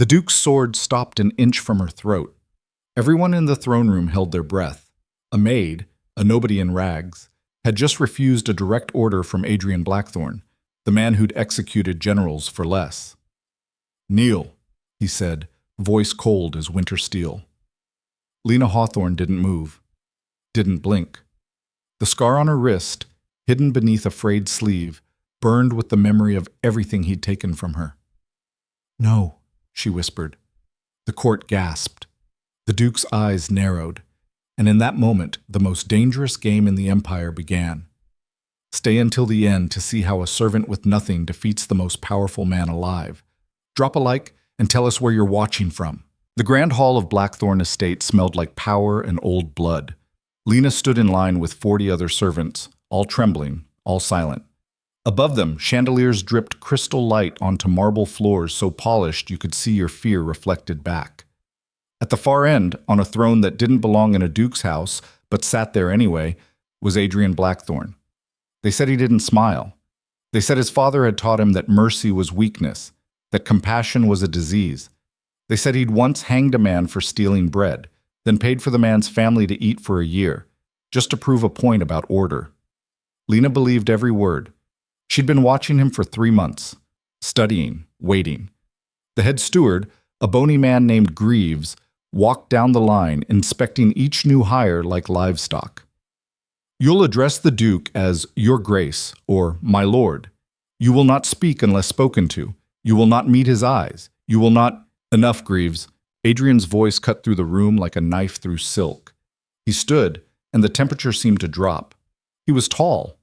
The Duke's sword stopped an inch from her throat. Everyone in the throne room held their breath. A maid, a nobody in rags, had just refused a direct order from Adrian Blackthorne, the man who'd executed generals for less. "Kneel," he said, voice cold as winter steel. Lena Hawthorne didn't move, didn't blink. The scar on her wrist, hidden beneath a frayed sleeve, burned with the memory of everything he'd taken from her. "No," she whispered. The court gasped. The Duke's eyes narrowed, and in that moment, the most dangerous game in the Empire began. Stay until the end to see how a servant with nothing defeats the most powerful man alive. Drop a like and tell us where you're watching from. The Grand Hall of Blackthorne Estate smelled like power and old blood. Lena stood in line with 40 other servants, all trembling, all silent. Above them, chandeliers dripped crystal light onto marble floors so polished you could see your fear reflected back. At the far end, on a throne that didn't belong in a duke's house, but sat there anyway, was Adrian Blackthorne. They said he didn't smile. They said his father had taught him that mercy was weakness, that compassion was a disease. They said he'd once hanged a man for stealing bread, then paid for the man's family to eat for a year, just to prove a point about order. Lena believed every word. She'd been watching him for 3 months, studying, waiting. The head steward, a bony man named Greaves, walked down the line, inspecting each new hire like livestock. "You'll address the Duke as Your Grace or My Lord. You will not speak unless spoken to. You will not meet his eyes. You will not—" "Enough, Greaves." Adrian's voice cut through the room like a knife through silk. He stood, and the temperature seemed to drop. He was tall,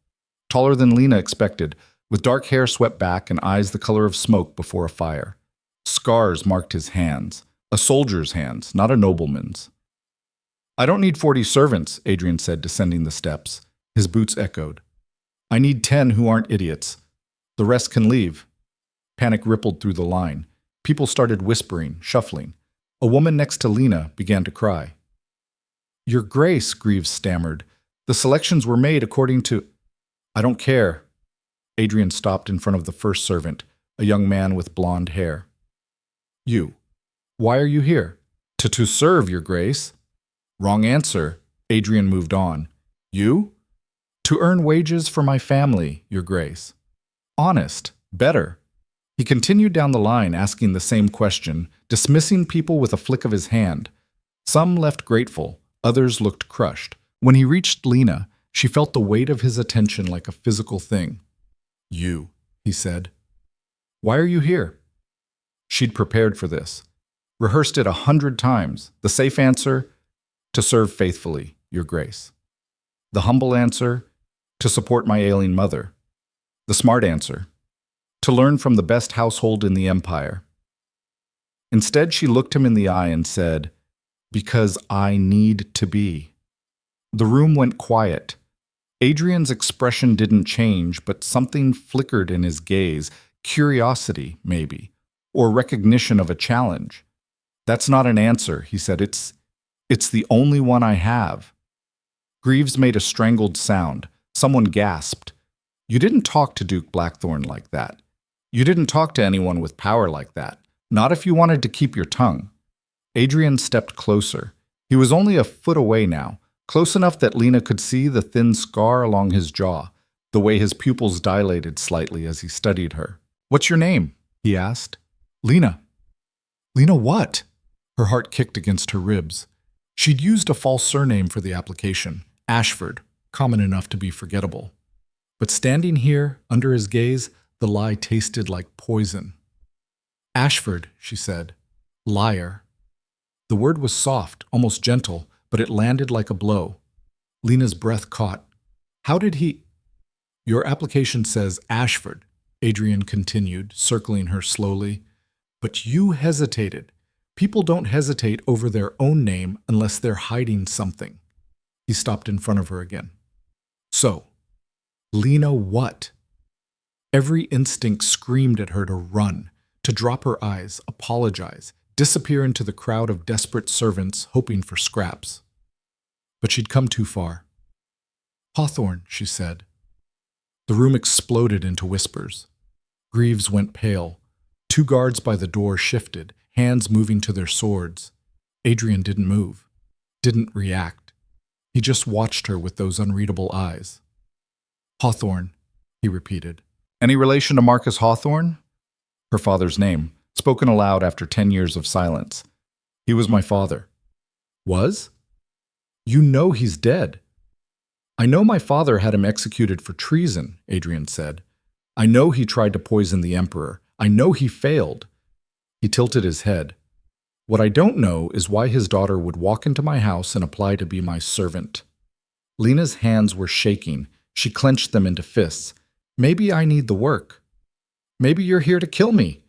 taller than Lena expected, with dark hair swept back and eyes the color of smoke before a fire. Scars marked his hands, a soldier's hands, not a nobleman's. "I don't need 40 servants," Adrian said, descending the steps. His boots echoed. "I need 10 who aren't idiots. The rest can leave." Panic rippled through the line. People started whispering, shuffling. A woman next to Lena began to cry. "Your Grace," Greaves stammered. "The selections were made according to—" "I don't care." Adrian stopped in front of the first servant, a young man with blonde hair. "You. Why are you here?" To serve, Your Grace." "Wrong answer." Adrian moved on. "You?" "To earn wages for my family, Your Grace." "Honest. Better." He continued down the line, asking the same question, dismissing people with a flick of his hand. Some left grateful, others looked crushed. When he reached Lena, she felt the weight of his attention like a physical thing. "You," he said. "Why are you here?" She'd prepared for this. Rehearsed it 100 times. The safe answer, to serve faithfully, Your Grace. The humble answer, to support my ailing mother. The smart answer, to learn from the best household in the empire. Instead, she looked him in the eye and said, "Because I need to be." The room went quiet. Adrian's expression didn't change, but something flickered in his gaze, curiosity, maybe, or recognition of a challenge. "That's not an answer," he said. It's the only one I have." Greaves made a strangled sound. Someone gasped. "You didn't talk to Duke Blackthorne like that. You didn't talk to anyone with power like that. Not if you wanted to keep your tongue." Adrian stepped closer. He was only a foot away now, close enough that Lena could see the thin scar along his jaw, the way his pupils dilated slightly as he studied her. "What's your name?" he asked. "Lena." "Lena what?" Her heart kicked against her ribs. She'd used a false surname for the application, Ashford, common enough to be forgettable. But standing here, under his gaze, the lie tasted like poison. "Ashford," she said. "Liar." The word was soft, almost gentle, but it landed like a blow. Lena's breath caught. "How did he—" "Your application says Ashford," Adrian continued, circling her slowly. "But you hesitated. People don't hesitate over their own name unless they're hiding something." He stopped in front of her again. "So, Lena what?" Every instinct screamed at her to run, to drop her eyes, apologize, disappear into the crowd of desperate servants hoping for scraps. But she'd come too far. "Hawthorne," she said. The room exploded into whispers. Greaves went pale. 2 guards by the door shifted. hands moving to their swords. Adrian didn't move, didn't react. He just watched her with those unreadable eyes. Hawthorne, he repeated. Any relation to Marcus Hawthorne? Her father's name, spoken aloud after 10 years of silence. He was my father. Was? You know he's dead. I know my father had him executed for treason, Adrian said. I know he tried to poison the emperor. I know he failed. He tilted his head. What I don't know is why his daughter would walk into my house and apply to be my servant. Lena's hands were shaking. She clenched them into fists. Maybe I need the work. Maybe you're here to kill me.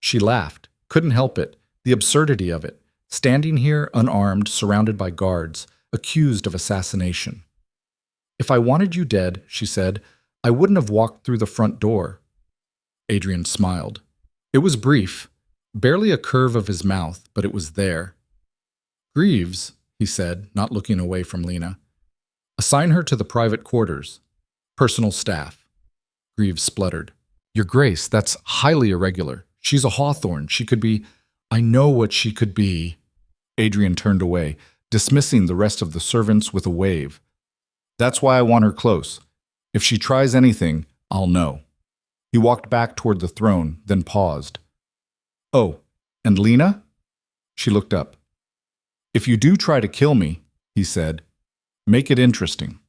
She laughed, couldn't help it, the absurdity of it, standing here unarmed, surrounded by guards, accused of assassination. If I wanted you dead, she said, I wouldn't have walked through the front door. Adrian smiled. It was brief, barely a curve of his mouth, but it was there. Greaves, he said, not looking away from Lena. Assign her to the private quarters. Personal staff. Greaves spluttered. Your Grace, that's highly irregular. She's a Hawthorne. She could be... I know what she could be. Adrian turned away, dismissing the rest of the servants with a wave. That's why I want her close. If she tries anything, I'll know. He walked back toward the throne, then paused. Oh, and Lena? She looked up. If you do try to kill me, he said, make it interesting.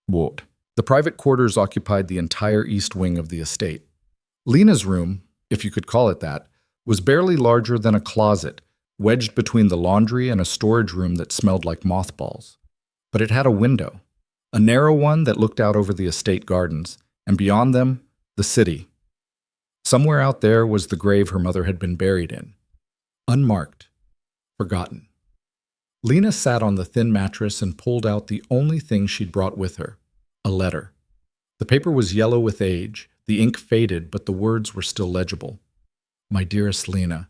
What? The private quarters occupied the entire east wing of the estate. Lena's room, if you could call it that, was barely larger than a closet, wedged between the laundry and a storage room that smelled like mothballs. But it had a window, a narrow one that looked out over the estate gardens, and beyond them, the city. Somewhere out there was the grave her mother had been buried in. Unmarked, forgotten. Lena sat on the thin mattress and pulled out the only thing she'd brought with her, a letter. The paper was yellow with age, the ink faded, but the words were still legible. My dearest Lena,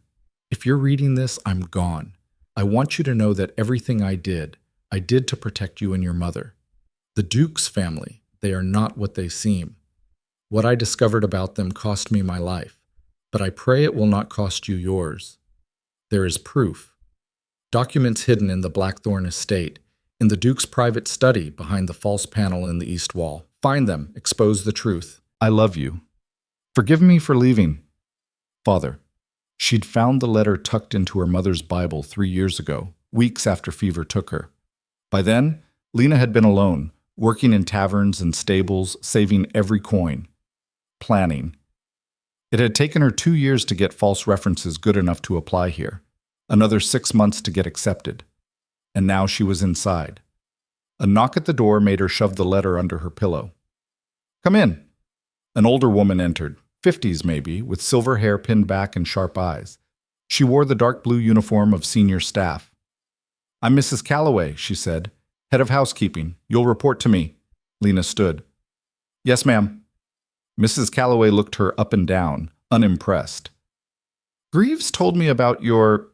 if you're reading this, I'm gone. I want you to know that everything I did to protect you and your mother. The Duke's family, they are not what they seem. What I discovered about them cost me my life, but I pray it will not cost you yours. There is proof. Documents hidden in the Blackthorn estate, in the Duke's private study behind the false panel in the east wall. Find them, expose the truth. I love you. Forgive me for leaving. Father. She'd found the letter tucked into her mother's Bible 3 years ago, weeks after fever took her. By then, Lena had been alone, working in taverns and stables, saving every coin. Planning. It had taken her 2 years to get false references good enough to apply here, another 6 months to get accepted. And now she was inside. A knock at the door made her shove the letter under her pillow. Come in. An older woman entered, 50s maybe, with silver hair pinned back and sharp eyes. She wore the dark blue uniform of senior staff. I'm Mrs. Calloway, she said. Head of housekeeping. You'll report to me. Lena stood. Yes, ma'am. Mrs. Calloway looked her up and down, unimpressed. Greaves told me about your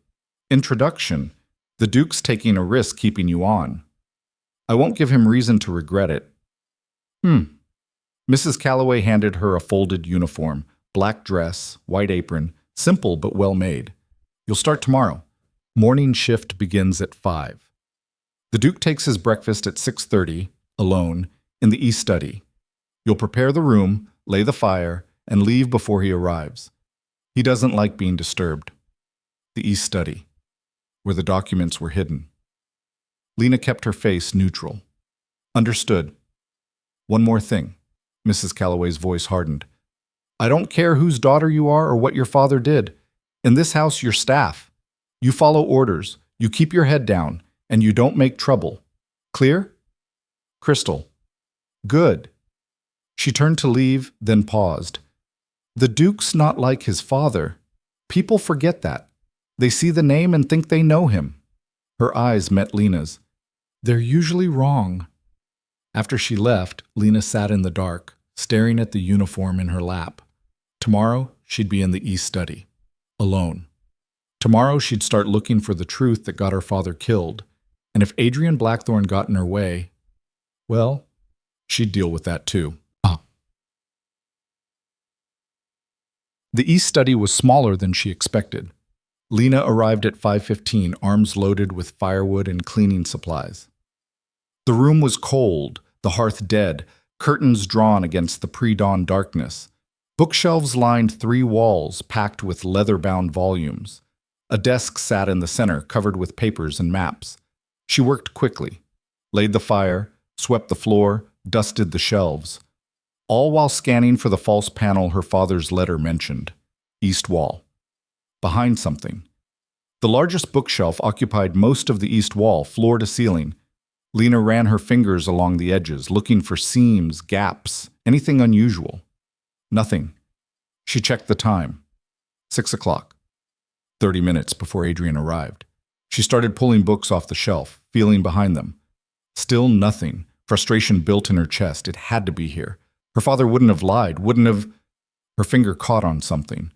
introduction. The Duke's taking a risk keeping you on. I won't give him reason to regret it. Mrs. Calloway handed her a folded uniform, black dress, white apron, simple but well made. You'll start tomorrow. Morning shift begins at 5. The Duke takes his breakfast at 6:30, alone, in the east study. You'll prepare the room, lay the fire, and leave before he arrives. He doesn't like being disturbed. The east study, where the documents were hidden. Lena kept her face neutral. Understood. One more thing. Mrs. Calloway's voice hardened. I don't care whose daughter you are or what your father did. In this house, you're staff. You follow orders, you keep your head down, and you don't make trouble. Clear? Crystal. Good. She turned to leave, then paused. The Duke's not like his father. People forget that. They see the name and think they know him. Her eyes met Lena's. They're usually wrong. After she left, Lena sat in the dark, staring at the uniform in her lap. Tomorrow, she'd be in the east study, alone. Tomorrow, she'd start looking for the truth that got her father killed, and if Adrian Blackthorne got in her way, well, she'd deal with that too. The east study was smaller than she expected. Lena arrived at 5:15, arms loaded with firewood and cleaning supplies. The room was cold, the hearth dead, curtains drawn against the pre-dawn darkness. Bookshelves lined 3 walls packed with leather-bound volumes. A desk sat in the center, covered with papers and maps. She worked quickly, laid the fire, swept the floor, dusted the shelves, all while scanning for the false panel her father's letter mentioned. East wall. Behind something. The largest bookshelf occupied most of the east wall, floor to ceiling. Lena ran her fingers along the edges, looking for seams, gaps, anything unusual. Nothing. She checked the time. 6 o'clock. 30 minutes before Adrian arrived. She started pulling books off the shelf, feeling behind them. Still nothing. Frustration built in her chest. It had to be here. Her father wouldn't have lied, wouldn't have... Her finger caught on something.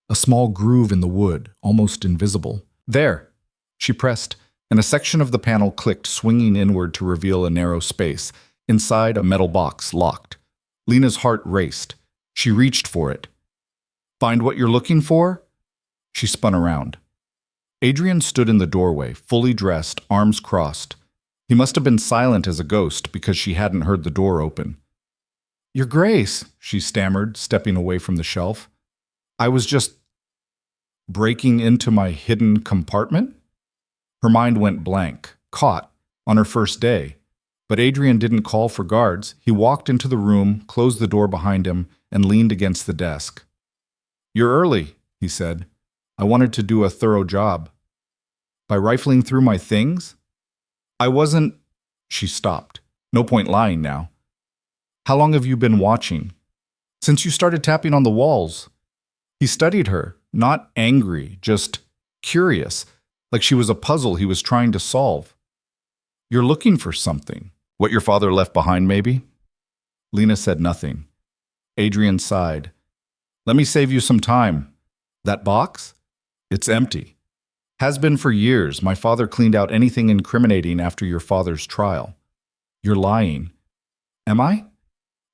A small groove in the wood, almost invisible. There! She pressed, and a section of the panel clicked, swinging inward to reveal a narrow space. Inside, a metal box, locked. Lena's heart raced. She reached for it. Find what you're looking for? She spun around. Adrian stood in the doorway, fully dressed, arms crossed. He must have been silent as a ghost because she hadn't heard the door open. Your Grace, she stammered, stepping away from the shelf. I was just breaking into my hidden compartment? Her mind went blank, caught, on her first day. But Adrian didn't call for guards. He walked into the room, closed the door behind him, and leaned against the desk. You're early, he said. I wanted to do a thorough job. By rifling through my things? I wasn't... She stopped. No point lying now. How long have you been watching? Since you started tapping on the walls. He studied her, not angry, just curious, like she was a puzzle he was trying to solve. You're looking for something. What your father left behind, maybe? Lena said nothing. Adrian sighed. Let me save you some time. That box? It's empty. Has been for years. My father cleaned out anything incriminating after your father's trial. You're lying. Am I?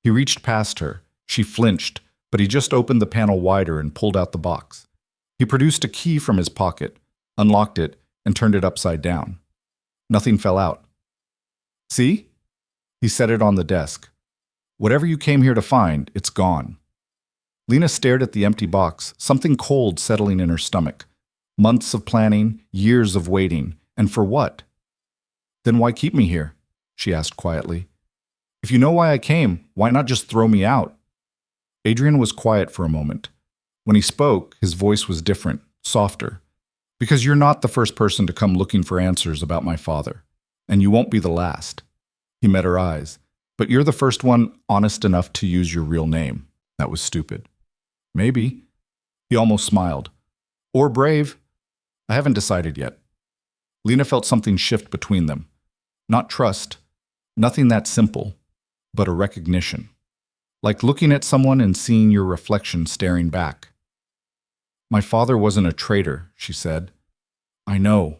He reached past her. She flinched, but he just opened the panel wider and pulled out the box. He produced a key from his pocket, unlocked it, and turned it upside down. Nothing fell out. See? He set it on the desk. Whatever you came here to find, it's gone. Lena stared at the empty box, something cold settling in her stomach. Months of planning, years of waiting, and for what? Then why keep me here? She asked quietly. If you know why I came, why not just throw me out? Adrian was quiet for a moment. When he spoke, his voice was different, softer. Because you're not the first person to come looking for answers about my father, and you won't be the last. He met her eyes. But you're the first one honest enough to use your real name. That was stupid. Maybe. He almost smiled. Or brave. I haven't decided yet. Lena felt something shift between them. Not trust, nothing that simple, but a recognition. Like looking at someone and seeing your reflection staring back. My father wasn't a traitor, she said. I know.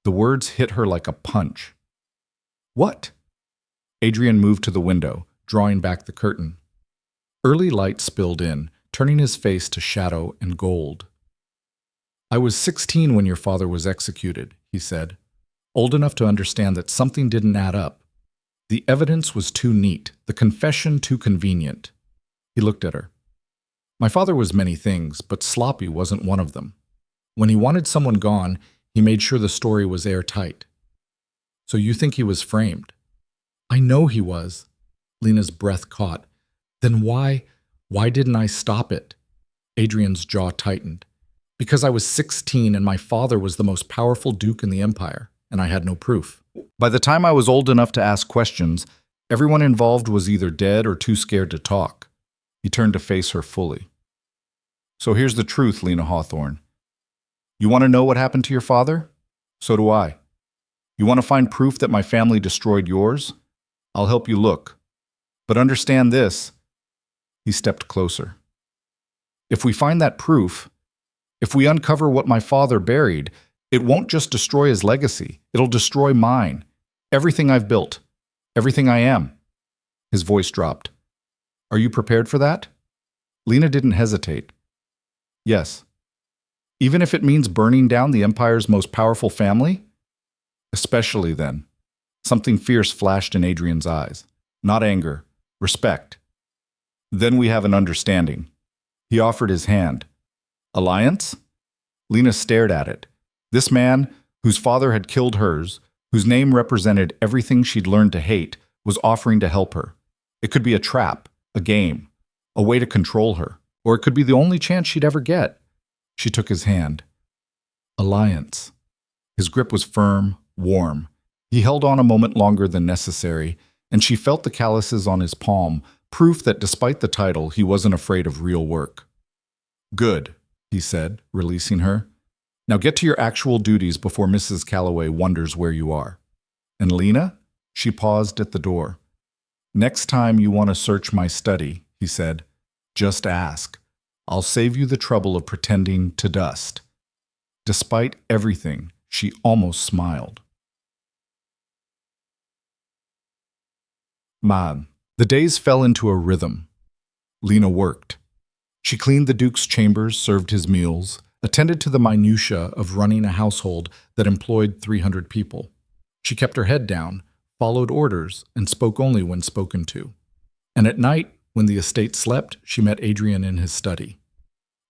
The words hit her like a punch. What? Adrian moved to the window, drawing back the curtain. Early light spilled in, turning his face to shadow and gold. I was 16 when your father was executed, he said, old enough to understand that something didn't add up. The evidence was too neat, the confession too convenient. He looked at her. My father was many things, but sloppy wasn't one of them. When he wanted someone gone, he made sure the story was airtight. So you think he was framed? I know he was. Lena's breath caught. Then why didn't I stop it? Adrian's jaw tightened. Because I was 16 and my father was the most powerful duke in the empire, and I had no proof. By the time I was old enough to ask questions, everyone involved was either dead or too scared to talk. He turned to face her fully. So here's the truth, Lena Hawthorne. You want to know what happened to your father? So do I. You want to find proof that my family destroyed yours? I'll help you look. But understand this. He stepped closer. If we find that proof, if we uncover what my father buried, it won't just destroy his legacy. It'll destroy mine. Everything I've built. Everything I am. His voice dropped. Are you prepared for that? Lena didn't hesitate. Yes. Even if it means burning down the Empire's most powerful family? Especially then. Something fierce flashed in Adrian's eyes. Not anger, respect. Then we have an understanding. He offered his hand. Alliance? Lena stared at it. This man, whose father had killed hers, whose name represented everything she'd learned to hate, was offering to help her. It could be a trap, a game, a way to control her, or it could be the only chance she'd ever get. She took his hand. Alliance. His grip was firm, warm. He held on a moment longer than necessary, and she felt the calluses on his palm, proof that despite the title, he wasn't afraid of real work. Good, he said, releasing her. Now get to your actual duties before Mrs. Calloway wonders where you are. And Lena? She paused at the door. Next time you want to search my study, he said, just ask. I'll save you the trouble of pretending to dust. Despite everything, she almost smiled. Mom. The days fell into a rhythm. Lena worked. She cleaned the Duke's chambers, served his meals, attended to the minutiae of running a household that employed 300 people. She kept her head down, followed orders, and spoke only when spoken to. And at night, when the estate slept, she met Adrian in his study.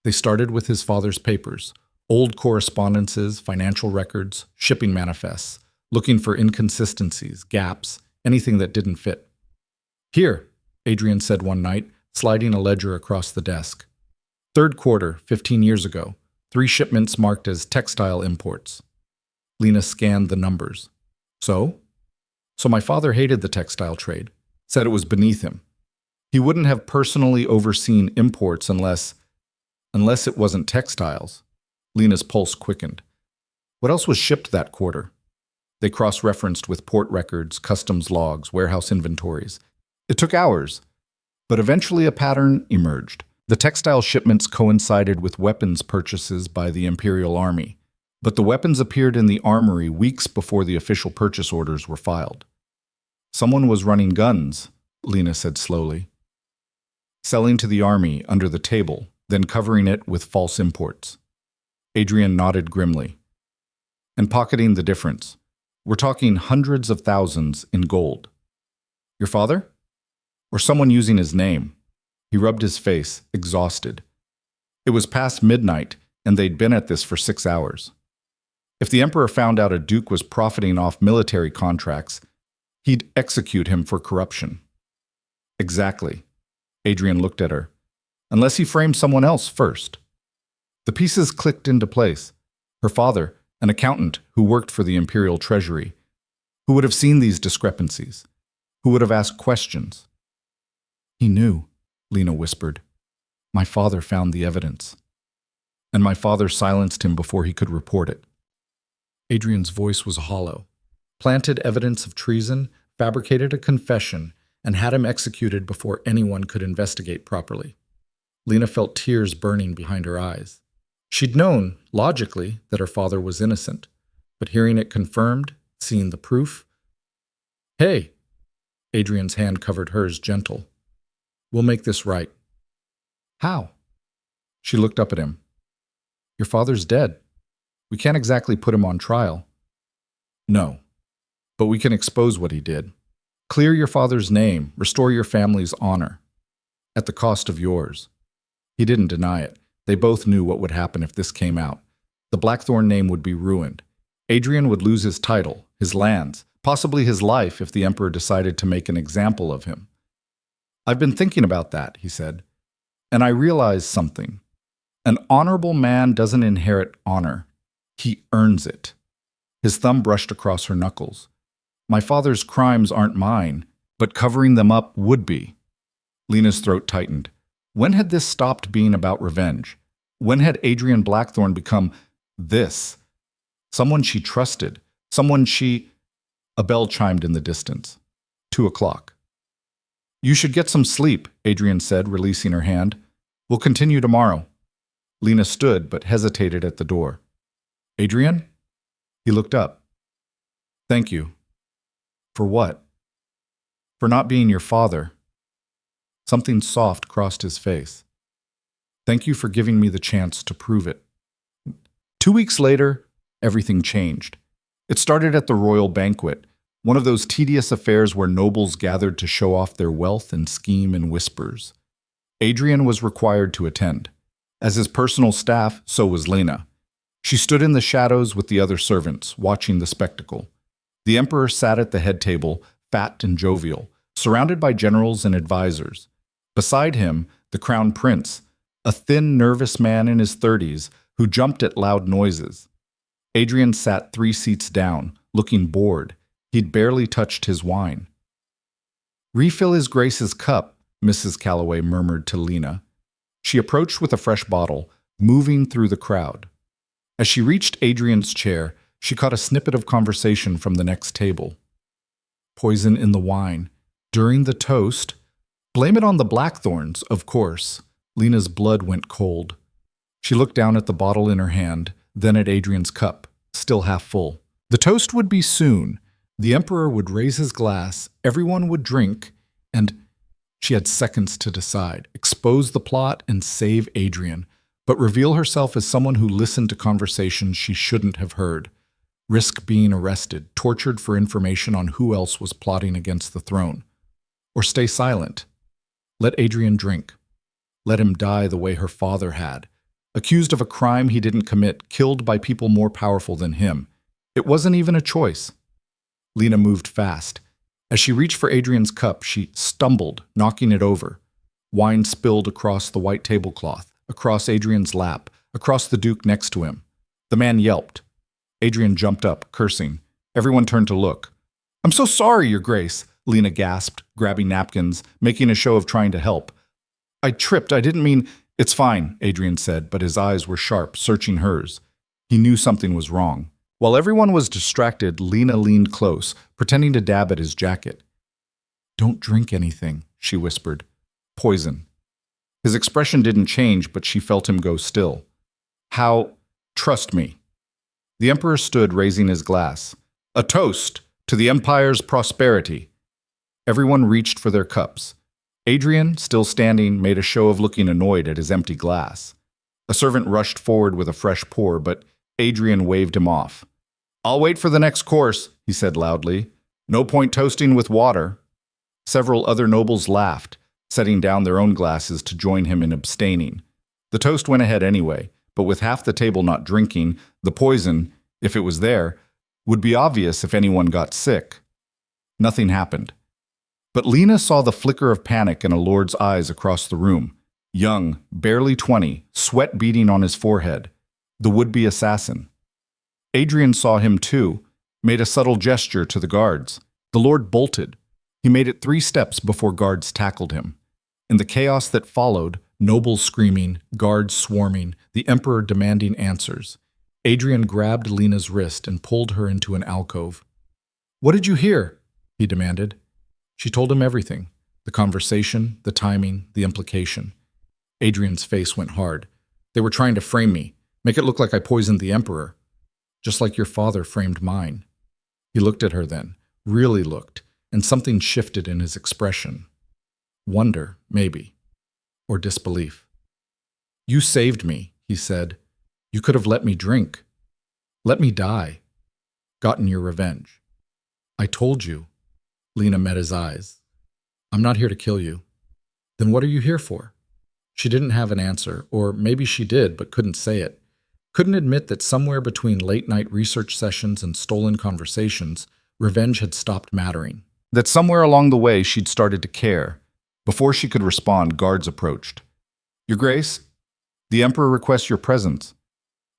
They started with his father's papers, old correspondences, financial records, shipping manifests, looking for inconsistencies, gaps, anything that didn't fit. Here, Adrian said one night, sliding a ledger across the desk. Third quarter, 15 years ago, 3 shipments marked as textile imports. Lena scanned the numbers. So my father hated the textile trade, said it was beneath him. He wouldn't have personally overseen imports unless it wasn't textiles. Lena's pulse quickened. What else was shipped that quarter? They cross-referenced with port records, customs logs, warehouse inventories. It took hours, but eventually a pattern emerged. The textile shipments coincided with weapons purchases by the Imperial Army, but the weapons appeared in the armory weeks before the official purchase orders were filed. Someone was running guns, Lena said slowly, selling to the army under the table, then covering it with false imports. Adrian nodded grimly. And pocketing the difference. We're talking hundreds of thousands in gold. Your father? Or someone using his name? He rubbed his face, exhausted. It was past midnight, and they'd been at this for 6 hours. If the emperor found out a duke was profiting off military contracts, he'd execute him for corruption. Exactly. Adrian looked at her. Unless he framed someone else first. The pieces clicked into place. Her father, an accountant who worked for the imperial treasury, who would have seen these discrepancies, who would have asked questions. He knew, Lena whispered. My father found the evidence. And my father silenced him before he could report it. Adrian's voice was hollow. Planted evidence of treason, fabricated a confession, and had him executed before anyone could investigate properly. Lena felt tears burning behind her eyes. She'd known, logically, that her father was innocent, but hearing it confirmed, seeing the proof... Hey! Adrian's hand covered hers, gentle. We'll make this right. How? She looked up at him. Your father's dead. We can't exactly put him on trial. No, but we can expose what he did. Clear your father's name, restore your family's honor. At the cost of yours. He didn't deny it. They both knew what would happen if this came out. The Blackthorn name would be ruined. Adrian would lose his title, his lands, possibly his life if the emperor decided to make an example of him. I've been thinking about that, he said, and I realized something. An honorable man doesn't inherit honor. He earns it. His thumb brushed across her knuckles. My father's crimes aren't mine, but covering them up would be. Lena's throat tightened. When had this stopped being about revenge? When had Adrian Blackthorn become this? Someone she trusted. Someone she... A bell chimed in the distance. 2:00. You should get some sleep, Adrian said, releasing her hand. We'll continue tomorrow. Lena stood, but hesitated at the door. Adrian? He looked up. Thank you. For what? For not being your father. Something soft crossed his face. Thank you for giving me the chance to prove it. 2 weeks later, everything changed. It started at the royal banquet, one of those tedious affairs where nobles gathered to show off their wealth and scheme in whispers. Adrian was required to attend. As his personal staff, so was Lena. She stood in the shadows with the other servants, watching the spectacle. The emperor sat at the head table, fat and jovial, surrounded by generals and advisors. Beside him, the crown prince, a thin, nervous man in his 30s who jumped at loud noises. Adrian sat 3 seats down, looking bored. He'd barely touched his wine. "Refill His Grace's cup," Mrs. Calloway murmured to Lena. She approached with a fresh bottle, moving through the crowd. As she reached Adrian's chair, she caught a snippet of conversation from the next table. "Poison in the wine. During the toast. Blame it on the blackthorns, of course." Lena's blood went cold. She looked down at the bottle in her hand, then at Adrian's cup, still half full. The toast would be soon. The emperor would raise his glass, everyone would drink, and she had seconds to decide: expose the plot and save Adrian, but reveal herself as someone who listened to conversations she shouldn't have heard, risk being arrested, tortured for information on who else was plotting against the throne, or stay silent. Let Adrian drink. Let him die the way her father had, accused of a crime he didn't commit, killed by people more powerful than him. It wasn't even a choice. Lena moved fast. As she reached for Adrian's cup, she stumbled, knocking it over. Wine spilled across the white tablecloth, across Adrian's lap, across the Duke next to him. The man yelped. Adrian jumped up, cursing. Everyone turned to look. "I'm so sorry, Your Grace," Lena gasped, grabbing napkins, making a show of trying to help. "I tripped. I didn't mean—" "It's fine," Adrian said, but his eyes were sharp, searching hers. He knew something was wrong. While everyone was distracted, Lena leaned close, pretending to dab at his jacket. "Don't drink anything," she whispered. "Poison." His expression didn't change, but she felt him go still. "How? Trust me." The emperor stood, raising his glass. "A toast to the empire's prosperity." Everyone reached for their cups. Adrian, still standing, made a show of looking annoyed at his empty glass. A servant rushed forward with a fresh pour, but Adrian waved him off. "I'll wait for the next course," he said loudly. "No point toasting with water." Several other nobles laughed, setting down their own glasses to join him in abstaining. The toast went ahead anyway, but with half the table not drinking, the poison, if it was there, would be obvious if anyone got sick. Nothing happened. But Lena saw the flicker of panic in a lord's eyes across the room. Young, barely 20, sweat beading on his forehead. The would-be assassin. Adrian saw him too, made a subtle gesture to the guards. The lord bolted. He made it 3 steps before guards tackled him. In the chaos that followed, nobles screaming, guards swarming, the emperor demanding answers, Adrian grabbed Lena's wrist and pulled her into an alcove. "What did you hear?" he demanded. She told him everything: the conversation, the timing, the implication. Adrian's face went hard. "They were trying to frame me, make it look like I poisoned the emperor. Just like your father framed mine." He looked at her then, really looked, and something shifted in his expression. Wonder, maybe, or disbelief. "You saved me," he said. "You could have let me drink. Let me die. Gotten your revenge." "I told you." Lena met his eyes. "I'm not here to kill you." "Then what are you here for?" She didn't have an answer, or maybe she did but couldn't say it. Couldn't admit that somewhere between late-night research sessions and stolen conversations, revenge had stopped mattering. That somewhere along the way she'd started to care. Before she could respond, guards approached. "Your Grace, the Emperor requests your presence."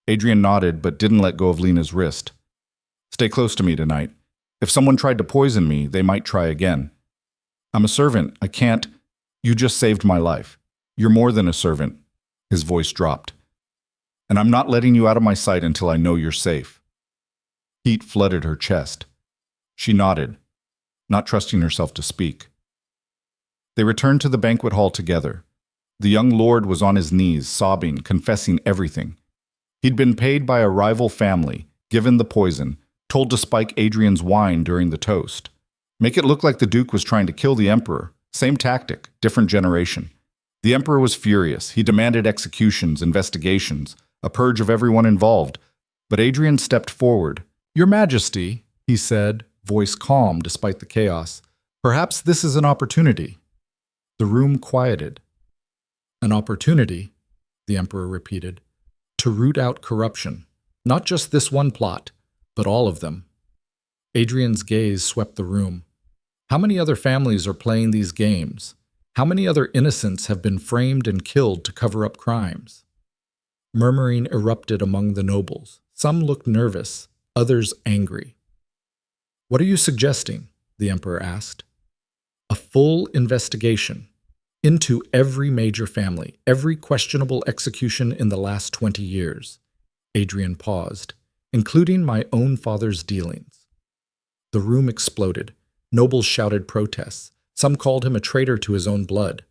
Adrian nodded but didn't let go of Lena's wrist. "Stay close to me tonight. If someone tried to poison me, they might try again. I'm a servant. I can't—" "You just saved my life. You're more than a servant." His voice dropped. "And I'm not letting you out of my sight until I know you're safe." Heat flooded her chest. She nodded, not trusting herself to speak. They returned to the banquet hall together. The young lord was on his knees, sobbing, confessing everything. He'd been paid by a rival family, given the poison, told to spike Adrian's wine during the toast. Make it look like the Duke was trying to kill the Emperor. Same tactic, different generation. The Emperor was furious. He demanded executions, investigations, a purge of everyone involved, But Adrian stepped forward. "Your Majesty," he said, voice calm despite the chaos, "perhaps this is an opportunity." The room quieted. "An opportunity," the Emperor repeated, "to root out corruption. Not just this one plot, but all of them." Adrian's gaze swept the room. How many other families are playing these games? How many other innocents have been framed and killed to cover up crimes? Murmuring erupted among the nobles. Some looked nervous, others angry. "What are you suggesting?" the Emperor asked. "A full investigation into every major family, every questionable execution in the last 20 years. Adrian paused, "including my own father's dealings." The room exploded. Nobles shouted protests. Some called him a traitor to his own blood.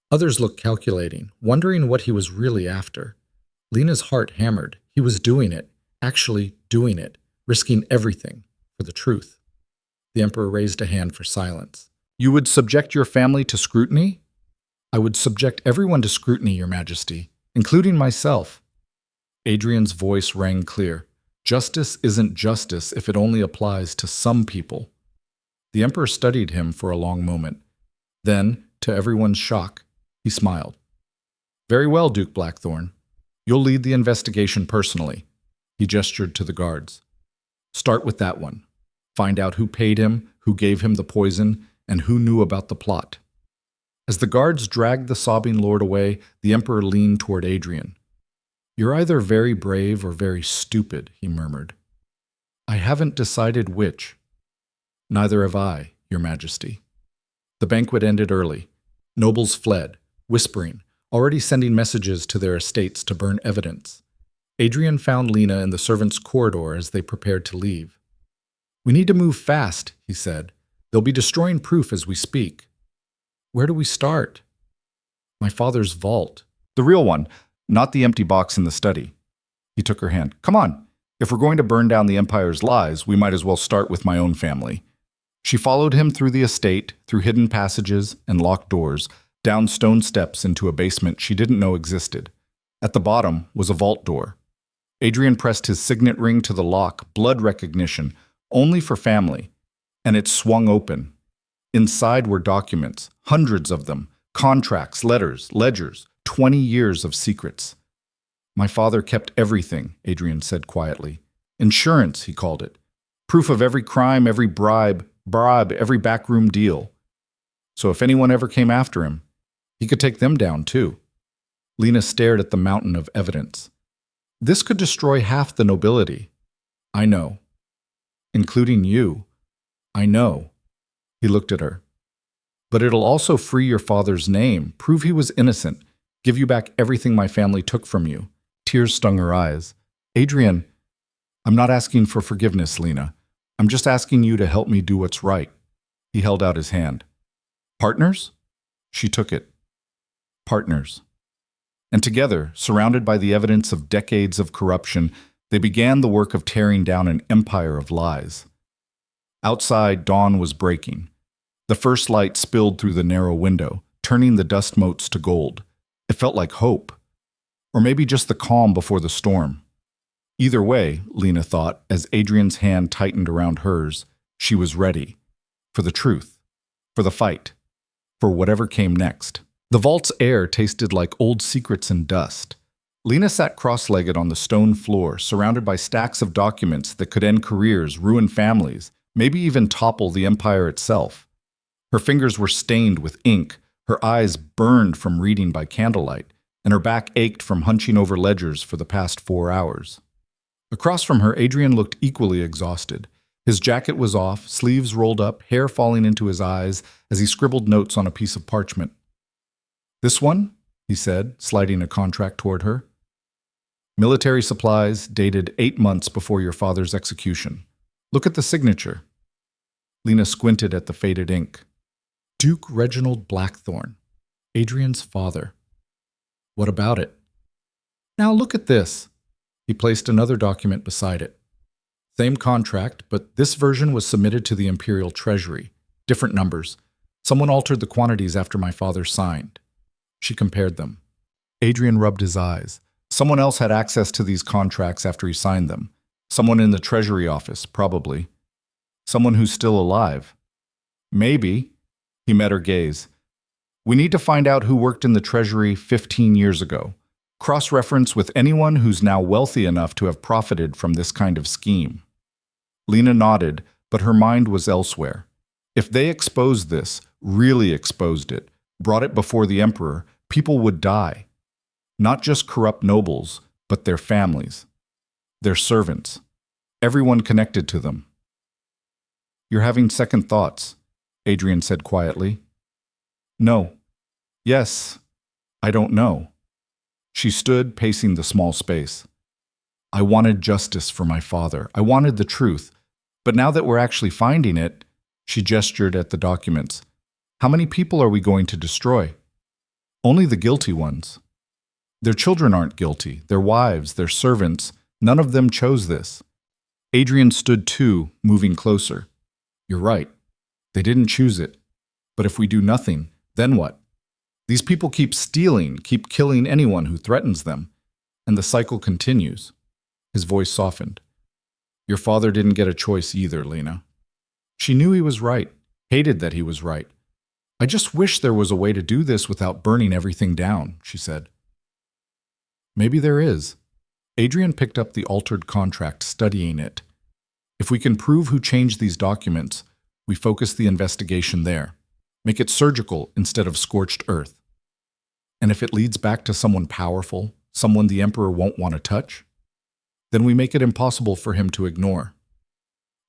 Others looked calculating, wondering what he was really after. Lena's heart hammered. He was doing it, actually doing it, risking everything for the truth. The Emperor raised a hand for silence. "You would subject your family to scrutiny?" "I would subject everyone to scrutiny, Your Majesty, including myself." Adrian's voice rang clear. "Justice isn't justice if it only applies to some people." The Emperor studied him for a long moment. Then, to everyone's shock, he smiled. "Very well, Duke Blackthorn. You'll lead the investigation personally." He gestured to the guards. "Start with that one. Find out who paid him, who gave him the poison, and who knew about the plot." As the guards dragged the sobbing lord away, the Emperor leaned toward Adrian. "You're either very brave or very stupid," he murmured. "I haven't decided which." "Neither have I, Your Majesty." The banquet ended early. Nobles fled, whispering, already sending messages to their estates to burn evidence. Adrian found Lena in the servants' corridor as they prepared to leave. "We need to move fast," he said. "They'll be destroying proof as we speak." "Where do we start?" "My father's vault." "The real one, not the empty box in the study." He took her hand. "Come on. If we're going to burn down the Empire's lies, we might as well start with my own family." She followed him through the estate, through hidden passages and locked doors, down stone steps into a basement she didn't know existed. At the bottom was a vault door. Adrian pressed his signet ring to the lock, blood recognition, only for family, and it swung open. Inside were documents, hundreds of them, contracts, letters, ledgers, 20 years of secrets. "My father kept everything," Adrian said quietly. "Insurance," he called it. "Proof of every crime, every bribe, every backroom deal. So if anyone ever came after him, he could take them down too." Lena stared at the mountain of evidence. "This could destroy half the nobility." "I know." "Including you." "I know." He looked at her. "But it'll also free your father's name, prove he was innocent, give you back everything my family took from you." Tears stung her eyes. "Adrian, I'm not asking for forgiveness, Lena. I'm just asking you to help me do what's right." He held out his hand. "Partners?" She took it. "Partners." And together, surrounded by the evidence of decades of corruption, they began the work of tearing down an empire of lies. Outside, dawn was breaking. The first light spilled through the narrow window, turning the dust motes to gold. It felt like hope. Or maybe just the calm before the storm. Either way, Lena thought, as Adrian's hand tightened around hers, she was ready. For the truth. For the fight. For whatever came next. The vault's air tasted like old secrets and dust. Lena sat cross-legged on the stone floor, surrounded by stacks of documents that could end careers, ruin families, maybe even topple the empire itself. Her fingers were stained with ink, her eyes burned from reading by candlelight, and her back ached from hunching over ledgers for the past 4 hours. Across from her, Adrian looked equally exhausted. His jacket was off, sleeves rolled up, hair falling into his eyes as he scribbled notes on a piece of parchment. "This one?" he said, sliding a contract toward her. "Military supplies, dated 8 months before your father's execution. Look at the signature." Lena squinted at the faded ink. Duke Reginald Blackthorn, Adrian's father. "What about it?" "Now look at this." He placed another document beside it. Same contract, but this version was submitted to the Imperial Treasury. Different numbers. Someone altered the quantities after my father signed. She compared them. Adrian rubbed his eyes. Someone else had access to these contracts after he signed them. Someone in the Treasury office, probably. Someone who's still alive. Maybe. He met her gaze. We need to find out who worked in the Treasury 15 years ago. Cross-reference with anyone who's now wealthy enough to have profited from this kind of scheme. Lena nodded, but her mind was elsewhere. If they exposed this, really exposed it, brought it before the emperor, people would die. Not just corrupt nobles, but their families, their servants, everyone connected to them. You're having second thoughts, Adrian said quietly. No. Yes. I don't know. She stood, pacing the small space. I wanted justice for my father. I wanted the truth. But now that we're actually finding it, she gestured at the documents. How many people are we going to destroy? Only the guilty ones. Their children aren't guilty. Their wives, their servants, none of them chose this. Adrian stood too, moving closer. You're right. They didn't choose it. But if we do nothing, then what? These people keep stealing, keep killing anyone who threatens them, and the cycle continues. His voice softened. Your father didn't get a choice either, Lena. She knew he was right, hated that he was right. I just wish there was a way to do this without burning everything down, she said. Maybe there is. Adrian picked up the altered contract, studying it. If we can prove who changed these documents, we focus the investigation there. Make it surgical instead of scorched earth. And if it leads back to someone powerful, someone the emperor won't want to touch, then we make it impossible for him to ignore.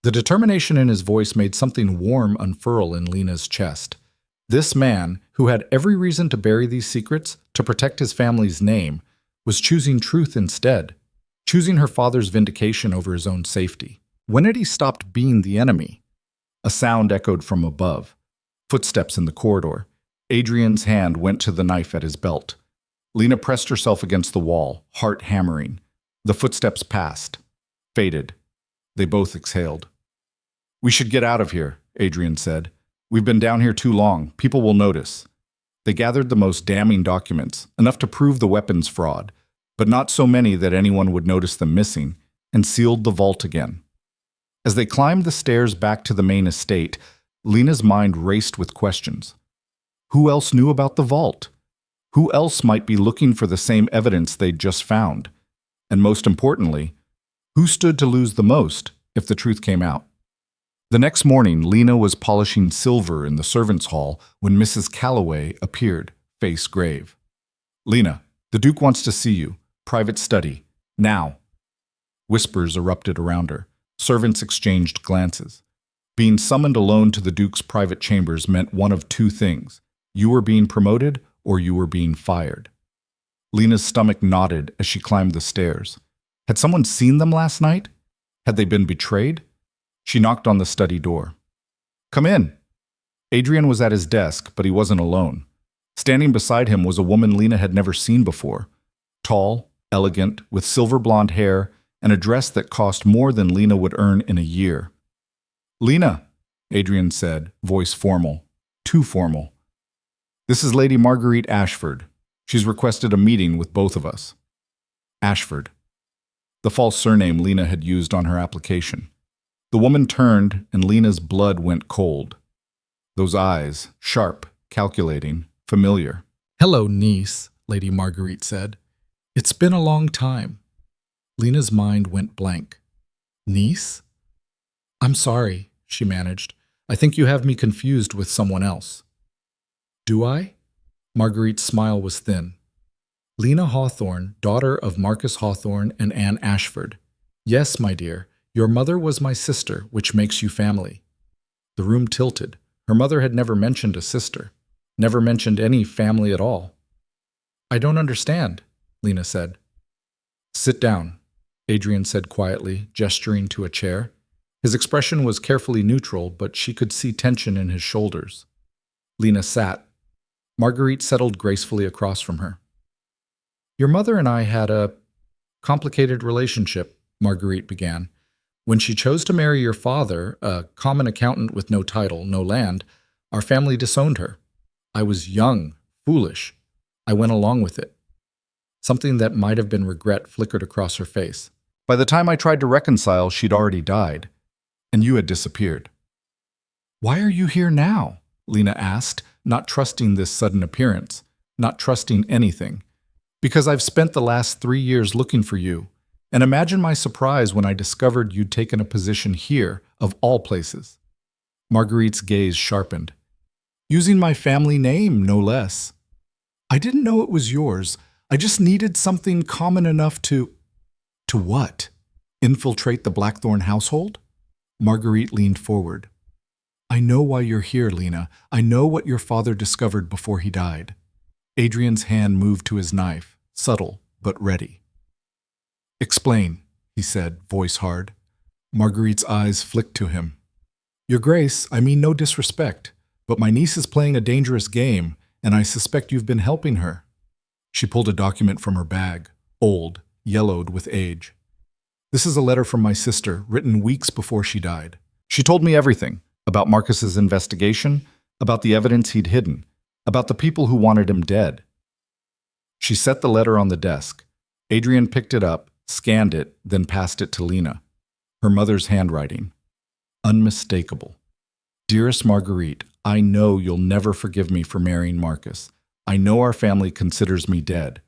The determination in his voice made something warm unfurl in Lena's chest. This man, who had every reason to bury these secrets, to protect his family's name, was choosing truth instead, choosing her father's vindication over his own safety. When had he stopped being the enemy? A sound echoed from above. Footsteps in the corridor. Adrian's hand went to the knife at his belt. Lena pressed herself against the wall, heart hammering. The footsteps passed, faded. They both exhaled. We should get out of here, Adrian said. We've been down here too long. People will notice. They gathered the most damning documents, enough to prove the weapons fraud, but not so many that anyone would notice them missing, and sealed the vault again. As they climbed the stairs back to the main estate, Lena's mind raced with questions. Who else knew about the vault? Who else might be looking for the same evidence they'd just found? And most importantly, who stood to lose the most if the truth came out? The next morning, Lena was polishing silver in the servants' hall when Mrs. Calloway appeared, face grave. Lena, the Duke wants to see you. Private study. Now. Whispers erupted around her. Servants exchanged glances. Being summoned alone to the Duke's private chambers meant one of two things. You were being promoted or you were being fired. Lena's stomach knotted as she climbed the stairs. Had someone seen them last night? Had they been betrayed? She knocked on the study door. Come in. Adrian was at his desk, but he wasn't alone. Standing beside him was a woman Lena had never seen before. Tall, elegant, with silver blonde hair and a dress that cost more than Lena would earn in a year. Lena, Adrian said, voice formal. Too formal. This is Lady Marguerite Ashford. She's requested a meeting with both of us. Ashford. The false surname Lena had used on her application. The woman turned, and Lena's blood went cold. Those eyes, sharp, calculating, familiar. Hello, niece, Lady Marguerite said. It's been a long time. Lena's mind went blank. Niece? I'm sorry, she managed. I think you have me confused with someone else. Do I? Marguerite's smile was thin. Lena Hawthorne, daughter of Marcus Hawthorne and Anne Ashford. Yes, my dear, your mother was my sister, which makes you family. The room tilted. Her mother had never mentioned a sister, never mentioned any family at all. I don't understand, Lena said. Sit down, Adrian said quietly, gesturing to a chair. His expression was carefully neutral, but she could see tension in his shoulders. Lena sat. Marguerite settled gracefully across from her. Your mother and I had a complicated relationship, Marguerite began. When she chose to marry your father, a common accountant with no title, no land, our family disowned her. I was young, foolish. I went along with it. Something that might have been regret flickered across her face. By the time I tried to reconcile, she'd already died, and you had disappeared. Why are you here now? Lena asked, not trusting this sudden appearance, not trusting anything. Because I've spent the last 3 years looking for you, and imagine my surprise when I discovered you'd taken a position here, of all places. Marguerite's gaze sharpened. Using my family name, no less. I didn't know it was yours. I just needed something common enough to… To what? Infiltrate the Blackthorn household? Marguerite leaned forward. I know why you're here, Lena. I know what your father discovered before he died. Adrian's hand moved to his knife, subtle but ready. Explain, he said, voice hard. Marguerite's eyes flicked to him. Your Grace, I mean no disrespect, but my niece is playing a dangerous game, and I suspect you've been helping her. She pulled a document from her bag, old, yellowed with age. This is a letter from my sister, written weeks before she died. She told me everything, about Marcus's investigation, about the evidence he'd hidden, about the people who wanted him dead. She set the letter on the desk. Adrian picked it up, scanned it, then passed it to Lena. Her mother's handwriting. Unmistakable. Dearest Marguerite, I know you'll never forgive me for marrying Marcus. I know our family considers me dead.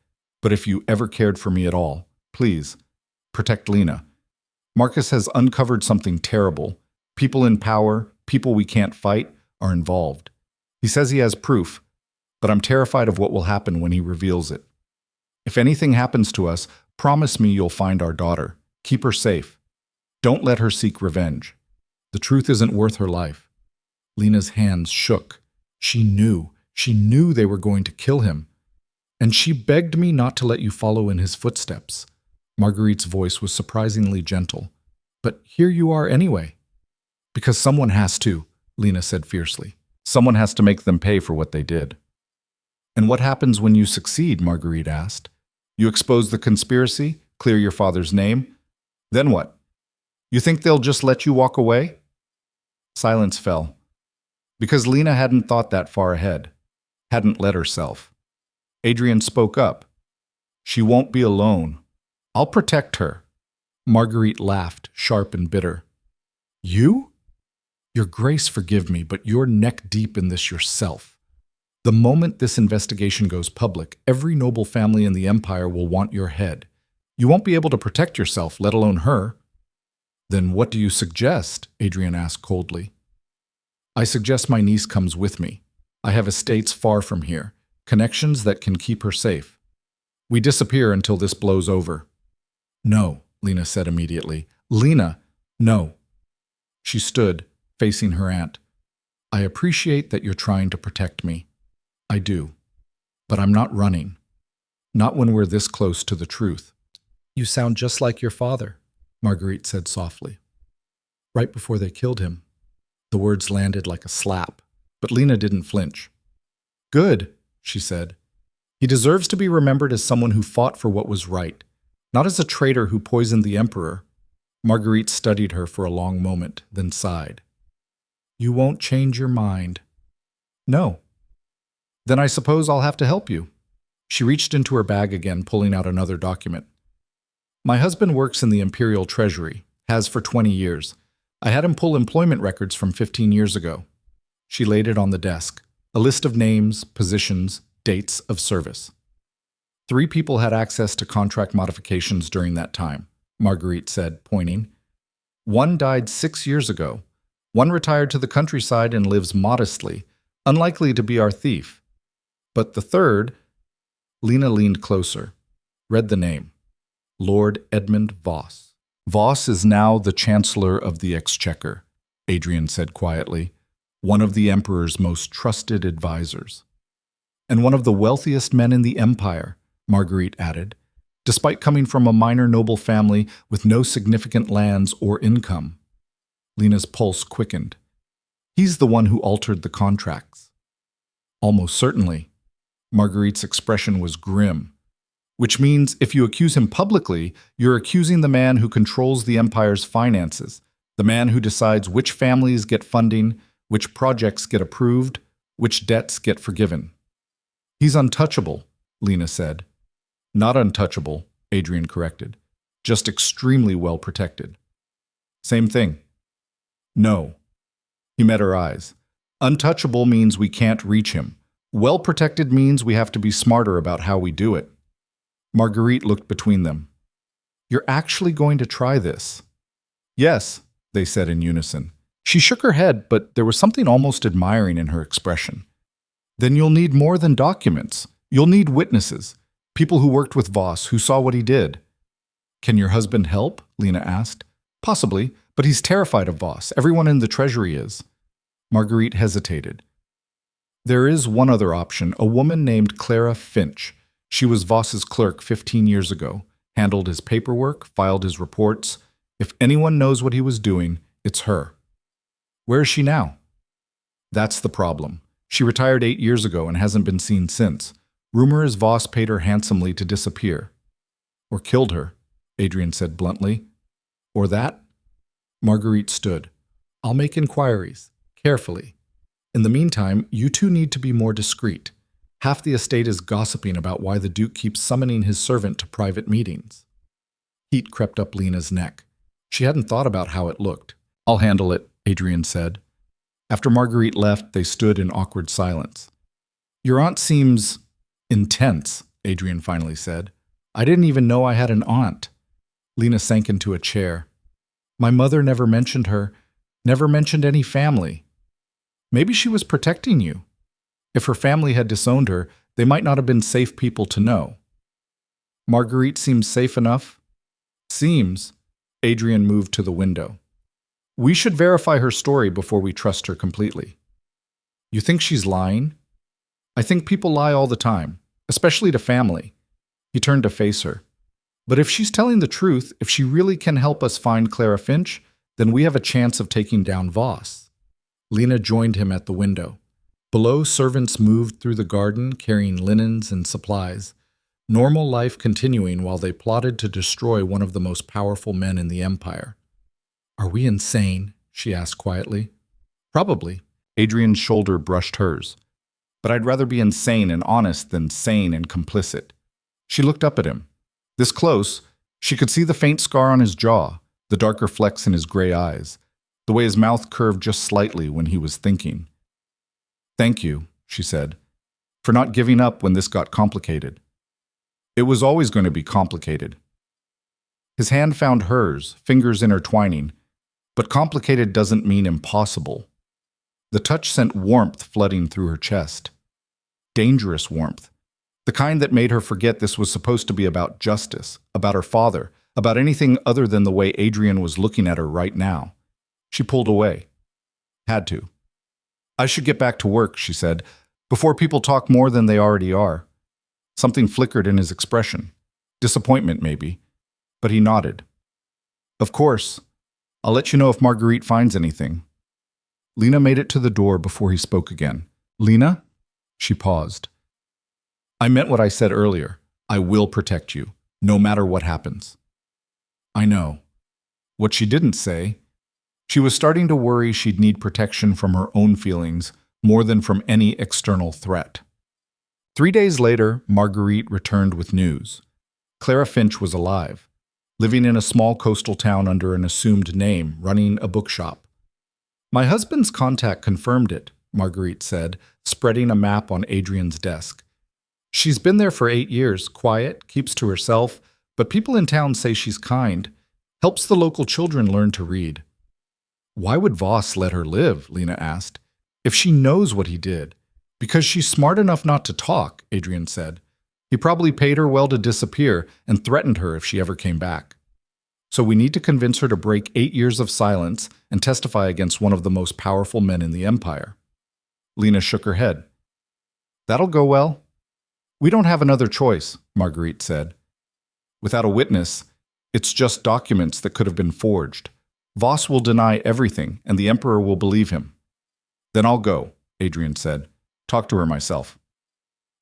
But if you ever cared for me at all, please, protect Lena. Marcus has uncovered something terrible. People in power, people we can't fight, are involved. He says he has proof, but I'm terrified of what will happen when he reveals it. If anything happens to us, promise me you'll find our daughter. Keep her safe. Don't let her seek revenge. The truth isn't worth her life. Lena's hands shook. She knew they were going to kill him. And she begged me not to let you follow in his footsteps. Marguerite's voice was surprisingly gentle. But here you are anyway. Because someone has to, Lena said fiercely. Someone has to make them pay for what they did. And what happens when you succeed? Marguerite asked. You expose the conspiracy, clear your father's name. Then what? You think they'll just let you walk away? Silence fell. Because Lena hadn't thought that far ahead, hadn't let herself. Adrian spoke up. She won't be alone. I'll protect her. Marguerite laughed, sharp and bitter. You? Your Grace, forgive me, but you're neck deep in this yourself. The moment this investigation goes public, every noble family in the Empire will want your head. You won't be able to protect yourself, let alone her. Then what do you suggest? Adrian asked coldly. I suggest my niece comes with me. I have estates far from here, connections that can keep her safe. We disappear until this blows over. No, Lena said immediately. Lena, no. She stood, facing her aunt. I appreciate that you're trying to protect me. I do. But I'm not running. Not when we're this close to the truth. You sound just like your father, Marguerite said softly. Right before they killed him. The words landed like a slap, but Lena didn't flinch. Good, she said. He deserves to be remembered as someone who fought for what was right, not as a traitor who poisoned the Emperor. Marguerite studied her for a long moment, then sighed. You won't change your mind. No. Then I suppose I'll have to help you. She reached into her bag again, pulling out another document. My husband works in the Imperial Treasury, has for 20 years. I had him pull employment records from 15 years ago. She laid it on the desk, a list of names, positions, dates of service. 3 people had access to contract modifications during that time, Marguerite said, pointing. 1 died 6 years ago. 1 retired to the countryside and lives modestly, unlikely to be our thief. But the 3rd, Lena leaned closer, read the name, Lord Edmund Voss. Voss is now the Chancellor of the Exchequer, Adrian said quietly, one of the Emperor's most trusted advisors. And one of the wealthiest men in the Empire, Marguerite added, despite coming from a minor noble family with no significant lands or income. Lena's pulse quickened. He's the one who altered the contracts. Almost certainly. Marguerite's expression was grim. Which means if you accuse him publicly, you're accusing the man who controls the Empire's finances, the man who decides which families get funding, which projects get approved, which debts get forgiven. He's untouchable, Lena said. Not untouchable, Adrian corrected. just extremely well protected. Same thing. No. He met her eyes. Untouchable means we can't reach him. Well protected means we have to be smarter about how we do it. Marguerite looked between them. You're actually going to try this? Yes, they said in unison. She shook her head, but there was something almost admiring in her expression. Then you'll need more than documents. You'll need witnesses. People who worked with Voss, who saw what he did. Can your husband help? Lena asked. Possibly, but he's terrified of Voss. Everyone in the treasury is. Marguerite hesitated. There is one other option, a woman named Clara Finch. She was Voss's clerk 15 years ago, handled his paperwork, filed his reports. If anyone knows what he was doing, it's her. Where is she now? That's the problem. She retired 8 years ago and hasn't been seen since. Rumor is Voss paid her handsomely to disappear. Or killed her, Adrian said bluntly. Or that? Marguerite stood. I'll make inquiries, carefully. In the meantime, you two need to be more discreet. Half the estate is gossiping about why the Duke keeps summoning his servant to private meetings. Heat crept up Lena's neck. She hadn't thought about how it looked. I'll handle it, Adrian said. After Marguerite left, they stood in awkward silence. Your aunt seems intense, Adrian finally said. I didn't even know I had an aunt. Lena sank into a chair. My mother never mentioned her, never mentioned any family. Maybe she was protecting you. If her family had disowned her, they might not have been safe people to know. Marguerite seems safe enough. Seems. Adrian moved to the window. We should verify her story before we trust her completely. You think she's lying? I think people lie all the time, especially to family. He turned to face her. But if she's telling the truth, if she really can help us find Clara Finch, then we have a chance of taking down Voss. Lena joined him at the window. Below, servants moved through the garden carrying linens and supplies, normal life continuing while they plotted to destroy one of the most powerful men in the empire. Are we insane? She asked quietly. Probably. Adrian's shoulder brushed hers. But I'd rather be insane and honest than sane and complicit. She looked up at him. This close, she could see the faint scar on his jaw, the darker flecks in his gray eyes, the way his mouth curved just slightly when he was thinking. Thank you, she said, for not giving up when this got complicated. It was always going to be complicated. His hand found hers, fingers intertwining, but complicated doesn't mean impossible. The touch sent warmth flooding through her chest. Dangerous warmth. The kind that made her forget this was supposed to be about justice, about her father, about anything other than the way Adrian was looking at her right now. She pulled away. Had to. I should get back to work, she said, before people talk more than they already are. Something flickered in his expression. Disappointment, maybe. But he nodded. Of course. I'll let you know if Marguerite finds anything. Lena made it to the door before he spoke again. Lena? She paused. I meant what I said earlier. I will protect you, no matter what happens. I know. What she didn't say, she was starting to worry she'd need protection from her own feelings more than from any external threat. 3 days later, Marguerite returned with news. Clara Finch was alive, living in a small coastal town under an assumed name, running a bookshop. My husband's contact confirmed it, Marguerite said, spreading a map on Adrian's desk. She's been there for 8 years, quiet, keeps to herself, but people in town say she's kind, helps the local children learn to read. Why would Voss let her live? Lena asked. If she knows what he did. Because she's smart enough not to talk, Adrian said. He probably paid her well to disappear and threatened her if she ever came back. So we need to convince her to break 8 years of silence and testify against one of the most powerful men in the empire. Lena shook her head. That'll go well. We don't have another choice, Marguerite said. Without a witness, it's just documents that could have been forged. Voss will deny everything, and the Emperor will believe him. Then I'll go, Adrian said. Talk to her myself.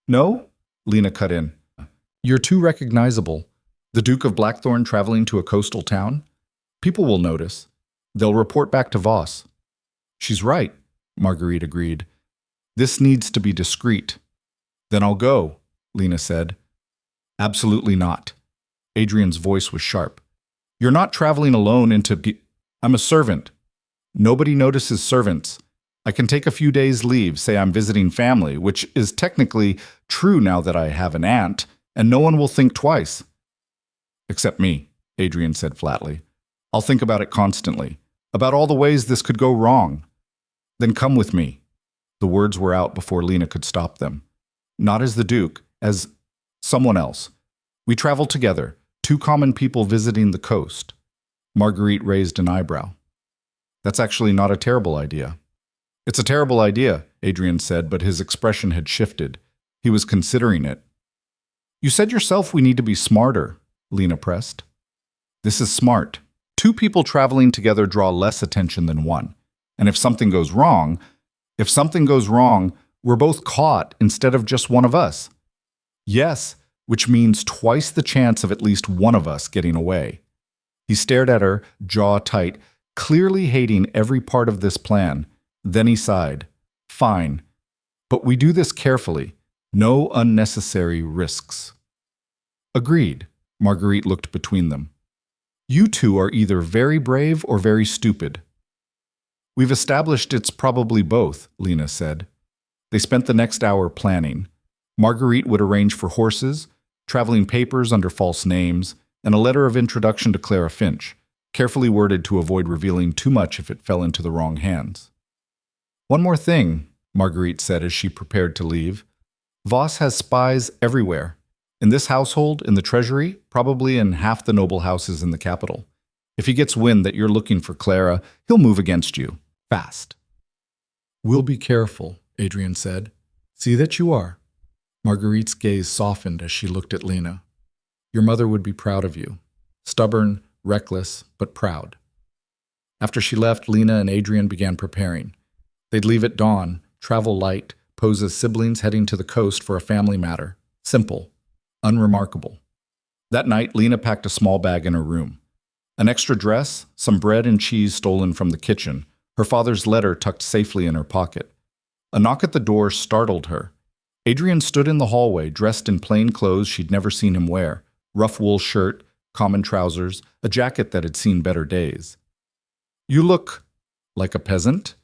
No? Lena cut in. You're too recognizable. The Duke of Blackthorn traveling to a coastal town? People will notice. They'll report back to Voss. She's right, Marguerite agreed. This needs to be discreet. Then I'll go, Lena said. Absolutely not. Adrian's voice was sharp. You're not traveling alone I'm a servant. Nobody notices servants. I can take a few days' leave, say I'm visiting family, which is technically true now that I have an aunt, and no one will think twice. Except me, Adrian said flatly. I'll think about it constantly, about all the ways this could go wrong. Then come with me. The words were out before Lena could stop them. Not as the Duke, as someone else. We travel together, two common people visiting the coast. Marguerite raised an eyebrow. That's actually not a terrible idea. It's a terrible idea, Adrian said, but his expression had shifted. He was considering it. You said yourself we need to be smarter, Lena pressed. This is smart. Two people traveling together draw less attention than one. And if something goes wrong, we're both caught instead of just one of us. Yes, which means twice the chance of at least one of us getting away. He stared at her, jaw tight, clearly hating every part of this plan. Then he sighed. Fine, but we do this carefully. No unnecessary risks. Agreed. Marguerite looked between them. You two are either very brave or very stupid. We've established it's probably both, Lena said. They spent the next hour planning. Marguerite would arrange for horses, traveling papers under false names, and a letter of introduction to Clara Finch, carefully worded to avoid revealing too much if it fell into the wrong hands. One more thing, Marguerite said as she prepared to leave. Voss has spies everywhere. In this household, in the treasury, probably in half the noble houses in the capital. If he gets wind that you're looking for Clara, he'll move against you. Fast. We'll be careful, Adrian said. See that you are. Marguerite's gaze softened as she looked at Lena. Your mother would be proud of you. Stubborn, reckless, but proud. After she left, Lena and Adrian began preparing. They'd leave at dawn, travel light, pose as siblings heading to the coast for a family matter. Simple. Unremarkable. That night, Lena packed a small bag in her room. An extra dress, some bread and cheese stolen from the kitchen, her father's letter tucked safely in her pocket. A knock at the door startled her. Adrian stood in the hallway, dressed in plain clothes she'd never seen him wear, rough wool shirt, common trousers, a jacket that had seen better days. You look like a peasant?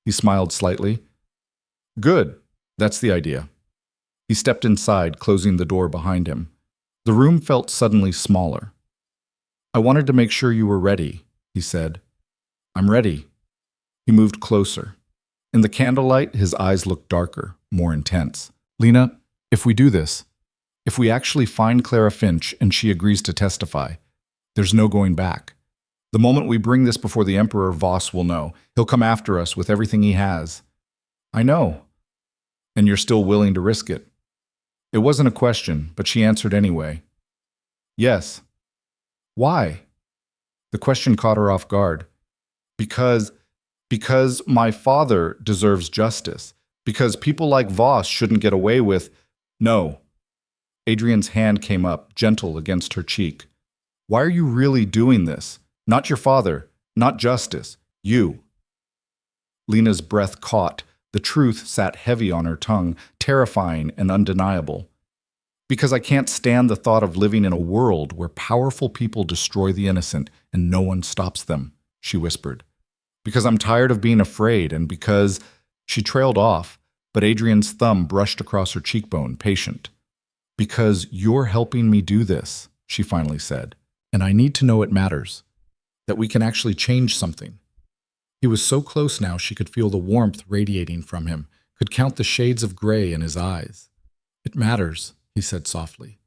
He smiled slightly. Good. That's the idea. He stepped inside, closing the door behind him. The room felt suddenly smaller. I wanted to make sure you were ready, he said. I'm ready. He moved closer. In the candlelight, his eyes looked darker, more intense. Lena, if we do this, if we actually find Clara Finch and she agrees to testify, there's no going back. The moment we bring this before the Emperor, Voss will know. He'll come after us with everything he has. I know. And you're still willing to risk it. It wasn't a question, but she answered anyway. Yes. Why? The question caught her off guard. Because my father deserves justice. Because people like Voss shouldn't get away with... No. Adrian's hand came up, gentle against her cheek. Why are you really doing this? Not your father, not justice, you. Lena's breath caught. The truth sat heavy on her tongue, terrifying and undeniable. Because I can't stand the thought of living in a world where powerful people destroy the innocent and no one stops them, she whispered. Because I'm tired of being afraid, and because... She trailed off, but Adrian's thumb brushed across her cheekbone, patient. Because you're helping me do this, she finally said, and I need to know it matters, that we can actually change something. He was so close now she could feel the warmth radiating from him, could count the shades of gray in his eyes. It matters, he said softly.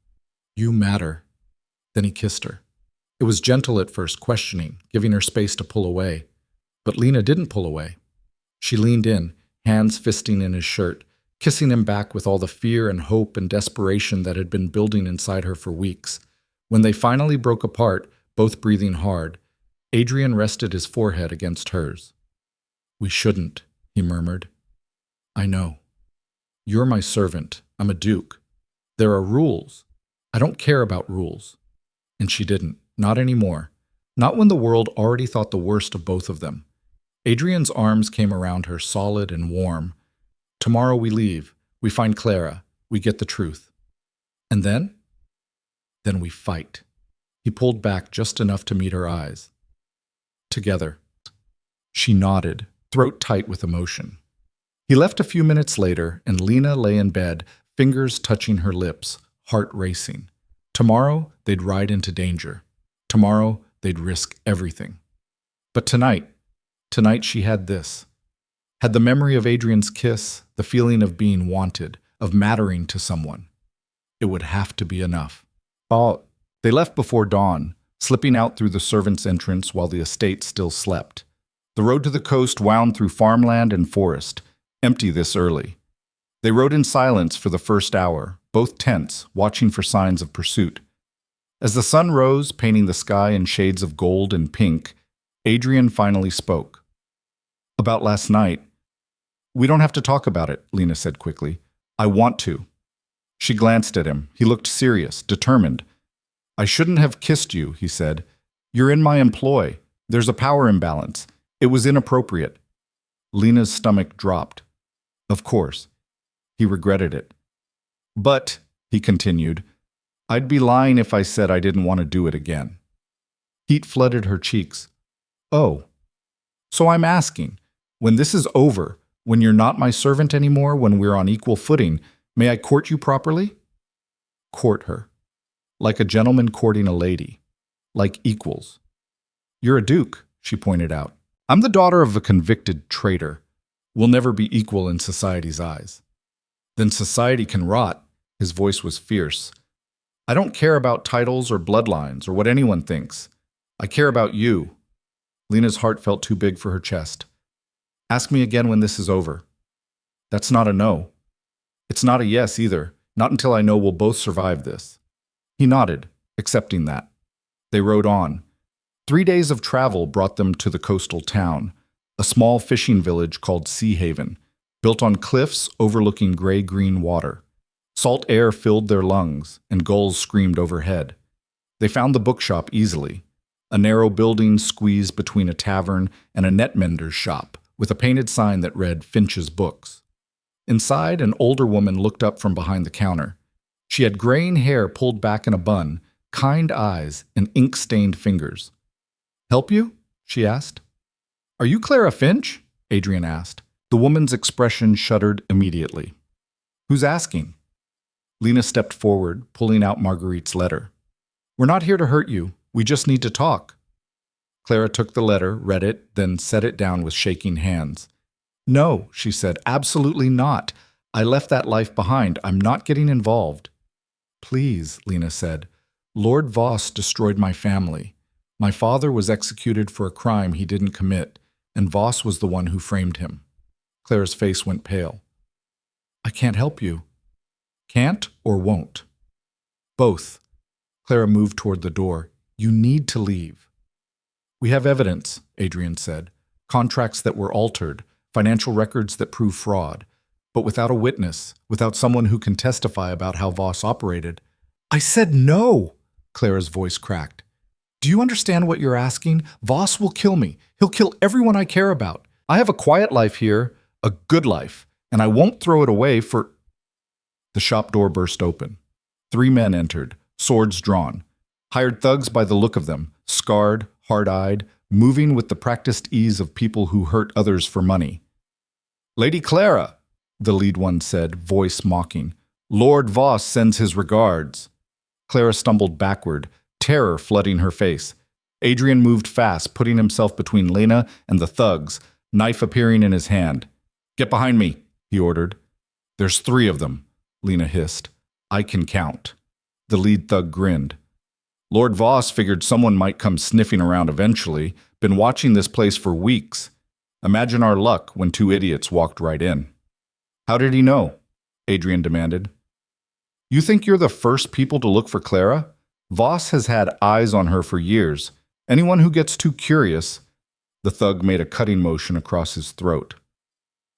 You matter. Then he kissed her. It was gentle at first, questioning, giving her space to pull away. But Lena didn't pull away. She leaned in, hands fisting in his shirt, kissing him back with all the fear and hope and desperation that had been building inside her for weeks. When they finally broke apart, both breathing hard, Adrian rested his forehead against hers. We shouldn't, he murmured. I know. You're my servant. I'm a duke. There are rules. I don't care about rules. And she didn't. Not anymore. Not when the world already thought the worst of both of them. Adrian's arms came around her, solid and warm. Tomorrow we leave. We find Clara. We get the truth. And then? Then we fight. He pulled back just enough to meet her eyes. Together. She nodded, throat tight with emotion. He left a few minutes later, and Lena lay in bed, fingers touching her lips, heart racing. Tomorrow, they'd ride into danger. Tomorrow, they'd risk everything. But tonight she had this. Had the memory of Adrian's kiss, the feeling of being wanted, of mattering to someone. It would have to be enough. They left before dawn, slipping out through the servants' entrance while the estate still slept. The road to the coast wound through farmland and forest, empty this early. They rode in silence for the first hour, both tense, watching for signs of pursuit. As the sun rose, painting the sky in shades of gold and pink, Adrian finally spoke. About last night. We don't have to talk about it, Lena said quickly. I want to. She glanced at him. He looked serious, determined. I shouldn't have kissed you, he said. You're in my employ. There's a power imbalance. It was inappropriate. Lena's stomach dropped. Of course. He regretted it. But, he continued, I'd be lying if I said I didn't want to do it again. Heat flooded her cheeks. Oh. So I'm asking, when this is over, when you're not my servant anymore, when we're on equal footing, may I court you properly? Court her. Like a gentleman courting a lady. Like equals. You're a duke, she pointed out. I'm the daughter of a convicted traitor. We'll never be equal in society's eyes. Then society can rot. His voice was fierce. I don't care about titles or bloodlines or what anyone thinks. I care about you. Lena's heart felt too big for her chest. Ask me again when this is over. That's not a no. It's not a yes either, not until I know we'll both survive this. He nodded, accepting that. They rode on. 3 days of travel brought them to the coastal town, a small fishing village called Sea Haven, built on cliffs overlooking gray-green water. Salt air filled their lungs, and gulls screamed overhead. They found the bookshop easily, a narrow building squeezed between a tavern and a net mender's shop, with a painted sign that read Finch's Books. Inside, an older woman looked up from behind the counter. She had graying hair pulled back in a bun, kind eyes, and ink-stained fingers. Help you? She asked. Are you Clara Finch? Adrian asked. The woman's expression shuddered immediately. Who's asking? Lena stepped forward, pulling out Marguerite's letter. We're not here to hurt you. We just need to talk. Clara took the letter, read it, then set it down with shaking hands. No, she said, absolutely not. I left that life behind. I'm not getting involved. Please, Lena said. Lord Voss destroyed my family. My father was executed for a crime he didn't commit, and Voss was the one who framed him. Clara's face went pale. I can't help you. Can't or won't? Both. Clara moved toward the door. You need to leave. We have evidence, Adrian said. Contracts that were altered, financial records that prove fraud. But without a witness, without someone who can testify about how Voss operated. I said no, Clara's voice cracked. Do you understand what you're asking? Voss will kill me. He'll kill everyone I care about. I have a quiet life here, a good life, and I won't throw it away for... The shop door burst open. 3 men entered, swords drawn. Hired thugs by the look of them, scarred, hard-eyed, moving with the practiced ease of people who hurt others for money. Lady Clara, the lead one said, voice mocking. Lord Voss sends his regards. Clara stumbled backward, terror flooding her face. Adrian moved fast, putting himself between Lena and the thugs, knife appearing in his hand. Get behind me, he ordered. There's 3 of them, Lena hissed. I can count. The lead thug grinned. Lord Voss figured someone might come sniffing around eventually. Been watching this place for weeks. Imagine our luck when 2 idiots walked right in. How did he know? Adrian demanded. You think you're the first people to look for Clara? Voss has had eyes on her for years. Anyone who gets too curious... The thug made a cutting motion across his throat.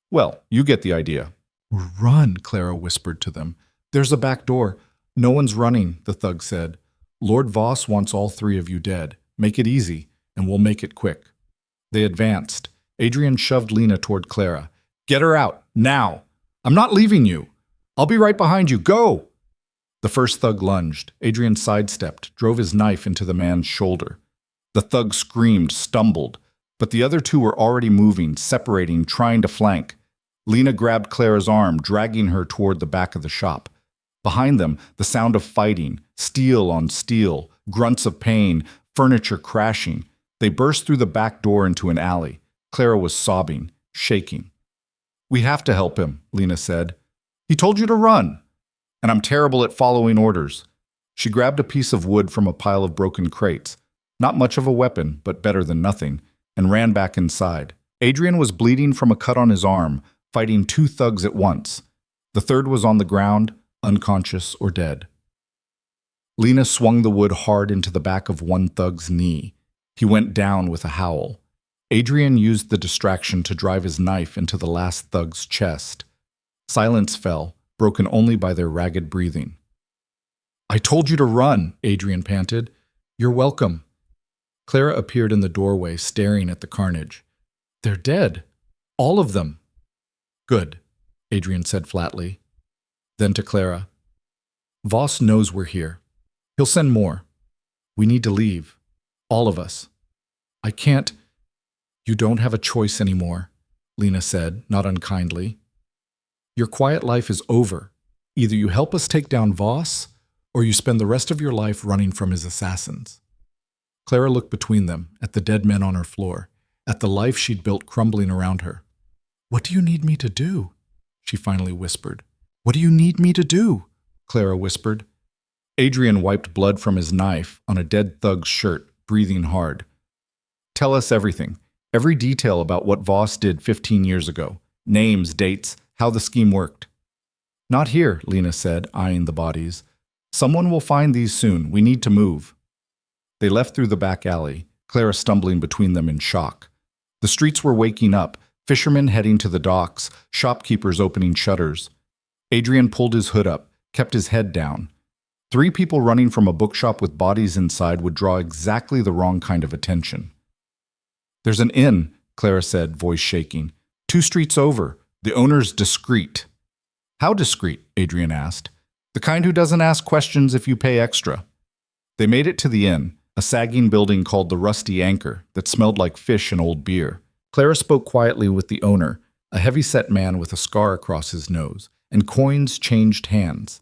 Well, you get the idea. Run, Clara whispered to them. There's a back door. No one's running, the thug said. Lord Voss wants all 3 of you dead. Make it easy, and we'll make it quick. They advanced. Adrian shoved Lena toward Clara. Get her out, now! I'm not leaving you! I'll be right behind you, go! The first thug lunged. Adrian sidestepped, drove his knife into the man's shoulder. The thug screamed, stumbled, but the other two were already moving, separating, trying to flank. Lena grabbed Clara's arm, dragging her toward the back of the shop. Behind them, the sound of fighting, steel on steel, grunts of pain, furniture crashing. They burst through the back door into an alley. Clara was sobbing, shaking. "We have to help him," Lena said. "He told you to run." "And I'm terrible at following orders." She grabbed a piece of wood from a pile of broken crates. Not much of a weapon, but better than nothing, and ran back inside. Adrian was bleeding from a cut on his arm, fighting two thugs at once. The third was on the ground, unconscious or dead. Lena swung the wood hard into the back of one thug's knee. He went down with a howl. Adrian used the distraction to drive his knife into the last thug's chest. Silence fell, broken only by their ragged breathing. "I told you to run," Adrian panted. "You're welcome." Clara appeared in the doorway, staring at the carnage. "They're dead. All of them." "Good," Adrian said flatly. Then to Clara, "Voss knows we're here. He'll send more. We need to leave. All of us." "I can't." "You don't have a choice anymore," Lena said, not unkindly. "Your quiet life is over. Either you help us take down Voss, or you spend the rest of your life running from his assassins." Clara looked between them, at the dead men on her floor, at the life she'd built crumbling around her. "What do you need me to do?" she finally whispered. "What do you need me to do?" Clara whispered. Adrian wiped blood from his knife on a dead thug's shirt, breathing hard. "Tell us everything, every detail about what Voss did 15 years ago. Names, dates, how the scheme worked." "Not here," Lena said, eyeing the bodies. "Someone will find these soon. We need to move." They left through the back alley, Clara stumbling between them in shock. The streets were waking up, fishermen heading to the docks, shopkeepers opening shutters. Adrian pulled his hood up, kept his head down. 3 people running from a bookshop with bodies inside would draw exactly the wrong kind of attention. "There's an inn," Clara said, voice shaking. 2 streets over. The owner's discreet." "How discreet?" Adrian asked. "The kind who doesn't ask questions if you pay extra." They made it to the inn, a sagging building called the Rusty Anchor that smelled like fish and old beer. Clara spoke quietly with the owner, a heavy-set man with a scar across his nose, and coins changed hands.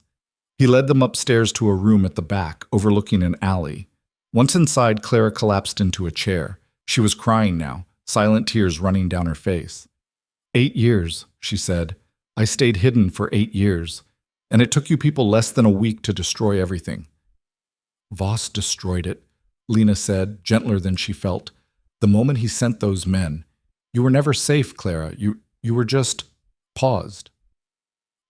He led them upstairs to a room at the back, overlooking an alley. Once inside, Clara collapsed into a chair. She was crying now, silent tears running down her face. 8 years, she said. "I stayed hidden for 8 years, and it took you people less than a week to destroy everything." "Voss destroyed it," Lena said, gentler than she felt. "The moment he sent those men. You were never safe, Clara. You were just paused."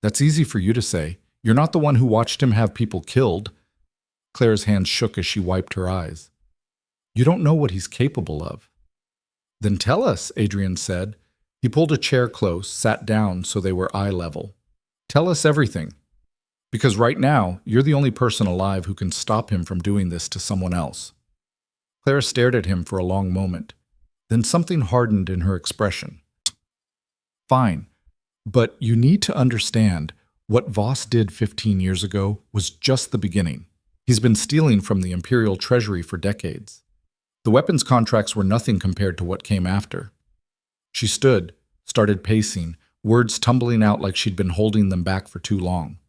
"That's easy for you to say. You're not the one who watched him have people killed." Clara's hands shook as she wiped her eyes. "You don't know what he's capable of." "Then tell us," Adrian said. He pulled a chair close, sat down so they were eye level. "Tell us everything. Because right now, you're the only person alive who can stop him from doing this to someone else." Clara stared at him for a long moment. Then something hardened in her expression. "Fine, but you need to understand, what Voss did 15 years ago was just the beginning. He's been stealing from the Imperial Treasury for decades. The weapons contracts were nothing compared to what came after." She stood, started pacing, words tumbling out like she'd been holding them back for too long.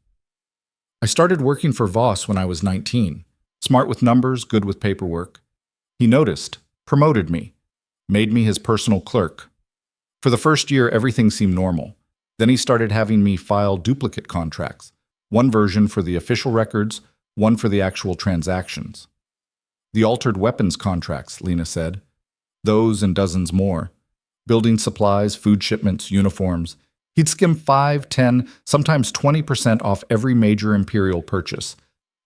"I started working for Voss when I was 19. Smart with numbers, good with paperwork. He noticed, promoted me, made me his personal clerk. For the first year, everything seemed normal. Then he started having me file duplicate contracts, one version for the official records, one for the actual transactions. The altered weapons contracts," Lena said. "Those and dozens more. Building supplies, food shipments, uniforms. He'd skim 5, 10, sometimes 20% off every major Imperial purchase,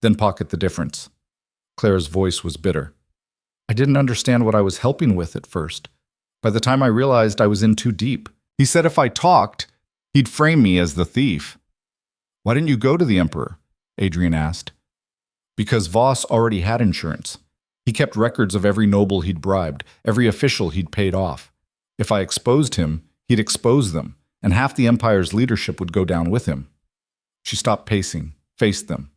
then pocket the difference." Clara's voice was bitter. "I didn't understand what I was helping with at first. By the time I realized I was in too deep. He said if I talked, he'd frame me as the thief." "Why didn't you go to the Emperor?" Adrian asked. "Because Voss already had insurance. He kept records of every noble he'd bribed, every official he'd paid off. If I exposed him, he'd expose them, and half the Empire's leadership would go down with him." She stopped pacing, faced them.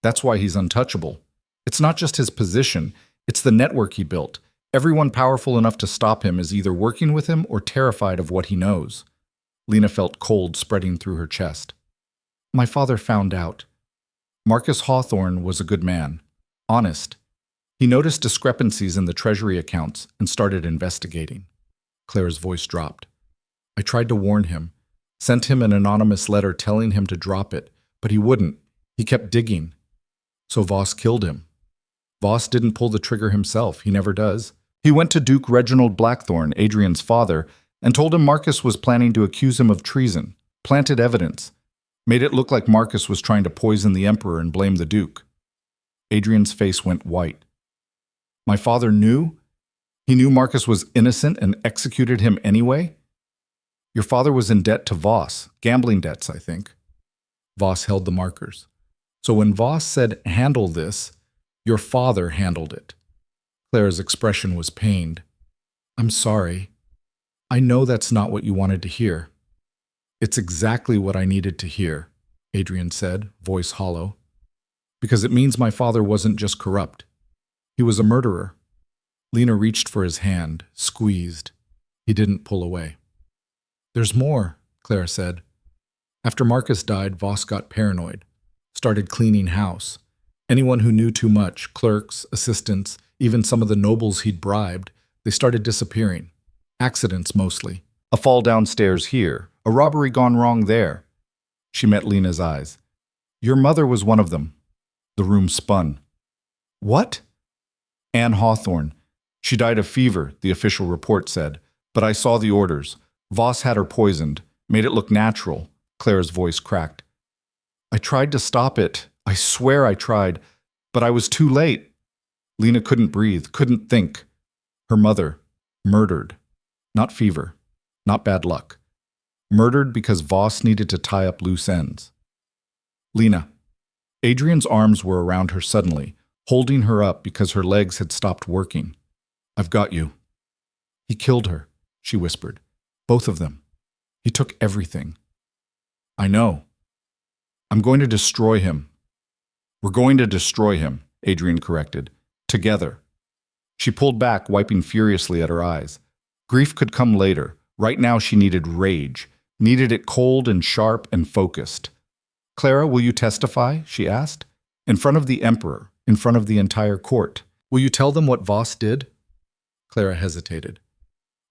That's why he's untouchable. It's not just his position, it's the network he built. Everyone powerful enough to stop him is either working with him or terrified of what he knows. Lena felt cold spreading through her chest. My father found out. Marcus Hawthorne was a good man. Honest. He noticed discrepancies in the treasury accounts and started investigating. Claire's voice dropped. I tried to warn him, sent him an anonymous letter telling him to drop it, but he wouldn't. He kept digging. So Voss killed him. Voss didn't pull the trigger himself. He never does. He went to Duke Reginald Blackthorne, Adrian's father, and told him Marcus was planning to accuse him of treason, planted evidence, made it look like Marcus was trying to poison the emperor and blame the duke. Adrian's face went white. My father knew? He knew Marcus was innocent and executed him anyway? Your father was in debt to Voss, gambling debts, I think. Voss held the markers. So when Voss said, handle this, your father handled it. Claire's expression was pained. I'm sorry. I know that's not what you wanted to hear. It's exactly what I needed to hear, Adrian said, voice hollow. Because it means my father wasn't just corrupt. He was a murderer. Lena reached for his hand, squeezed. He didn't pull away. There's more, Claire said. After Marcus died, Voss got paranoid, started cleaning house. Anyone who knew too much, clerks, assistants, even some of the nobles he'd bribed, they started disappearing. Accidents mostly. A fall downstairs here, a robbery gone wrong there. She met Lena's eyes. Your mother was one of them. The room spun. What? Anne Hawthorne. She died of fever, the official report said. But I saw the orders. Voss had her poisoned, made it look natural. Claire's voice cracked. I tried to stop it. I swear I tried. But I was too late. Lena couldn't breathe, couldn't think. Her mother, murdered. Not fever, not bad luck. Murdered because Voss needed to tie up loose ends. Lena. Adrian's arms were around her suddenly, holding her up because her legs had stopped working. I've got you. He killed her, she whispered. Both of them. He took everything. I know. I'm going to destroy him. We're going to destroy him, Adrian corrected. Together. She pulled back, wiping furiously at her eyes. Grief could come later. Right now she needed rage, needed it cold and sharp and focused. Clara, will you testify? She asked. In front of the emperor, in front of the entire court. Will you tell them what Voss did? Clara hesitated.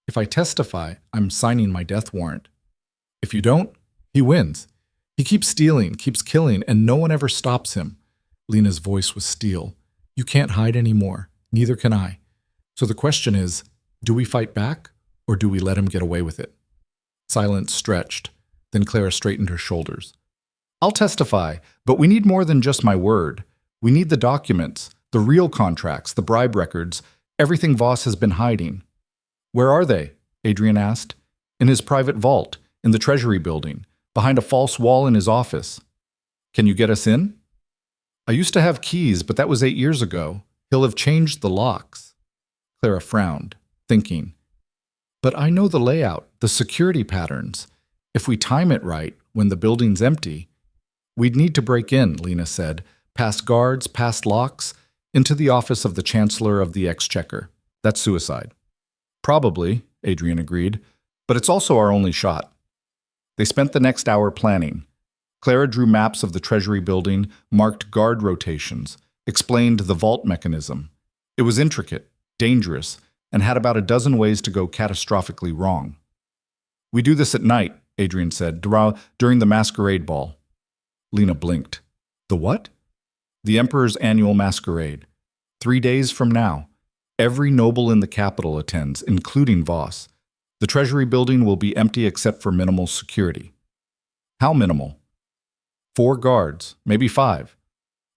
If I testify, I'm signing my death warrant. If you don't, he wins. He keeps stealing, keeps killing, and no one ever stops him. Lena's voice was steel. You can't hide anymore. Neither can I. So the question is, do we fight back, or do we let him get away with it? Silence stretched. Then Clara straightened her shoulders. I'll testify, but we need more than just my word. We need the documents, the real contracts, the bribe records, everything Voss has been hiding. Where are they? Adrian asked. In his private vault, in the Treasury building, behind a false wall in his office. Can you get us in? I used to have keys, but that was 8 years ago. He'll have changed the locks. Clara frowned, thinking. But I know the layout, the security patterns. If we time it right, when the building's empty, we'd need to break in, Lena said, past guards, past locks, into the office of the Chancellor of the Exchequer. That's suicide. Probably, Adrian agreed, but it's also our only shot. They spent the next hour planning. Clara drew maps of the Treasury building, marked guard rotations, explained the vault mechanism. It was intricate, dangerous, and had about a dozen ways to go catastrophically wrong. We do this at night, Adrian said, during the masquerade ball. Lena blinked. The what? The Emperor's annual masquerade. 3 days from now. Every noble in the capital attends, including Voss. The Treasury building will be empty except for minimal security. How minimal? 4 guards, maybe 5.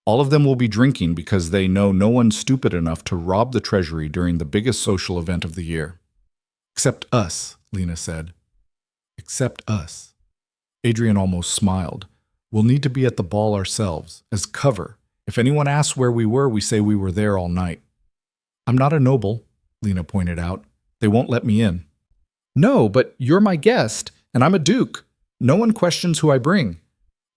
All of them will be drinking because they know no one's stupid enough to rob the Treasury during the biggest social event of the year. Except us, Lena said. Except us. Adrian almost smiled. We'll need to be at the ball ourselves, as cover. If anyone asks where we were, we say we were there all night. I'm not a noble, Lena pointed out. They won't let me in. No, but you're my guest, and I'm a duke. No one questions who I bring.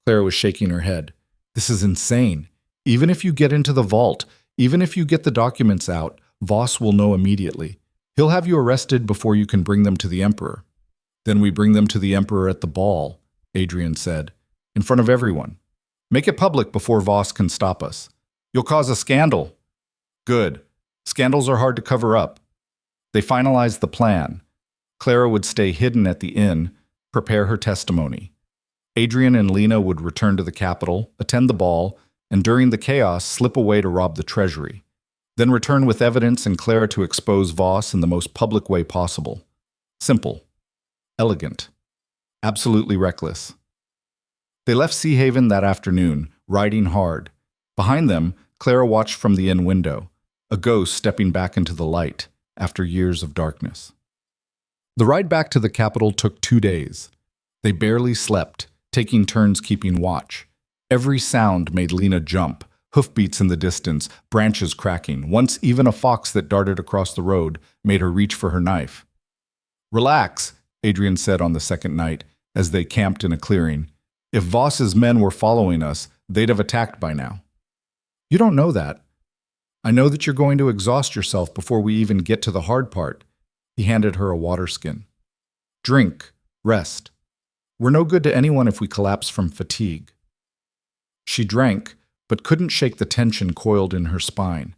Clara was shaking her head. This is insane. Even if you get into the vault, even if you get the documents out, Voss will know immediately. He'll have you arrested before you can bring them to the Emperor. Then we bring them to the Emperor at the ball, Adrian said, in front of everyone. Make it public before Voss can stop us. You'll cause a scandal. Good. Scandals are hard to cover up. They finalized the plan. Clara would stay hidden at the inn, prepare her testimony. Adrian and Lena would return to the capital, attend the ball, and during the chaos slip away to rob the treasury. Then return with evidence and Clara to expose Voss in the most public way possible. Simple. Elegant. Absolutely reckless. They left Sea Haven that afternoon, riding hard. Behind them, Clara watched from the inn window, a ghost stepping back into the light after years of darkness. The ride back to the capital took 2 days. They barely slept, taking turns keeping watch. Every sound made Lena jump, hoofbeats in the distance, branches cracking. Once even a fox that darted across the road made her reach for her knife. Relax, Adrian said on the second night, as they camped in a clearing. If Voss's men were following us, they'd have attacked by now. You don't know that. I know that you're going to exhaust yourself before we even get to the hard part. He handed her a water skin. Drink, rest. We're no good to anyone if we collapse from fatigue. She drank, but couldn't shake the tension coiled in her spine.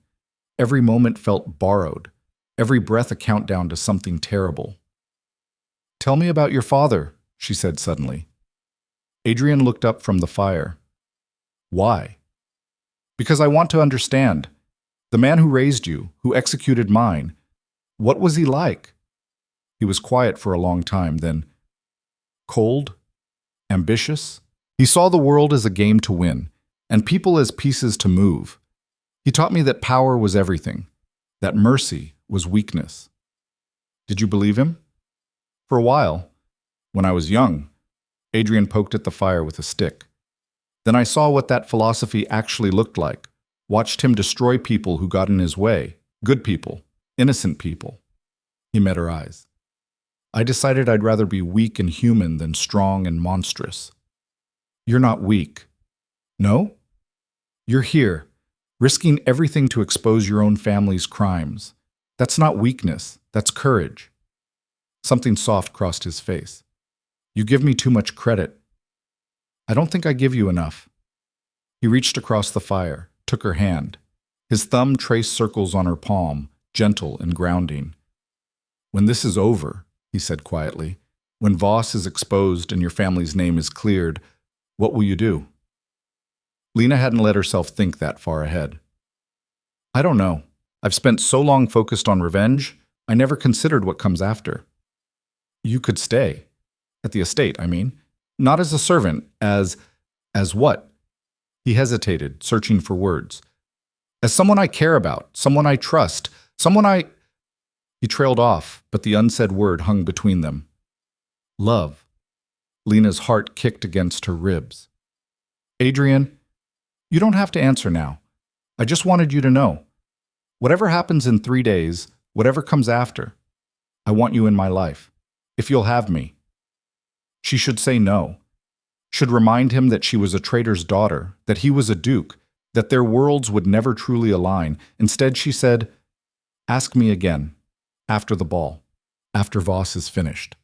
Every moment felt borrowed, every breath a countdown to something terrible. Tell me about your father, she said suddenly. Adrian looked up from the fire. Why? Because I want to understand. The man who raised you, who executed mine, what was he like? He was quiet for a long time, then cold, ambitious. He saw the world as a game to win, and people as pieces to move. He taught me that power was everything, that mercy was weakness. Did you believe him? For a while, when I was young, Adrian poked at the fire with a stick. Then I saw what that philosophy actually looked like, watched him destroy people who got in his way, good people, innocent people. He met her eyes. I decided I'd rather be weak and human than strong and monstrous. You're not weak. No? You're here, risking everything to expose your own family's crimes. That's not weakness, that's courage. Something soft crossed his face. You give me too much credit. I don't think I give you enough. He reached across the fire, took her hand. His thumb traced circles on her palm, gentle and grounding. When this is over, he said quietly, when Voss is exposed and your family's name is cleared, what will you do? Lena hadn't let herself think that far ahead. I don't know. I've spent so long focused on revenge, I never considered what comes after. You could stay. At the estate, I mean. Not as a servant, as what? He hesitated, searching for words. As someone I care about, someone I trust, someone I... He trailed off, but the unsaid word hung between them. Love. Lena's heart kicked against her ribs. Adrian, you don't have to answer now. I just wanted you to know. Whatever happens in 3 days, whatever comes after, I want you in my life. If you'll have me. She should say no. Should remind him that she was a traitor's daughter, that he was a duke, that their worlds would never truly align. Instead, she said, ask me again, after the ball, after Voss is finished.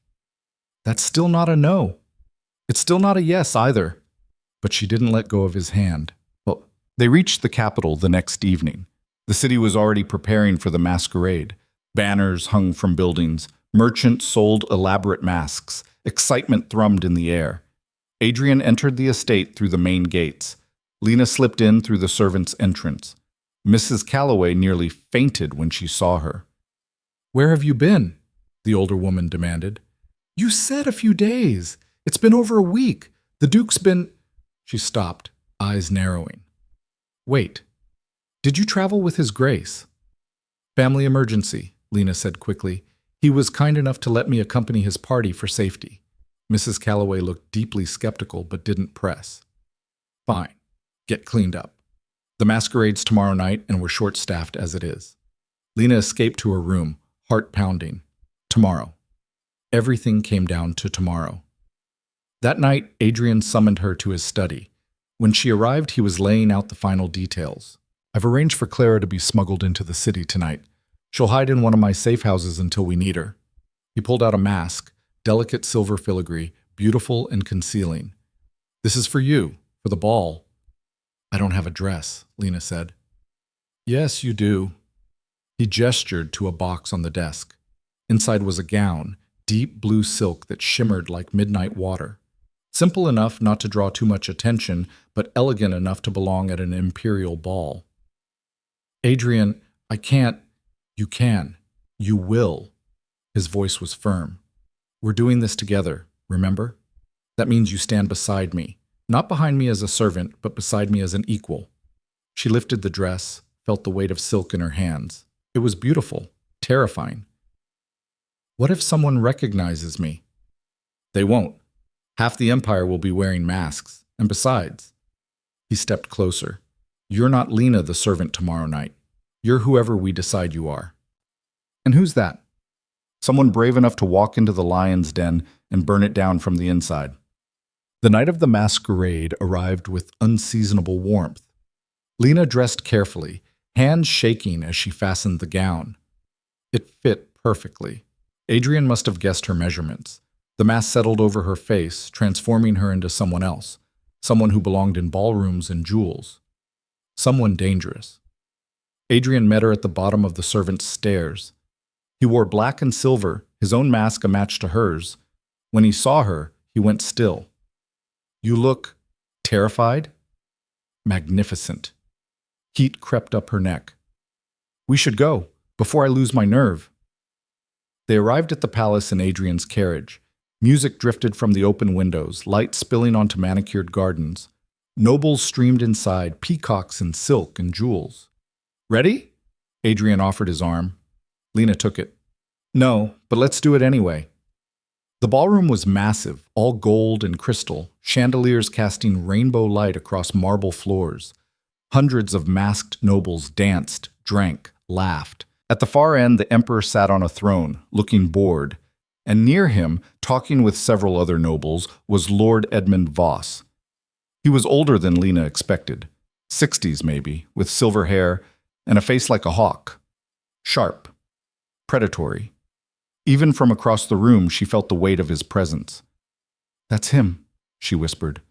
That's still not a no. It's still not a yes either. But she didn't let go of his hand. Well, they reached the capital the next evening. The city was already preparing for the masquerade. Banners hung from buildings. Merchants sold elaborate masks. Excitement thrummed in the air. Adrian entered the estate through the main gates. Lena slipped in through the servants' entrance. Mrs. Calloway nearly fainted when she saw her. Where have you been? The older woman demanded. You said a few days. It's been over a week. The Duke's been... She stopped, eyes narrowing. Wait. Did you travel with His Grace? Family emergency, Lena said quickly. He was kind enough to let me accompany his party for safety. Mrs. Calloway looked deeply skeptical but didn't press. Fine. Get cleaned up. The masquerade's tomorrow night and we're short-staffed as it is. Lena escaped to her room, heart pounding. Tomorrow. Everything came down to tomorrow. That night, Adrian summoned her to his study. When she arrived, he was laying out the final details. I've arranged for Clara to be smuggled into the city tonight. She'll hide in one of my safe houses until we need her. He pulled out a mask, delicate silver filigree, beautiful and concealing. This is for you, for the ball. I don't have a dress, Lena said. Yes, you do. He gestured to a box on the desk. Inside was a gown, deep blue silk that shimmered like midnight water. Simple enough not to draw too much attention, but elegant enough to belong at an imperial ball. Adrian, I can't. You can. You will. His voice was firm. We're doing this together, remember? That means you stand beside me. Not behind me as a servant, but beside me as an equal. She lifted the dress, felt the weight of silk in her hands. It was beautiful, terrifying. What if someone recognizes me? They won't. Half the Empire will be wearing masks. And besides, he stepped closer. You're not Lena the servant tomorrow night. You're whoever we decide you are. And who's that? Someone brave enough to walk into the lion's den and burn it down from the inside. The night of the masquerade arrived with unseasonable warmth. Lena dressed carefully, hands shaking as she fastened the gown. It fit perfectly. Adrian must have guessed her measurements. The mask settled over her face, transforming her into someone else, someone who belonged in ballrooms and jewels. Someone dangerous. Adrian met her at the bottom of the servants' stairs. He wore black and silver, his own mask a match to hers. When he saw her, he went still. You look terrified? Magnificent. Heat crept up her neck. We should go, before I lose my nerve. They arrived at the palace in Adrian's carriage. Music drifted from the open windows, light spilling onto manicured gardens. Nobles streamed inside, peacocks in silk and jewels. Ready? Adrian offered his arm. Lena took it. No, but let's do it anyway. The ballroom was massive, all gold and crystal, chandeliers casting rainbow light across marble floors. Hundreds of masked nobles danced, drank, laughed. At the far end, the emperor sat on a throne, looking bored, and near him, talking with several other nobles, was Lord Edmund Voss. He was older than Lena expected, 60s maybe, with silver hair and a face like a hawk. Sharp, predatory. Even from across the room, she felt the weight of his presence. That's him, she whispered.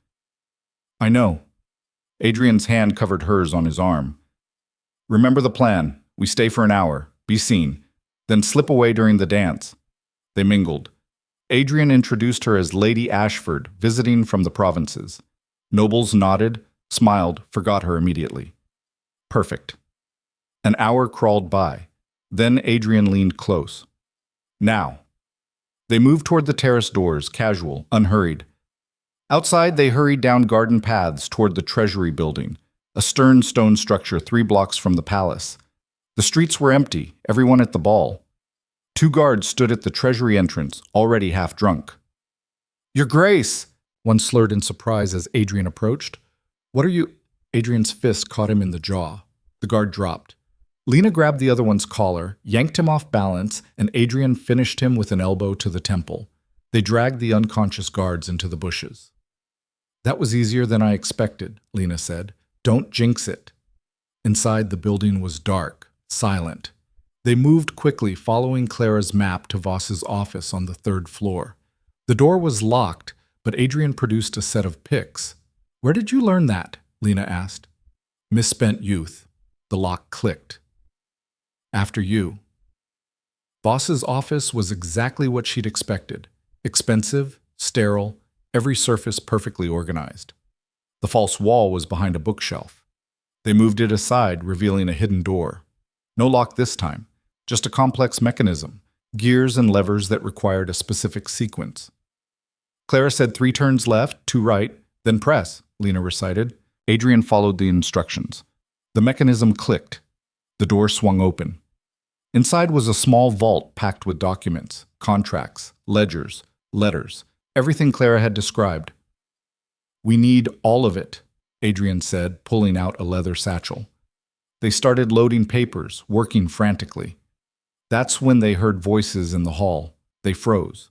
I know. Adrian's hand covered hers on his arm. Remember the plan. We stay for an hour, be seen, then slip away during the dance. They mingled. Adrian introduced her as Lady Ashford, visiting from the provinces. Nobles nodded, smiled, forgot her immediately. Perfect. An hour crawled by. Then Adrian leaned close. Now. They moved toward the terrace doors, casual, unhurried. Outside, they hurried down garden paths toward the Treasury building, a stern stone structure 3 blocks from the palace. The streets were empty, everyone at the ball. 2 guards stood at the Treasury entrance, already half drunk. Your Grace! One slurred in surprise as Adrian approached. What are you? Adrian's fist caught him in the jaw. The guard dropped. Lena grabbed the other one's collar, yanked him off balance, and Adrian finished him with an elbow to the temple. They dragged the unconscious guards into the bushes. That was easier than I expected, Lena said. Don't jinx it. Inside, the building was dark, silent. They moved quickly, following Clara's map to Voss's office on the 3rd floor. The door was locked, but Adrian produced a set of picks. Where did you learn that? Lena asked. Misspent youth. The lock clicked. After you. Voss's office was exactly what she'd expected. Expensive, sterile, every surface perfectly organized. The false wall was behind a bookshelf. They moved it aside, revealing a hidden door. No lock this time, just a complex mechanism, gears and levers that required a specific sequence. Clara said 3 turns left, 2 right, then press, Lena recited. Adrian followed the instructions. The mechanism clicked. The door swung open. Inside was a small vault packed with documents, contracts, ledgers, letters, everything Clara had described. We need all of it, Adrian said, pulling out a leather satchel. They started loading papers, working frantically. That's when they heard voices in the hall. They froze.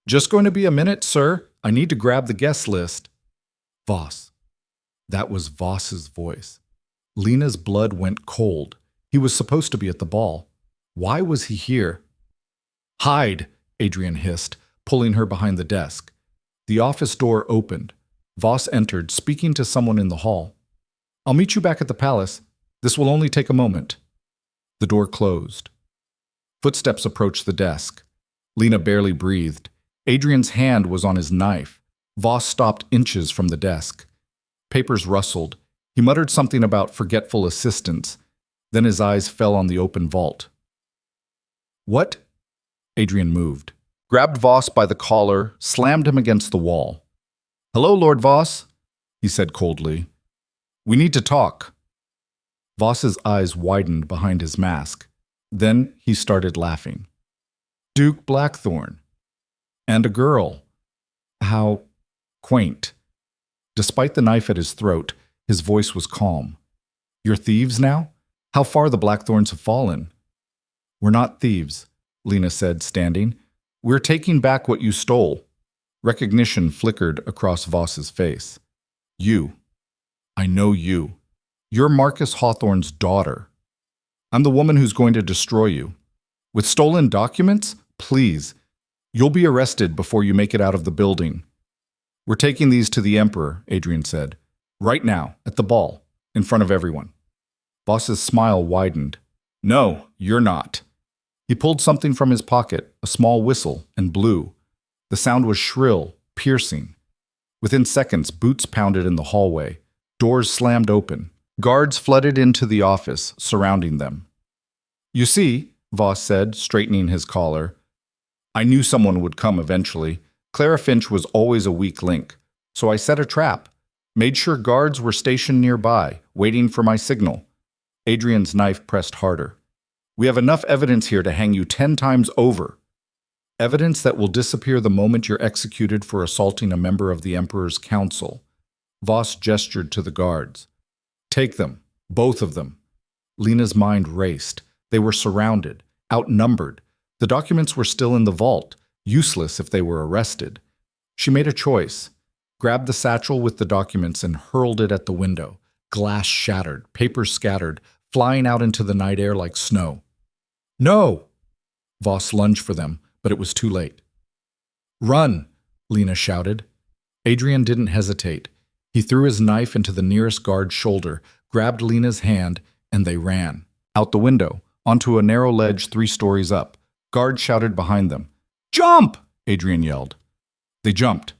Just going to be a minute, sir. I need to grab the guest list. Voss. That was Voss's voice. Lena's blood went cold. He was supposed to be at the ball. Why was he here? Hide, Adrian hissed, pulling her behind the desk. The office door opened. Voss entered, speaking to someone in the hall. I'll meet you back at the palace. This will only take a moment. The door closed. Footsteps approached the desk. Lena barely breathed. Adrian's hand was on his knife. Voss stopped inches from the desk. Papers rustled. He muttered something about forgetful assistants. Then his eyes fell on the open vault. What? Adrian moved, grabbed Voss by the collar, slammed him against the wall. Hello, Lord Voss, he said coldly. We need to talk. Voss's eyes widened behind his mask. Then he started laughing. Duke Blackthorn. And a girl. How quaint. Despite the knife at his throat, his voice was calm. You're thieves now? How far the Blackthorns have fallen? We're not thieves, Lena said, standing. We're taking back what you stole. Recognition flickered across Voss's face. You. I know you. You're Marcus Hawthorne's daughter. I'm the woman who's going to destroy you. With stolen documents? Please. You'll be arrested before you make it out of the building. We're taking these to the Emperor, Adrian said. Right now, at the ball, in front of everyone. Voss's smile widened. No, you're not. He pulled something from his pocket, a small whistle, and blew. The sound was shrill, piercing. Within seconds, boots pounded in the hallway. Doors slammed open. Guards flooded into the office, surrounding them. You see, Voss said, straightening his collar. I knew someone would come eventually. Clara Finch was always a weak link. So I set a trap. Made sure guards were stationed nearby, waiting for my signal. Adrian's knife pressed harder. We have enough evidence here to hang you 10 times over. Evidence that will disappear the moment you're executed for assaulting a member of the Emperor's council. Voss gestured to the guards. Take them, both of them. Lena's mind raced. They were surrounded, outnumbered. The documents were still in the vault, useless if they were arrested. She made a choice, grabbed the satchel with the documents and hurled it at the window. Glass shattered, papers scattered, flying out into the night air like snow. No! Voss lunged for them, but it was too late. Run! Lena shouted. Adrian didn't hesitate. He threw his knife into the nearest guard's shoulder, grabbed Lena's hand, and they ran. Out the window, onto a narrow ledge 3 stories up. Guards shouted behind them. Jump! Adrian yelled. They jumped.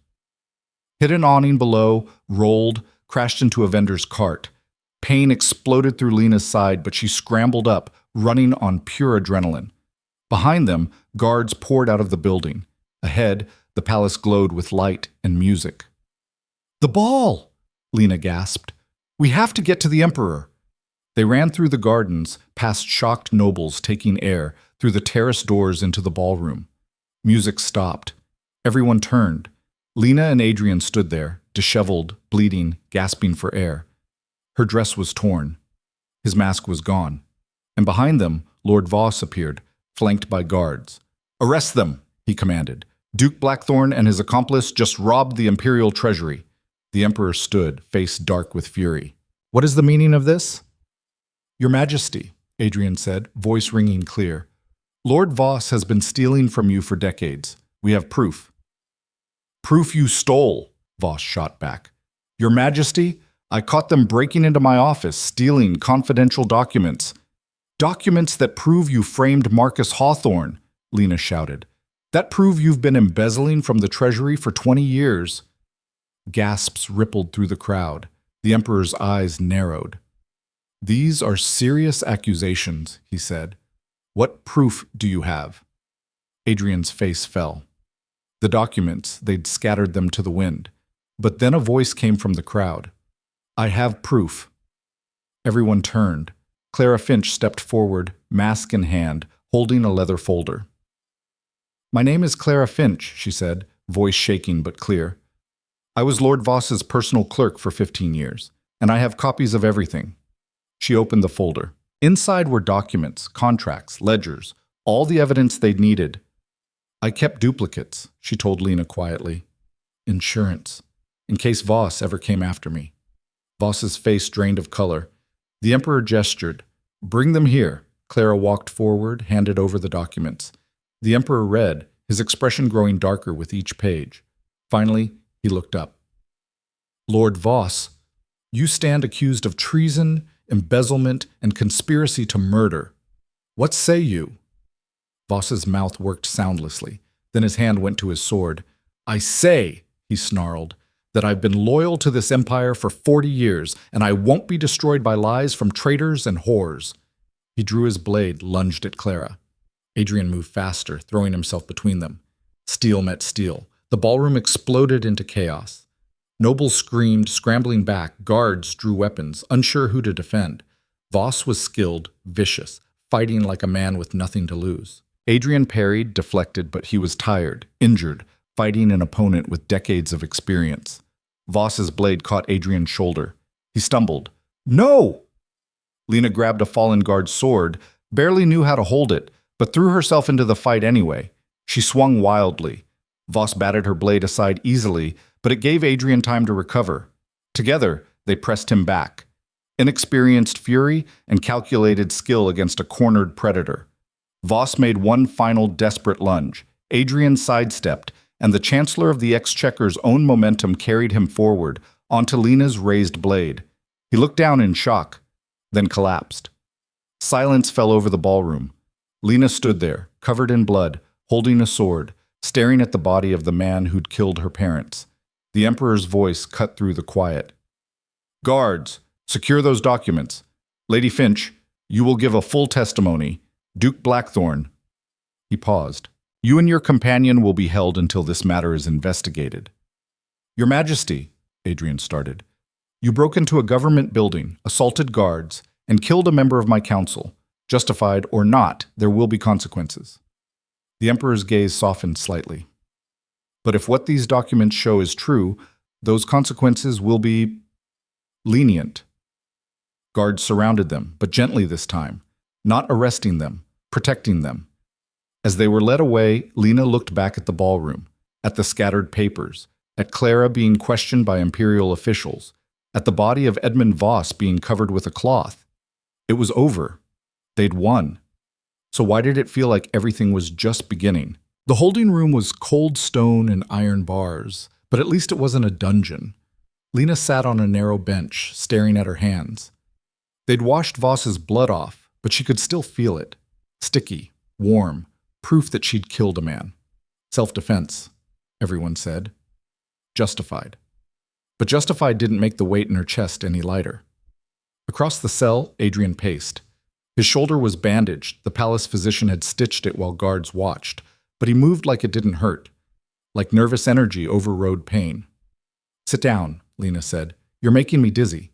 Hit an awning below, rolled, crashed into a vendor's cart. Pain exploded through Lena's side, but she scrambled up, running on pure adrenaline. Behind them, guards poured out of the building. Ahead, the palace glowed with light and music. The ball! Lena gasped. We have to get to the Emperor. They ran through the gardens, past shocked nobles taking air, through the terrace doors into the ballroom. Music stopped. Everyone turned. Lena and Adrian stood there, disheveled, bleeding, gasping for air. Her dress was torn. His mask was gone. And behind them, Lord Voss appeared, flanked by guards. Arrest them, he commanded. Duke Blackthorn and his accomplice just robbed the imperial treasury. The Emperor stood, face dark with fury. What is the meaning of this? Your Majesty, Adrian said, voice ringing clear. Lord Voss has been stealing from you for decades. We have proof. Proof you stole, Voss shot back. Your Majesty, I caught them breaking into my office, stealing confidential documents. Documents that prove you framed Marcus Hawthorne, Lena shouted. That prove you've been embezzling from the treasury for 20 years. Gasps rippled through the crowd. The Emperor's eyes narrowed. These are serious accusations, he said. What proof do you have? Adrian's face fell. The documents, they'd scattered them to the wind. But then a voice came from the crowd. I have proof. Everyone turned. Clara Finch stepped forward, mask in hand, holding a leather folder. My name is Clara Finch, she said, voice shaking but clear. I was Lord Voss's personal clerk for 15 years, and I have copies of everything. She opened the folder. Inside were documents, contracts, ledgers, all the evidence they'd needed. I kept duplicates, she told Lena quietly. Insurance, in case Voss ever came after me. Voss's face drained of color. The Emperor gestured. "Bring them here." Clara walked forward, handed over the documents. The Emperor read, his expression growing darker with each page. Finally, he looked up. "Lord Voss, you stand accused of treason, embezzlement, and conspiracy to murder. What say you?" Voss's mouth worked soundlessly. Then his hand went to his sword. "I say," he snarled, "that I've been loyal to this empire for 40 years, and I won't be destroyed by lies from traitors and whores." He drew his blade, lunged at Clara. Adrian moved faster, throwing himself between them. Steel met steel. The ballroom exploded into chaos. Nobles screamed, scrambling back. Guards drew weapons, unsure who to defend. Voss was skilled, vicious, fighting like a man with nothing to lose. Adrian parried, deflected, but he was tired, injured, fighting an opponent with decades of experience. Voss's blade caught Adrian's shoulder. He stumbled. "No!" Lena grabbed a fallen guard's sword, barely knew how to hold it, but threw herself into the fight anyway. She swung wildly. Voss batted her blade aside easily, but it gave Adrian time to recover. Together, they pressed him back. Inexperienced fury and calculated skill against a cornered predator. Voss made one final desperate lunge. Adrian sidestepped, and the Chancellor of the Exchequer's own momentum carried him forward, onto Lena's raised blade. He looked down in shock, then collapsed. Silence fell over the ballroom. Lena stood there, covered in blood, holding a sword, staring at the body of the man who'd killed her parents. The Emperor's voice cut through the quiet. "Guards, secure those documents. Lady Finch, you will give a full testimony. Duke Blackthorn." He paused. "You and your companion will be held until this matter is investigated." "Your Majesty," Adrian started, "you broke into a government building, assaulted guards, and killed a member of my council. Justified or not, there will be consequences." The Emperor's gaze softened slightly. "But if what these documents show is true, those consequences will be lenient." Guards surrounded them, but gently this time, not arresting them, protecting them. As they were led away, Lena looked back at the ballroom, at the scattered papers, at Clara being questioned by imperial officials, at the body of Edmund Voss being covered with a cloth. It was over. They'd won. So why did it feel like everything was just beginning? The holding room was cold stone and iron bars, but at least it wasn't a dungeon. Lena sat on a narrow bench, staring at her hands. They'd washed Voss's blood off, but she could still feel it. Sticky, warm, proof that she'd killed a man. Self-defense, everyone said. Justified. But justified didn't make the weight in her chest any lighter. Across the cell, Adrian paced. His shoulder was bandaged. The palace physician had stitched it while guards watched, but he moved like it didn't hurt, like nervous energy overrode pain. "Sit down," Lena said. "You're making me dizzy."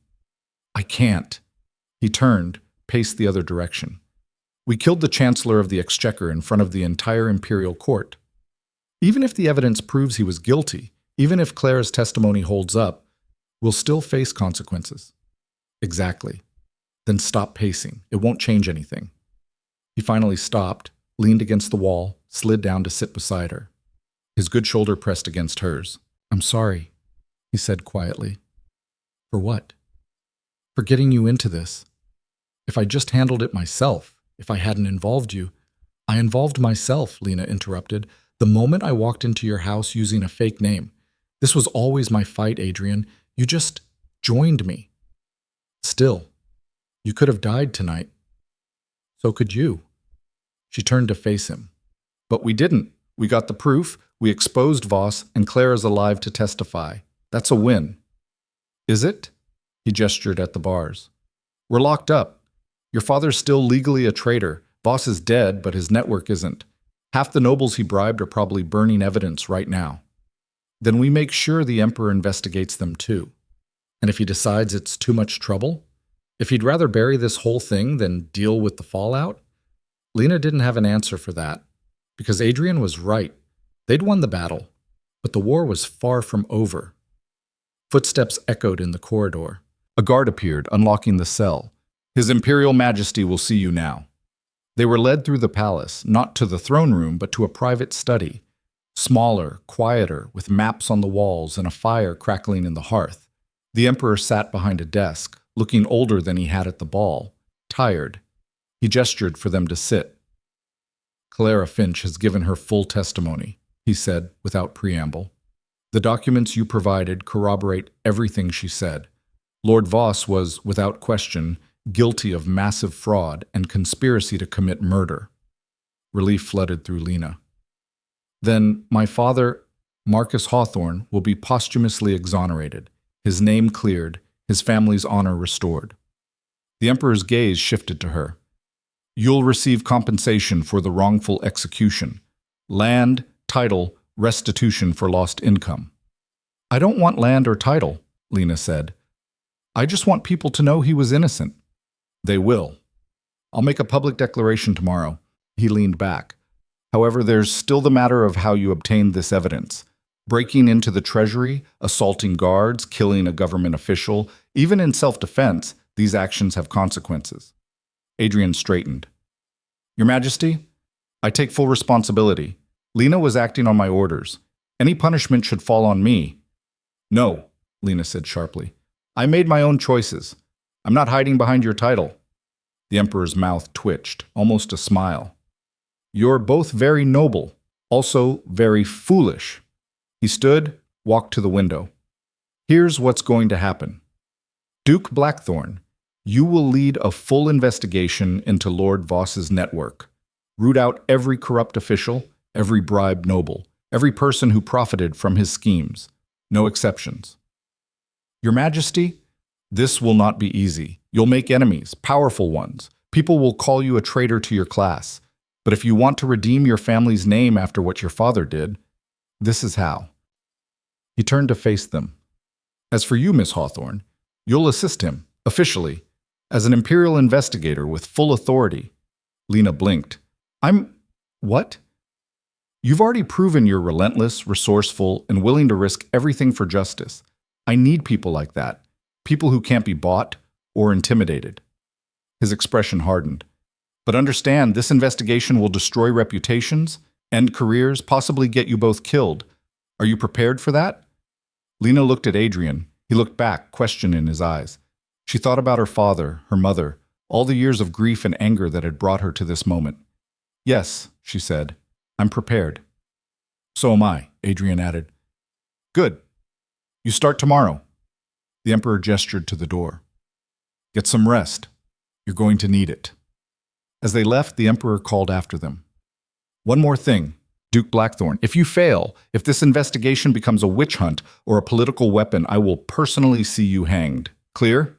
"I can't." He turned, paced the other direction. "We killed the Chancellor of the Exchequer in front of the entire imperial court. Even if the evidence proves he was guilty, even if Clara's testimony holds up, we'll still face consequences." "Exactly. Then stop pacing. It won't change anything." He finally stopped, leaned against the wall, slid down to sit beside her. His good shoulder pressed against hers. "I'm sorry," he said quietly. "For what?" "For getting you into this. If I just handled it myself, if I hadn't involved you—" "I involved myself," Lena interrupted, "the moment I walked into your house using a fake name. This was always my fight, Adrian. You just joined me. Still, you could have died tonight. So could you." She turned to face him. "But we didn't. We got the proof, we exposed Voss, and Clara's alive to testify. That's a win." "Is it?" He gestured at the bars. "We're locked up. Your father's still legally a traitor. Voss is dead, but his network isn't. Half the nobles he bribed are probably burning evidence right now. Then we make sure the Emperor investigates them too. And if he decides it's too much trouble? If he'd rather bury this whole thing than deal with the fallout?" Lena didn't have an answer for that, because Adrian was right. They'd won the battle, but the war was far from over. Footsteps echoed in the corridor. A guard appeared, unlocking the cell. "His Imperial Majesty will see you now." They were led through the palace, not to the throne room, but to a private study. Smaller, quieter, with maps on the walls and a fire crackling in the hearth. The emperor sat behind a desk, looking older than he had at the ball, tired. He gestured for them to sit. Clara Finch has given her full testimony, he said without preamble. The documents you provided corroborate everything she said. Lord Voss was, without question, guilty of massive fraud and conspiracy to commit murder. Relief flooded through Lena. Then my father, Marcus Hawthorne, will be posthumously exonerated, his name cleared, his family's honor restored. The emperor's gaze shifted to her. You'll receive compensation for the wrongful execution. Land, title, restitution for lost income. I don't want land or title, Lena said. I just want people to know he was innocent. They will. I'll make a public declaration tomorrow. He leaned back. However, there's still the matter of how you obtained this evidence. Breaking into the treasury, assaulting guards, killing a government official, even in self-defense, these actions have consequences. Adrian straightened. Your Majesty, I take full responsibility. Lena was acting on my orders. Any punishment should fall on me. No, Lena said sharply. I made my own choices. I'm not hiding behind your title. The emperor's mouth twitched, almost a smile. You're both very noble, also very foolish. He stood, walked to the window. Here's what's going to happen. Duke Blackthorne, you will lead a full investigation into Lord Voss's network. Root out every corrupt official, every bribed noble, every person who profited from his schemes. No exceptions. Your Majesty, this will not be easy. You'll make enemies, powerful ones. People will call you a traitor to your class. But if you want to redeem your family's name after what your father did, this is how. He turned to face them. As for you, Miss Hawthorne, you'll assist him, officially, as an imperial investigator with full authority. Lena blinked. What? You've already proven you're relentless, resourceful, and willing to risk everything for justice. I need people like that. People who can't be bought or intimidated. His expression hardened. But understand, this investigation will destroy reputations, end careers, possibly get you both killed. Are you prepared for that? Lena looked at Adrian. He looked back, question in his eyes. She thought about her father, her mother, all the years of grief and anger that had brought her to this moment. Yes, she said, I'm prepared. So am I, Adrian added. Good. You start tomorrow. The emperor gestured to the door. Get some rest. You're going to need it. As they left, the emperor called after them. One more thing, Duke Blackthorne. If you fail, if this investigation becomes a witch hunt or a political weapon, I will personally see you hanged. Clear?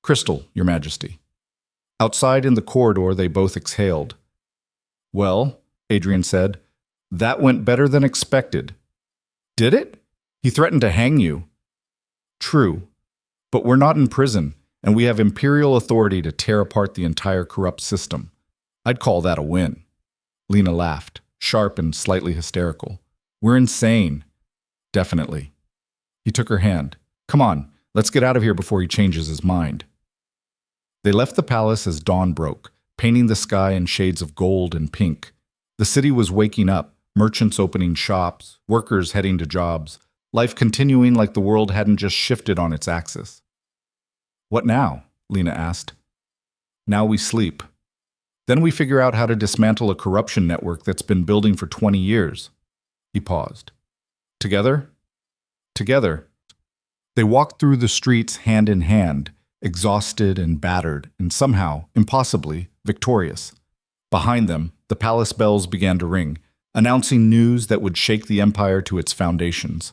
Crystal, Your Majesty. Outside in the corridor, they both exhaled. Well, Adrian said, that went better than expected. Did it? He threatened to hang you. True, but we're not in prison, and we have imperial authority to tear apart the entire corrupt system. I'd call that a win. Lena laughed, sharp and slightly hysterical. We're insane. Definitely. He took her hand. Come on, let's get out of here before he changes his mind. They left the palace as dawn broke, painting the sky in shades of gold and pink. The city was waking up, merchants opening shops, workers heading to jobs, life continuing like the world hadn't just shifted on its axis. What now? Lena asked. Now we sleep. Then we figure out how to dismantle a corruption network that's been building for 20 years. He paused. Together? Together. They walked through the streets hand in hand, exhausted and battered, and somehow, impossibly, victorious. Behind them, the palace bells began to ring, announcing news that would shake the empire to its foundations.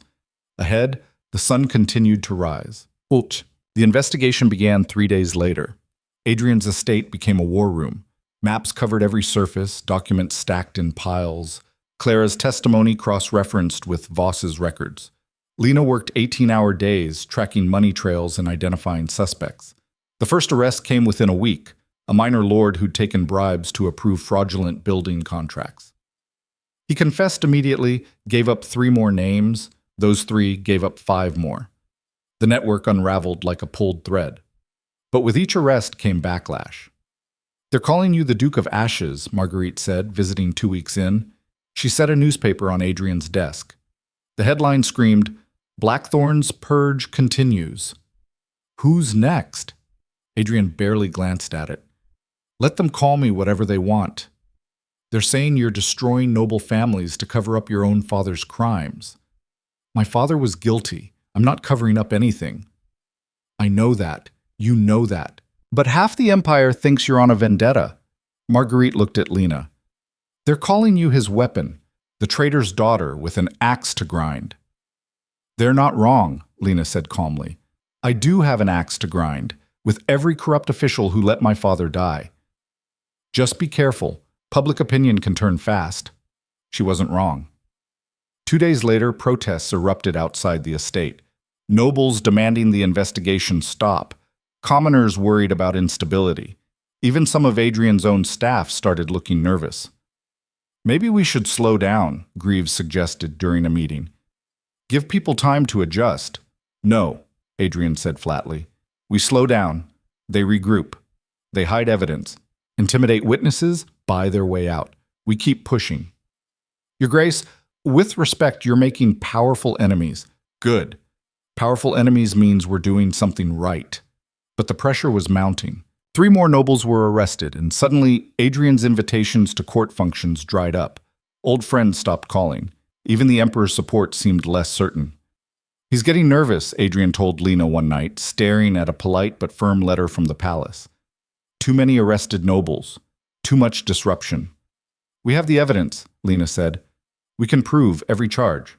Ahead, the sun continued to rise. The investigation began 3 days later. Adrian's estate became a war room. Maps covered every surface, documents stacked in piles. Clara's testimony cross-referenced with Voss's records. Lena worked 18-hour days, tracking money trails and identifying suspects. The first arrest came within a week, a minor lord who'd taken bribes to approve fraudulent building contracts. He confessed immediately, gave up 3 more names. Those 3 gave up 5 more. The network unraveled like a pulled thread. But with each arrest came backlash. They're calling you the Duke of Ashes, Marguerite said, visiting 2 weeks in. She set a newspaper on Adrian's desk. The headline screamed, Blackthorn's purge continues. Who's next? Adrian barely glanced at it. Let them call me whatever they want. They're saying you're destroying noble families to cover up your own father's crimes. My father was guilty. I'm not covering up anything. I know that. You know that. But half the Empire thinks you're on a vendetta. Marguerite looked at Lena. They're calling you his weapon, the traitor's daughter with an axe to grind. They're not wrong, Lena said calmly. I do have an axe to grind, with every corrupt official who let my father die. Just be careful. Public opinion can turn fast. She wasn't wrong. 2 days later, protests erupted outside the estate. Nobles demanding the investigation stop. Commoners worried about instability. Even some of Adrian's own staff started looking nervous. Maybe we should slow down, Greaves suggested during a meeting. Give people time to adjust. No, Adrian said flatly. We slow down. They regroup. They hide evidence. Intimidate witnesses, buy their way out. We keep pushing. Your Grace, with respect, you're making powerful enemies. Good. Powerful enemies means we're doing something right. But the pressure was mounting. 3 more nobles were arrested, and suddenly Adrian's invitations to court functions dried up. Old friends stopped calling. Even the Emperor's support seemed less certain. He's getting nervous, Adrian told Lena one night, staring at a polite but firm letter from the palace. Too many arrested nobles. Too much disruption. We have the evidence, Lena said. We can prove every charge.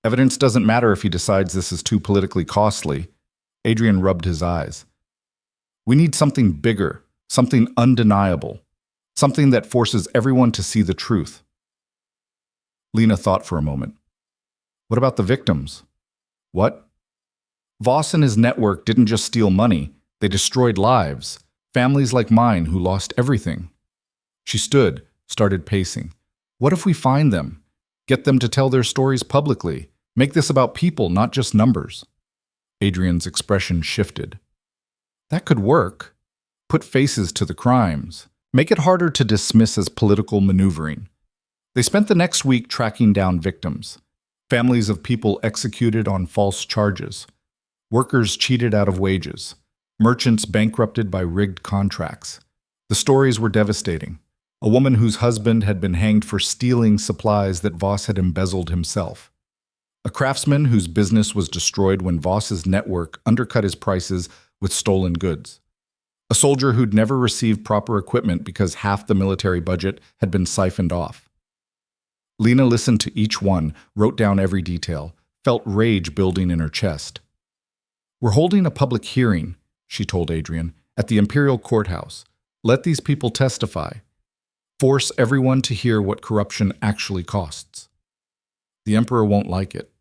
Evidence doesn't matter if he decides this is too politically costly. Adrian rubbed his eyes. We need something bigger, something undeniable, something that forces everyone to see the truth. Lena thought for a moment. What about the victims? What? Voss and his network didn't just steal money, they destroyed lives, families like mine who lost everything. She stood, started pacing. What if we find them? Get them to tell their stories publicly. Make this about people, not just numbers. Adrian's expression shifted. That could work. Put faces to the crimes. Make it harder to dismiss as political maneuvering. They spent the next week tracking down victims. Families of people executed on false charges. Workers cheated out of wages. Merchants bankrupted by rigged contracts. The stories were devastating. A woman whose husband had been hanged for stealing supplies that Voss had embezzled himself. A craftsman whose business was destroyed when Voss's network undercut his prices with stolen goods. A soldier who'd never received proper equipment because half the military budget had been siphoned off. Lena listened to each one, wrote down every detail, felt rage building in her chest. We're holding a public hearing, she told Adrian, at the Imperial Courthouse. Let these people testify. Force everyone to hear what corruption actually costs. The Emperor won't like it.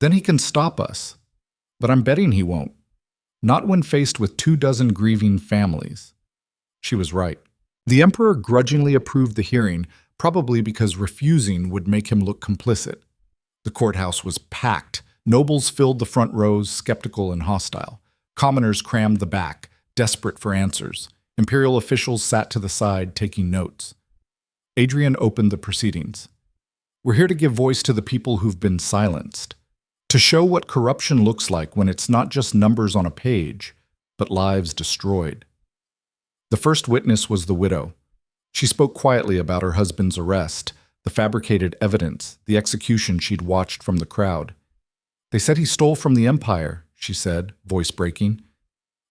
Then he can stop us. But I'm betting he won't. Not when faced with 24 grieving families. She was right. The Emperor grudgingly approved the hearing, probably because refusing would make him look complicit. The courthouse was packed. Nobles filled the front rows, skeptical and hostile. Commoners crammed the back, desperate for answers. Imperial officials sat to the side, taking notes. Adrian opened the proceedings. We're here to give voice to the people who've been silenced. To show what corruption looks like when it's not just numbers on a page, but lives destroyed. The first witness was the widow. She spoke quietly about her husband's arrest, the fabricated evidence, the execution she'd watched from the crowd. They said he stole from the Empire, she said, voice breaking.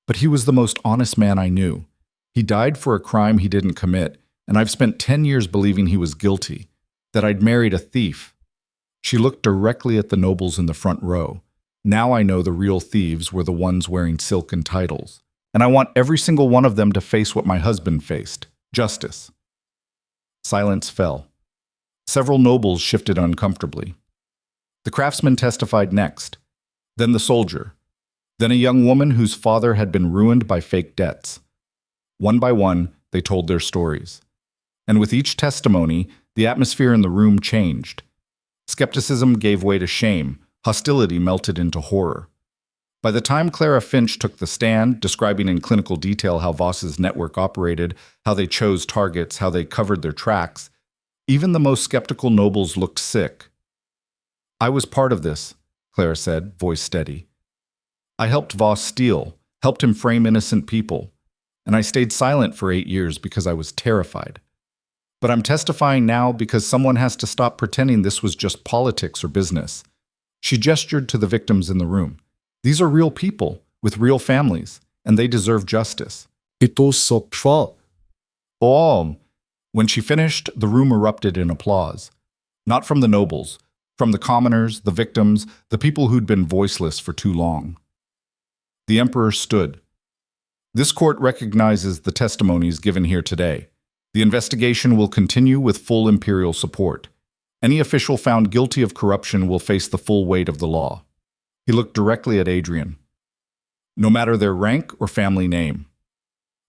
But he was the most honest man I knew. He died for a crime he didn't commit, and I've spent 10 years believing he was guilty, that I'd married a thief. She looked directly at the nobles in the front row. Now I know the real thieves were the ones wearing silken titles, and I want every single one of them to face what my husband faced, justice. Silence fell. Several nobles shifted uncomfortably. The craftsman testified next, then the soldier, then a young woman whose father had been ruined by fake debts. One by one, they told their stories. And with each testimony, the atmosphere in the room changed. Skepticism gave way to shame. Hostility melted into horror. By the time Clara Finch took the stand, describing in clinical detail how Voss's network operated, how they chose targets, how they covered their tracks, even the most skeptical nobles looked sick. I was part of this, Clara said, voice steady. I helped Voss steal, helped him frame innocent people, and I stayed silent for 8 years because I was terrified. But I'm testifying now because someone has to stop pretending this was just politics or business. She gestured to the victims in the room. These are real people, with real families, and they deserve justice. Ito sopra. Oh! When she finished, the room erupted in applause. Not from the nobles, from the commoners, the victims, the people who'd been voiceless for too long. The emperor stood. This court recognizes the testimonies given here today. The investigation will continue with full imperial support. Any official found guilty of corruption will face the full weight of the law. He looked directly at Adrian. No matter their rank or family name.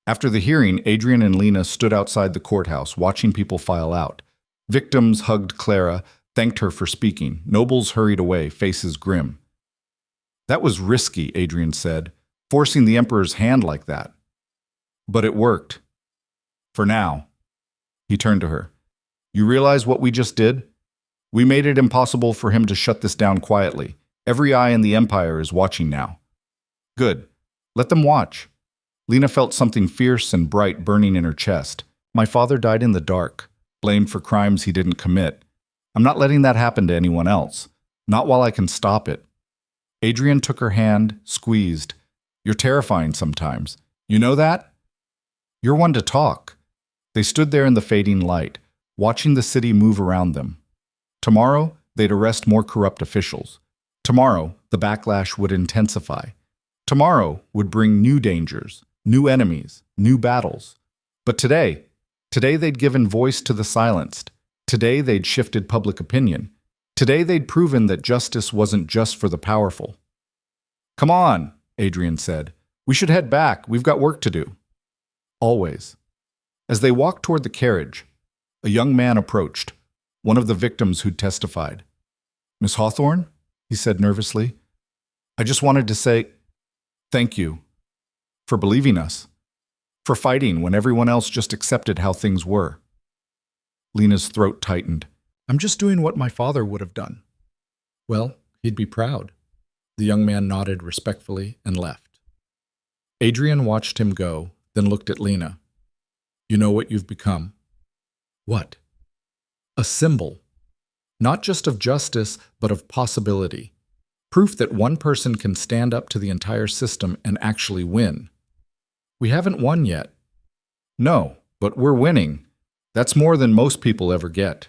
After the hearing, Adrian and Lena stood outside the courthouse, watching people file out. Victims hugged Clara, thanked her for speaking. Nobles hurried away, faces grim. That was risky, Adrian said, forcing the emperor's hand like that. But it worked. For now. He turned to her. You realize what we just did? We made it impossible for him to shut this down quietly. Every eye in the empire is watching now. Good. Let them watch. Lena felt something fierce and bright burning in her chest. My father died in the dark, blamed for crimes he didn't commit. I'm not letting that happen to anyone else. Not while I can stop it. Adrian took her hand, squeezed. You're terrifying sometimes. You know that? You're one to talk. They stood there in the fading light, watching the city move around them. Tomorrow, they'd arrest more corrupt officials. Tomorrow, the backlash would intensify. Tomorrow would bring new dangers, new enemies, new battles. But today they'd given voice to the silenced. Today they'd shifted public opinion. Today they'd proven that justice wasn't just for the powerful. Come on, Adrian said. We should head back. We've got work to do. Always. As they walked toward the carriage, a young man approached, one of the victims who'd testified. Miss Hawthorne? He said nervously. I just wanted to say thank you for believing us, for fighting when everyone else just accepted how things were. Lena's throat tightened. I'm just doing what my father would have done. Well, he'd be proud. The young man nodded respectfully and left. Adrian watched him go, then looked at Lena. You know what you've become? What? A symbol. Not just of justice, but of possibility. Proof that one person can stand up to the entire system and actually win. We haven't won yet. No, but we're winning. That's more than most people ever get.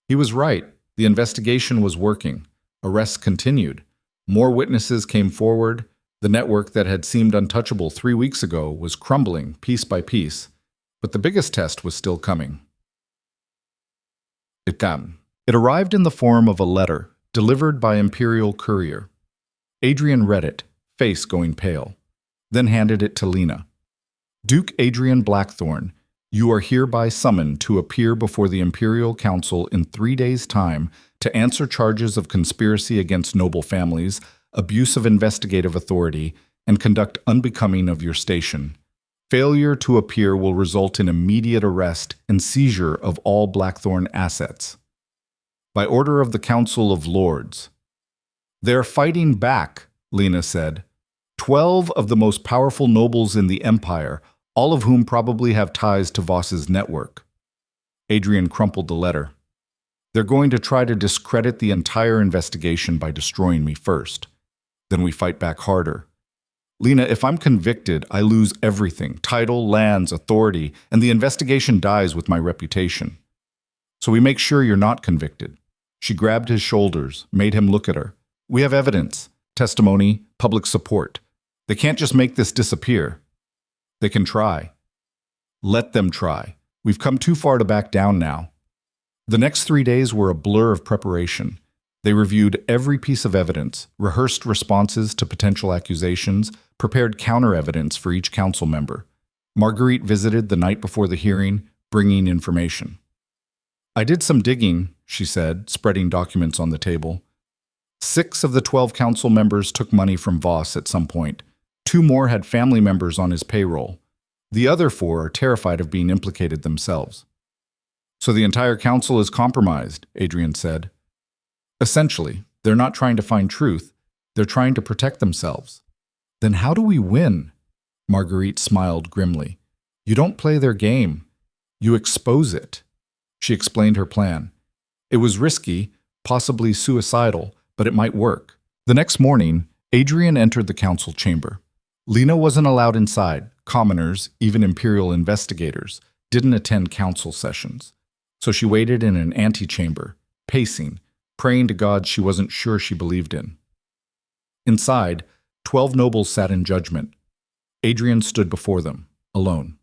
He was right. The investigation was working. Arrests continued. More witnesses came forward. The network that had seemed untouchable 3 weeks ago was crumbling piece by piece. But the biggest test was still coming. It came. It arrived in the form of a letter, delivered by Imperial courier. Adrian read it, face going pale, then handed it to Lena. Duke Adrian Blackthorne, you are hereby summoned to appear before the Imperial Council in 3 days' time to answer charges of conspiracy against noble families, abuse of investigative authority, and conduct unbecoming of your station. Failure to appear will result in immediate arrest and seizure of all Blackthorne assets. By order of the Council of Lords. They're fighting back, Lena said. 12 of the most powerful nobles in the Empire, all of whom probably have ties to Voss's network. Adrian crumpled the letter. They're going to try to discredit the entire investigation by destroying me first. Then we fight back harder. Lena, if I'm convicted, I lose everything, title, lands, authority, and the investigation dies with my reputation. So we make sure you're not convicted. She grabbed his shoulders, made him look at her. We have evidence, testimony, public support. They can't just make this disappear. They can try. Let them try. We've come too far to back down now. The next 3 days were a blur of preparation. They reviewed every piece of evidence, rehearsed responses to potential accusations, prepared counter-evidence for each council member. Marguerite visited the night before the hearing, bringing information. I did some digging, she said, spreading documents on the table. 6 of the 12 council members took money from Voss at some point. 2 more had family members on his payroll. The other 4 are terrified of being implicated themselves. So the entire council is compromised, Adrian said. Essentially, They're not trying to find truth. They're trying to protect themselves. Then how do we win? Marguerite smiled grimly. You don't play their game. You expose it. She explained her plan. It was risky, possibly suicidal, but it might work. The next morning, Adrian entered the council chamber. Lena wasn't allowed inside. Commoners, even imperial investigators, didn't attend council sessions. So she waited in an antechamber, pacing, praying to God she wasn't sure she believed in. Inside, 12 nobles sat in judgment. Adrian stood before them, alone.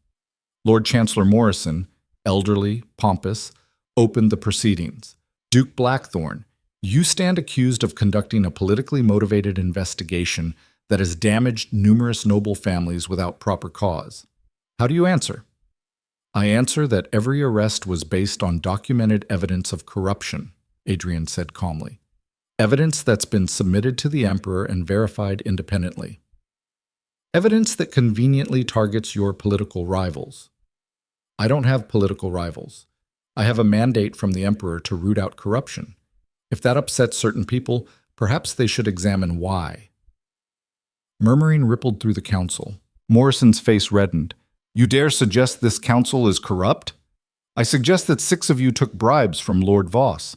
Lord Chancellor Morrison, elderly, pompous, opened the proceedings. Duke Blackthorne, you stand accused of conducting a politically motivated investigation that has damaged numerous noble families without proper cause. How do you answer? I answer that every arrest was based on documented evidence of corruption, Adrian said calmly. Evidence that's been submitted to the Emperor and verified independently. Evidence that conveniently targets your political rivals. I don't have political rivals. I have a mandate from the Emperor to root out corruption. If that upsets certain people, perhaps they should examine why. Murmuring rippled through the council. Morrison's face reddened. You dare suggest this council is corrupt? I suggest that 6 of you took bribes from Lord Voss.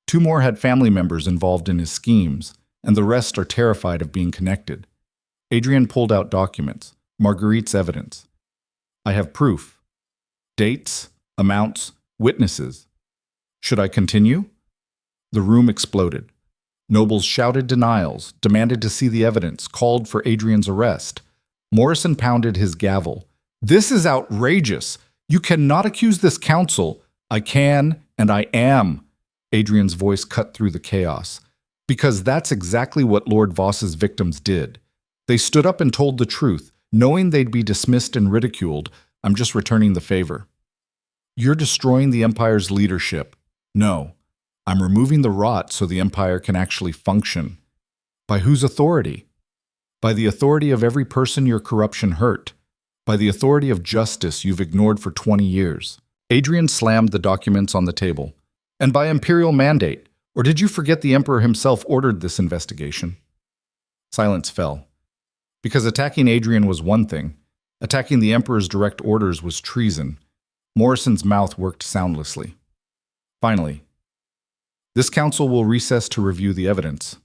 2 more had family members involved in his schemes, and the rest are terrified of being connected. Adrian pulled out documents, Marguerite's evidence. I have proof. Dates, amounts, witnesses. Should I continue? The room exploded. Nobles shouted denials, demanded to see the evidence, called for Adrian's arrest. Morrison pounded his gavel. This is outrageous. You cannot accuse this council. I can, and I am. Adrian's voice cut through the chaos. Because that's exactly what Lord Voss's victims did. They stood up and told the truth, knowing they'd be dismissed and ridiculed. I'm just returning the favor. You're destroying the Empire's leadership. No. I'm removing the rot so the Empire can actually function. By whose authority? By the authority of every person your corruption hurt. By the authority of justice you've ignored for 20 years. Adrian slammed the documents on the table. And by imperial mandate. Or did you forget the Emperor himself ordered this investigation? Silence fell. Because attacking Adrian was one thing. Attacking the Emperor's direct orders was treason. Morrison's mouth worked soundlessly. Finally, this council will recess to review the evidence.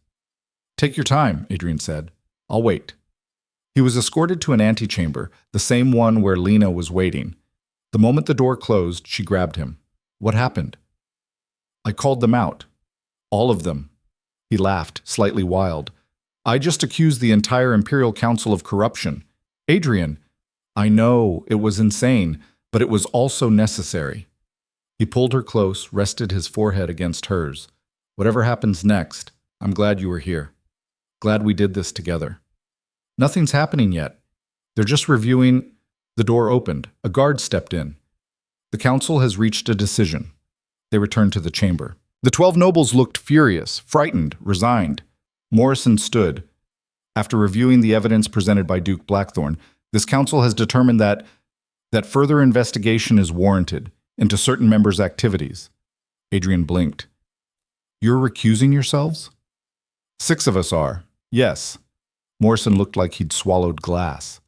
Take your time, Adrian said. I'll wait. He was escorted to an antechamber, the same one where Lena was waiting. The moment the door closed, she grabbed him. What happened? I called them out. All of them. He laughed, slightly wild. I just accused the entire Imperial Council of corruption. Adrian, I know, it was insane, but it was also necessary. He pulled her close, rested his forehead against hers. Whatever happens next, I'm glad you were here. Glad we did this together. Nothing's happening yet. They're just reviewing. The door opened. A guard stepped in. The council has reached a decision. They returned to the chamber. The 12 nobles looked furious, frightened, resigned. Morrison stood. After reviewing the evidence presented by Duke Blackthorne, this council has determined that further investigation is warranted into certain members' activities. Adrian blinked. You're recusing yourselves? 6 of us are, yes. Morrison looked like he'd swallowed glass.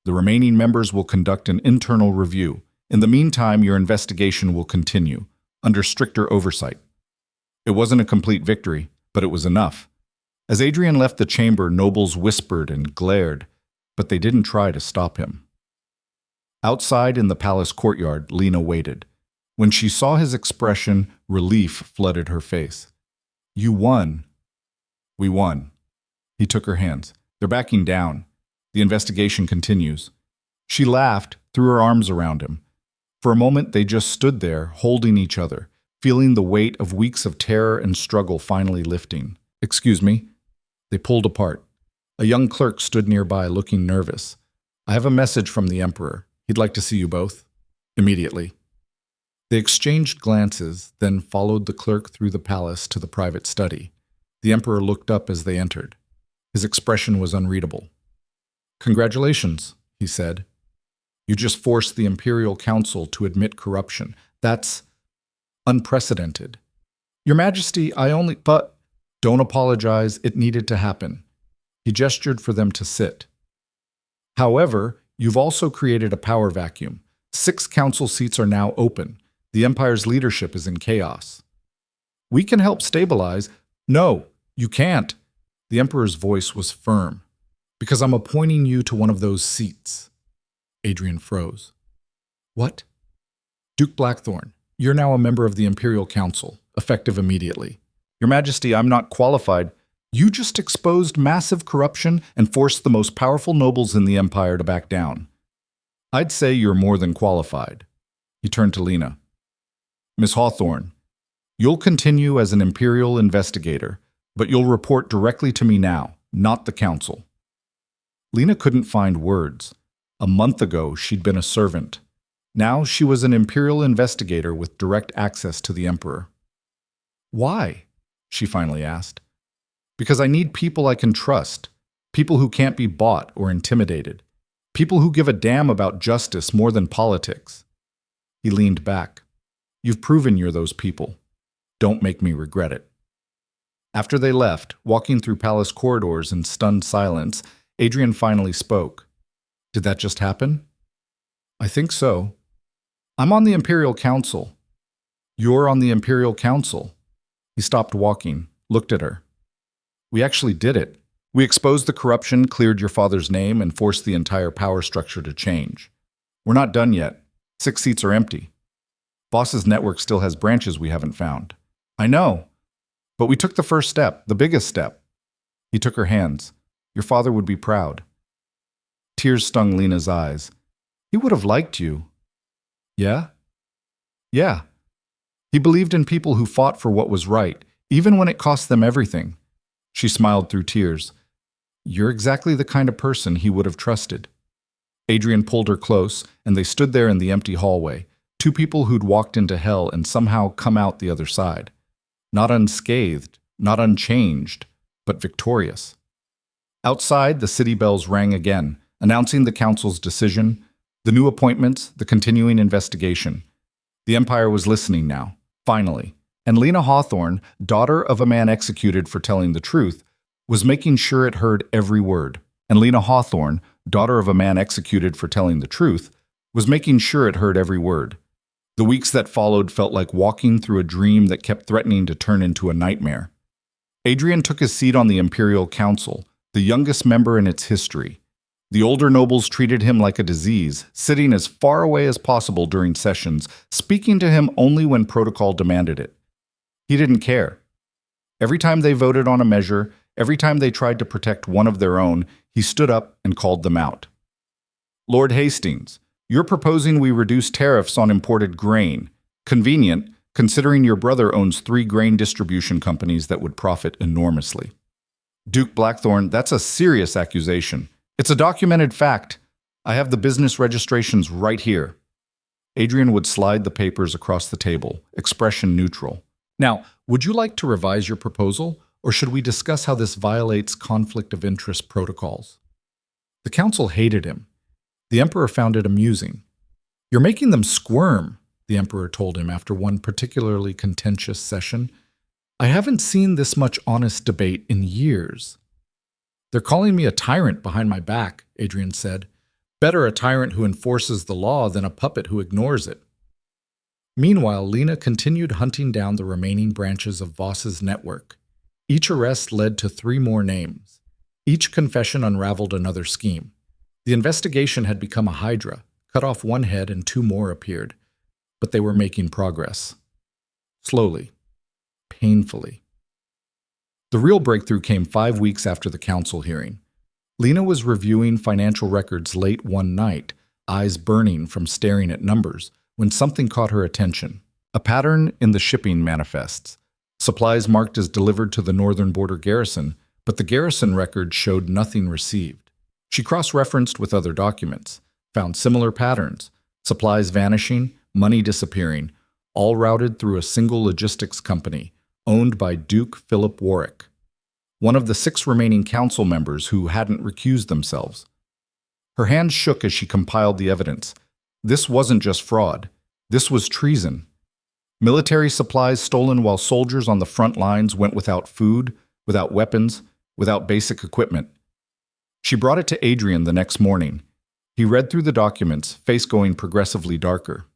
The remaining members will conduct an internal review. In the meantime, your investigation will continue, under stricter oversight. It wasn't a complete victory, but it was enough. As Adrian left the chamber, nobles whispered and glared, but they didn't try to stop him. Outside in the palace courtyard, Lena waited. When she saw his expression, relief flooded her face. You won. We won. He took her hands. They're backing down. The investigation continues. She laughed, threw her arms around him. For a moment, they just stood there, holding each other, feeling the weight of weeks of terror and struggle finally lifting. Excuse me. They pulled apart. A young clerk stood nearby, looking nervous. I have a message from the Emperor. He'd like to see you both. Immediately. They exchanged glances, then followed the clerk through the palace to the private study. The Emperor looked up as they entered. His expression was unreadable. Congratulations, he said. You just forced the Imperial Council to admit corruption. That's unprecedented. Your Majesty, but Don't apologize, it needed to happen. He gestured for them to sit. However, you've also created a power vacuum. 6 council seats are now open. The Empire's leadership is in chaos. We can help stabilize. No, you can't. The Emperor's voice was firm. Because I'm appointing you to one of those seats. Adrian froze. What? Duke Blackthorn, you're now a member of the Imperial Council, effective immediately. Your Majesty, I'm not qualified. You just exposed massive corruption and forced the most powerful nobles in the Empire to back down. I'd say you're more than qualified. He turned to Lena. Miss Hawthorne, you'll continue as an Imperial investigator, but you'll report directly to me now, not the Council. Lena couldn't find words. A month ago, she'd been a servant. Now she was an Imperial investigator with direct access to the Emperor. Why? She finally asked. Because I need people I can trust, people who can't be bought or intimidated, people who give a damn about justice more than politics. He leaned back. You've proven you're those people. Don't make me regret it. After they left, walking through palace corridors in stunned silence, Adrian finally spoke. Did that just happen? I think so. I'm on the Imperial Council. You're on the Imperial Council. He stopped walking, looked at her. We actually did it. We exposed the corruption, cleared your father's name, and forced the entire power structure to change. We're not done yet. 6 seats are empty. Boss's network still has branches we haven't found. I know. But we took the first step, the biggest step. He took her hands. Your father would be proud. Tears stung Lena's eyes. He would have liked you. Yeah? Yeah. He believed in people who fought for what was right, even when it cost them everything. She smiled through tears. You're exactly the kind of person he would have trusted. Adrian pulled her close, and they stood there in the empty hallway, 2 people who'd walked into hell and somehow come out the other side. Not unscathed, not unchanged, but victorious. Outside, the city bells rang again, announcing the council's decision, the new appointments, the continuing investigation. The Empire was listening now, finally, and Lena Hawthorne, daughter of a man executed for telling the truth, was making sure it heard every word. And Lena Hawthorne, daughter of a man executed for telling the truth, was making sure it heard every word. The weeks that followed felt like walking through a dream that kept threatening to turn into a nightmare. Adrian took his seat on the Imperial Council, the youngest member in its history. The older nobles treated him like a disease, sitting as far away as possible during sessions, speaking to him only when protocol demanded it. He didn't care. Every time they voted on a measure, every time they tried to protect one of their own, he stood up and called them out. Lord Hastings, you're proposing we reduce tariffs on imported grain. Convenient, considering your brother owns 3 grain distribution companies that would profit enormously. Duke Blackthorn, that's a serious accusation. It's a documented fact. I have the business registrations right here. Adrian would slide the papers across the table, expression neutral. Now, would you like to revise your proposal, or should we discuss how this violates conflict of interest protocols? The council hated him. The Emperor found it amusing. You're making them squirm, the Emperor told him after one particularly contentious session. I haven't seen this much honest debate in years. They're calling me a tyrant behind my back, Adrian said. Better a tyrant who enforces the law than a puppet who ignores it. Meanwhile, Lena continued hunting down the remaining branches of Voss's network. Each arrest led to 3 more names. Each confession unraveled another scheme. The investigation had become a hydra, cut off 1 head and 2 more appeared. But they were making progress. Slowly. Painfully. The real breakthrough came 5 weeks after the council hearing. Lena was reviewing financial records late one night, eyes burning from staring at numbers, when something caught her attention. A pattern in the shipping manifests. Supplies marked as delivered to the northern border garrison, but the garrison record showed nothing received. She cross-referenced with other documents, found similar patterns, supplies vanishing, money disappearing, all routed through a single logistics company, owned by Duke Philip Warwick, one of the 6 remaining council members who hadn't recused themselves. Her hands shook as she compiled the evidence. This wasn't just fraud. This was treason. Military supplies stolen while soldiers on the front lines went without food, without weapons, without basic equipment. She brought it to Adrian the next morning. He read through the documents, face going progressively darker.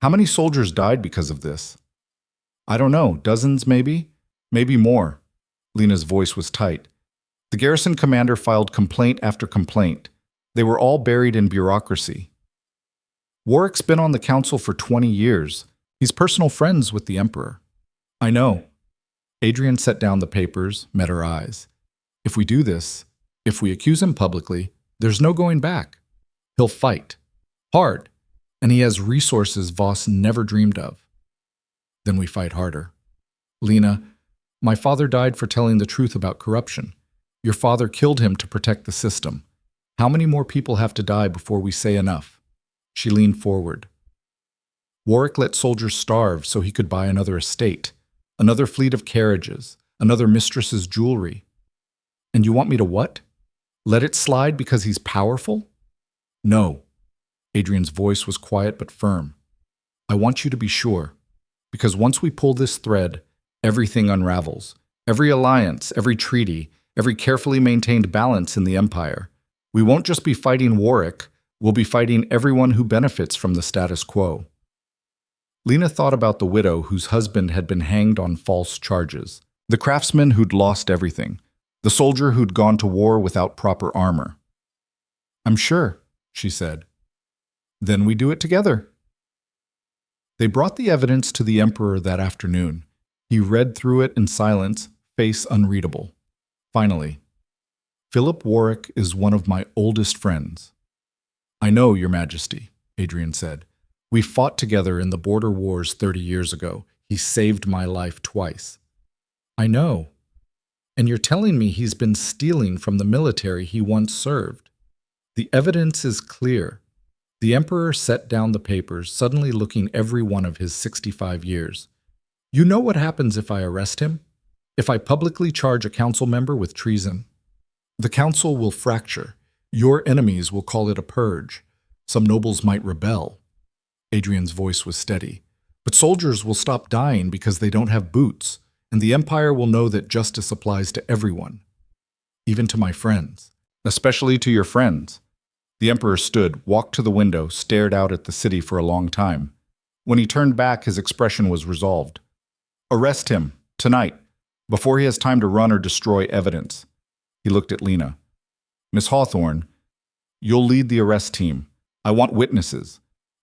How many soldiers died because of this? I don't know, dozens maybe? Maybe more. Lena's voice was tight. The garrison commander filed complaint after complaint. They were all buried in bureaucracy. Warwick's been on the council for 20 years. He's personal friends with the emperor. I know. Adrian set down the papers, met her eyes. If we do this, if we accuse him publicly, there's no going back. He'll fight. Hard. And he has resources Voss never dreamed of. Then we fight harder. Lena, my father died for telling the truth about corruption. Your father killed him to protect the system. How many more people have to die before we say enough? She leaned forward. Warwick let soldiers starve so he could buy another estate, another fleet of carriages, another mistress's jewelry. And you want me to what? Let it slide because he's powerful? No. Adrian's voice was quiet but firm. I want you to be sure, because once we pull this thread, everything unravels. Every alliance, every treaty, every carefully maintained balance in the empire. We won't just be fighting Warwick, we'll be fighting everyone who benefits from the status quo. Lena thought about the widow whose husband had been hanged on false charges, the craftsman who'd lost everything, the soldier who'd gone to war without proper armor. I'm sure, she said. Then we do it together. They brought the evidence to the emperor that afternoon. He read through it in silence, face unreadable. Finally, Philip Warwick is one of my oldest friends. I know, Your Majesty, Adrian said. We fought together in the border wars 30 years ago. He saved my life twice. I know. And you're telling me he's been stealing from the military he once served. The evidence is clear. The emperor set down the papers, suddenly looking every one of his 65 years. You know what happens if I arrest him? If I publicly charge a council member with treason? The council will fracture. Your enemies will call it a purge. Some nobles might rebel. Adrian's voice was steady. But soldiers will stop dying because they don't have boots, and the empire will know that justice applies to everyone, even to my friends, especially to your friends. The emperor stood, walked to the window, stared out at the city for a long time. When he turned back, his expression was resolved. Arrest him, tonight, before he has time to run or destroy evidence. He looked at Lena. Miss Hawthorne, you'll lead the arrest team. I want witnesses.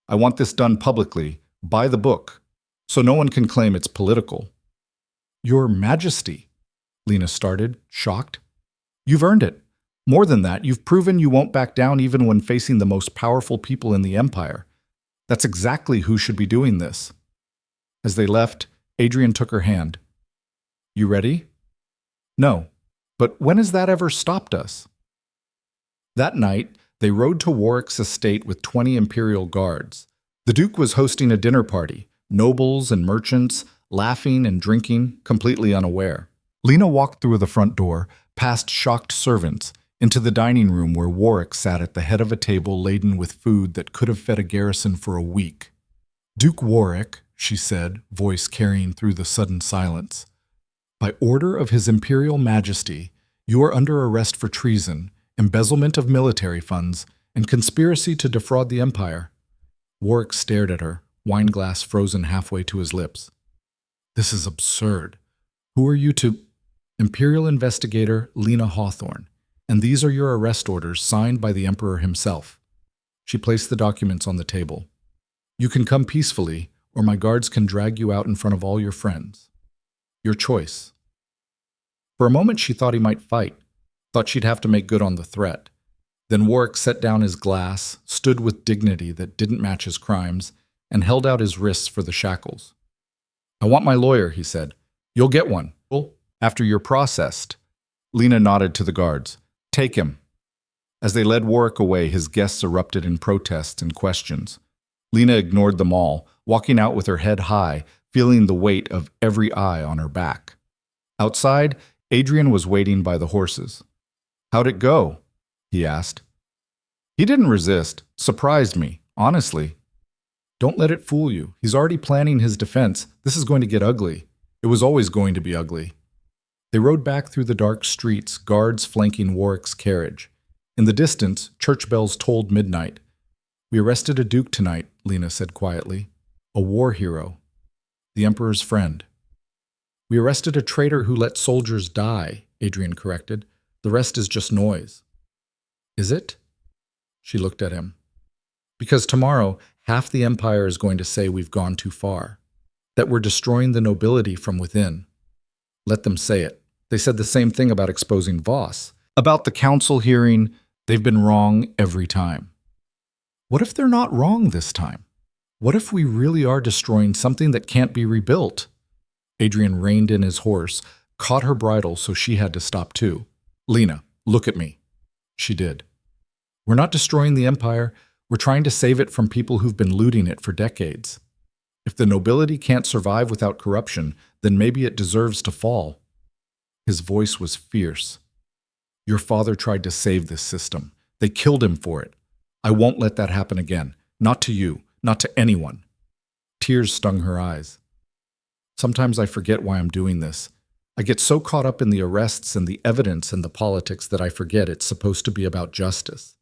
I want this done publicly, by the book, so no one can claim it's political. Your Majesty, Lena started, shocked. You've earned it. More than that, you've proven you won't back down even when facing the most powerful people in the empire. That's exactly who should be doing this. As they left, Adrian took her hand. You ready? No. But when has that ever stopped us? That night, they rode to Warwick's estate with 20 imperial guards. The Duke was hosting a dinner party, nobles and merchants, laughing and drinking, completely unaware. Lena walked through the front door, past shocked servants, into the dining room where Warwick sat at the head of a table laden with food that could have fed a garrison for a week. Duke Warwick, she said, voice carrying through the sudden silence, by order of His Imperial Majesty, you are under arrest for treason, embezzlement of military funds, and conspiracy to defraud the empire. Warwick stared at her, wineglass frozen halfway to his lips. This is absurd. Who are you to... Imperial Investigator Lena Hawthorne, and these are your arrest orders signed by the Emperor himself. She placed the documents on the table. You can come peacefully, or my guards can drag you out in front of all your friends. Your choice. For a moment she thought he might fight, thought she'd have to make good on the threat. Then Warwick set down his glass, stood with dignity that didn't match his crimes, and held out his wrists for the shackles. I want my lawyer, he said. You'll get one. After you're processed. Lena nodded to the guards. Take him. As they led Warwick away, his guests erupted in protests and questions. Lena ignored them all, walking out with her head high, feeling the weight of every eye on her back. Outside, Adrian was waiting by the horses. How'd it go? He asked. He didn't resist. Surprised me, honestly. Don't let it fool you. He's already planning his defense. This is going to get ugly. It was always going to be ugly. They rode back through the dark streets, guards flanking Warwick's carriage. In the distance, church bells tolled midnight. "We arrested a duke tonight," Lena said quietly. "A war hero. The Emperor's friend." "We arrested a traitor who let soldiers die," Adrian corrected. "The rest is just noise." "Is it?" She looked at him. "Because tomorrow, half the Empire is going to say we've gone too far, that we're destroying the nobility from within. Let them say it. They said the same thing about exposing Voss. About the council hearing, they've been wrong every time. What if they're not wrong this time? What if we really are destroying something that can't be rebuilt?" Adrian reined in his horse, caught her bridle so she had to stop too. "Lena, look at me." She did. "We're not destroying the Empire. We're trying to save it from people who've been looting it for decades. If the nobility can't survive without corruption, then maybe it deserves to fall." His voice was fierce. "Your father tried to save this system. They killed him for it. I won't let that happen again. Not to you, not to anyone." Tears stung her eyes. "Sometimes I forget why I'm doing this. I get so caught up in the arrests and the evidence and the politics that I forget it's supposed to be about justice.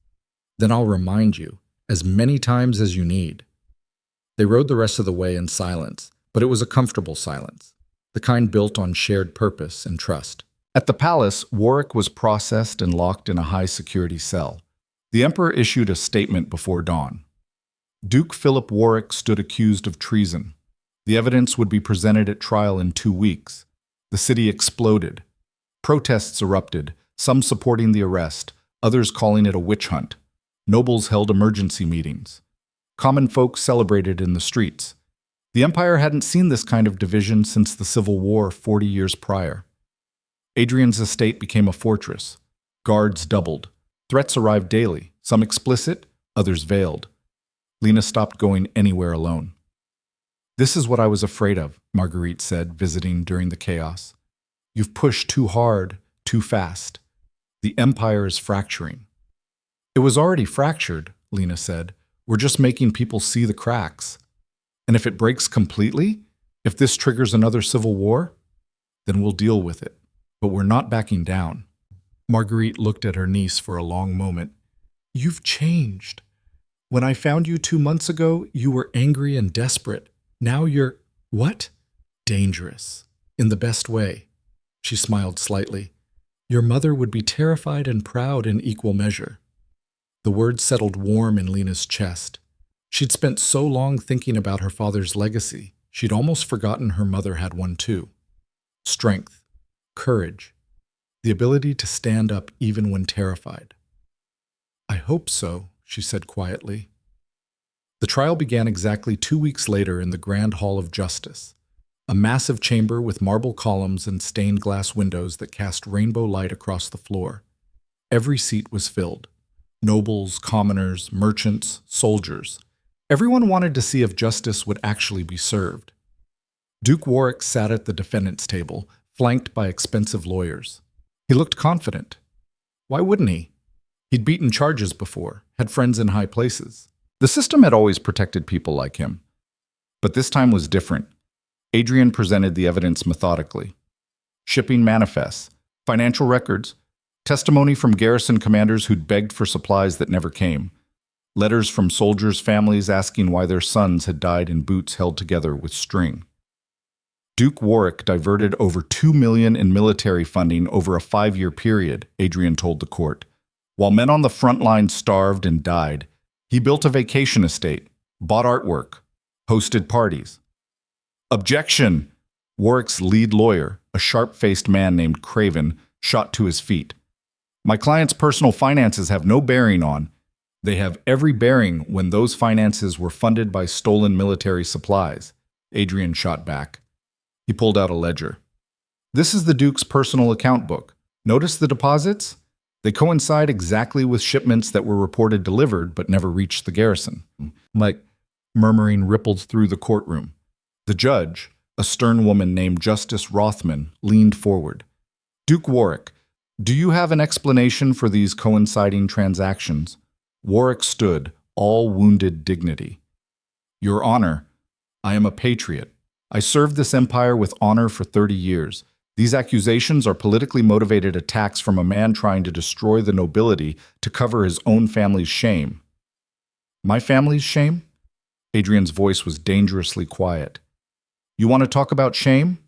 Then I'll remind you, as many times as you need." They rode the rest of the way in silence, but it was a comfortable silence, the kind built on shared purpose and trust. At the palace, Warwick was processed and locked in a high-security cell. The Emperor issued a statement before dawn. Duke Philip Warwick stood accused of treason. The evidence would be presented at trial in 2 weeks. The city exploded. Protests erupted, some supporting the arrest, others calling it a witch hunt. Nobles held emergency meetings. Common folk celebrated in the streets. The Empire hadn't seen this kind of division since the Civil War 40 years prior. Adrian's estate became a fortress. Guards doubled. Threats arrived daily, some explicit, others veiled. Lena stopped going anywhere alone. "This is what I was afraid of," Marguerite said, visiting during the chaos. "You've pushed too hard, too fast. The Empire is fracturing." "It was already fractured," Lena said. "We're just making people see the cracks. And if it breaks completely, if this triggers another civil war, then we'll deal with it. But we're not backing down." Marguerite looked at her niece for a long moment. "You've changed. When I found you 2 months ago, you were angry and desperate. Now you're, what? Dangerous. In the best way." She smiled slightly. "Your mother would be terrified and proud in equal measure." The words settled warm in Lena's chest. She'd spent so long thinking about her father's legacy, she'd almost forgotten her mother had one too. Strength, courage, the ability to stand up even when terrified. "I hope so," she said quietly. The trial began exactly 2 weeks later in the Grand Hall of Justice, a massive chamber with marble columns and stained glass windows that cast rainbow light across the floor. Every seat was filled. Nobles, commoners, merchants, soldiers. Everyone wanted to see if justice would actually be served. Duke Warwick sat at the defendant's table, flanked by expensive lawyers. He looked confident. Why wouldn't he? He'd beaten charges before, had friends in high places. The system had always protected people like him. But this time was different. Adrian presented the evidence methodically. Shipping manifests, financial records, testimony from garrison commanders who'd begged for supplies that never came, letters from soldiers' families asking why their sons had died in boots held together with string. Duke Warwick diverted over $2 million in military funding over a 5-year period, Adrian told the court. While men on the front line starved and died, he built a vacation estate, bought artwork, hosted parties. Objection! Warwick's lead lawyer, a sharp-faced man named Craven, shot to his feet. My client's personal finances have no bearing on. They have every bearing when those finances were funded by stolen military supplies. Adrian shot back. He pulled out a ledger. This is the Duke's personal account book. Notice the deposits? They coincide exactly with shipments that were reported delivered but never reached the garrison. Like murmuring rippled through the courtroom. The judge, a stern woman named Justice Rothman, leaned forward. Duke Warwick, do you have an explanation for these coinciding transactions? Warwick stood, all wounded dignity. Your Honor, I am a patriot. I served this empire with honor for 30 years. These accusations are politically motivated attacks from a man trying to destroy the nobility to cover his own family's shame. My family's shame? Adrian's voice was dangerously quiet. You want to talk about shame?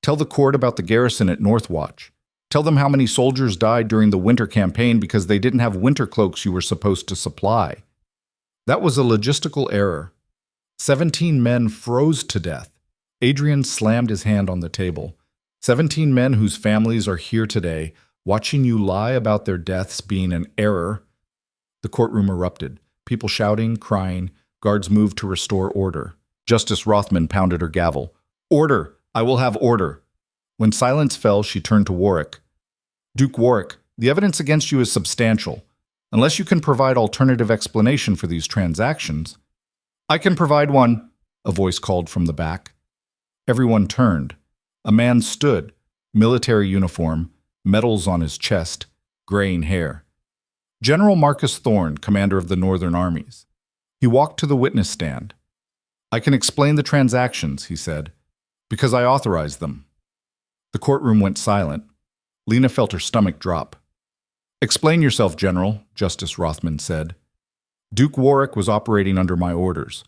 Tell the court about the garrison at Northwatch. Tell them how many soldiers died during the winter campaign because they didn't have winter cloaks you were supposed to supply. That was a logistical error. 17 men froze to death. Adrian slammed his hand on the table. 17 men whose families are here today, watching you lie about their deaths being an error. The courtroom erupted. People shouting, crying. Guards moved to restore order. Justice Rothman pounded her gavel. Order! I will have order. When silence fell, she turned to Warwick. Duke Warwick, the evidence against you is substantial. Unless you can provide alternative explanation for these transactions. I can provide one, a voice called from the back. Everyone turned. A man stood, military uniform, medals on his chest, graying hair. General Marcus Thorne, commander of the Northern Armies. He walked to the witness stand. I can explain the transactions, he said, because I authorized them. The courtroom went silent. Lena felt her stomach drop. Explain yourself, General, Justice Rothman said. Duke Warwick was operating under my orders.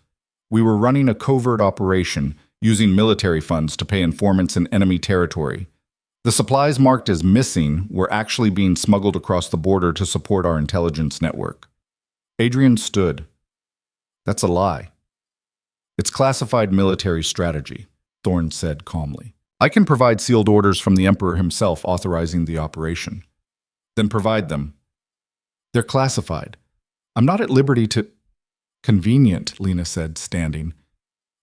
We were running a covert operation, using military funds to pay informants in enemy territory. The supplies marked as missing were actually being smuggled across the border to support our intelligence network. Adrian stood. That's a lie. It's classified military strategy, Thorne said calmly. I can provide sealed orders from the Emperor himself authorizing the operation. Then provide them. They're classified. I'm not at liberty to... Convenient, Lena said, standing.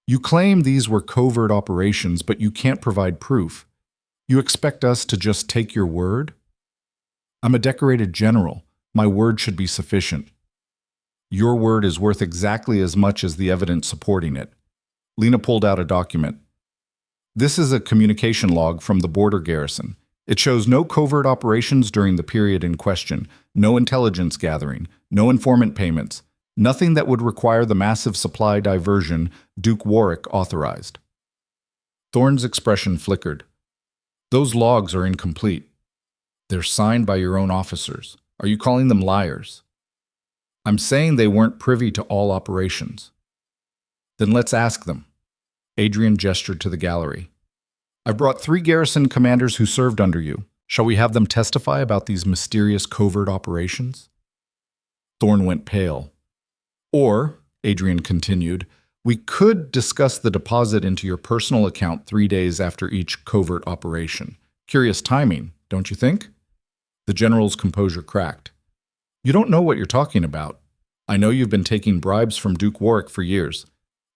You claim these were covert operations, but you can't provide proof. You expect us to just take your word? I'm a decorated general. My word should be sufficient. Your word is worth exactly as much as the evidence supporting it. Lena pulled out a document. This is a communication log from the border garrison. It shows no covert operations during the period in question, no intelligence gathering, no informant payments, nothing that would require the massive supply diversion Duke Warwick authorized. Thorne's expression flickered. Those logs are incomplete. They're signed by your own officers. Are you calling them liars? I'm saying they weren't privy to all operations. Then let's ask them. Adrian gestured to the gallery. I've brought 3 garrison commanders who served under you. Shall we have them testify about these mysterious covert operations? Thorne went pale. Or, Adrian continued, we could discuss the deposit into your personal account 3 days after each covert operation. Curious timing, don't you think? The general's composure cracked. You don't know what you're talking about. I know you've been taking bribes from Duke Warwick for years.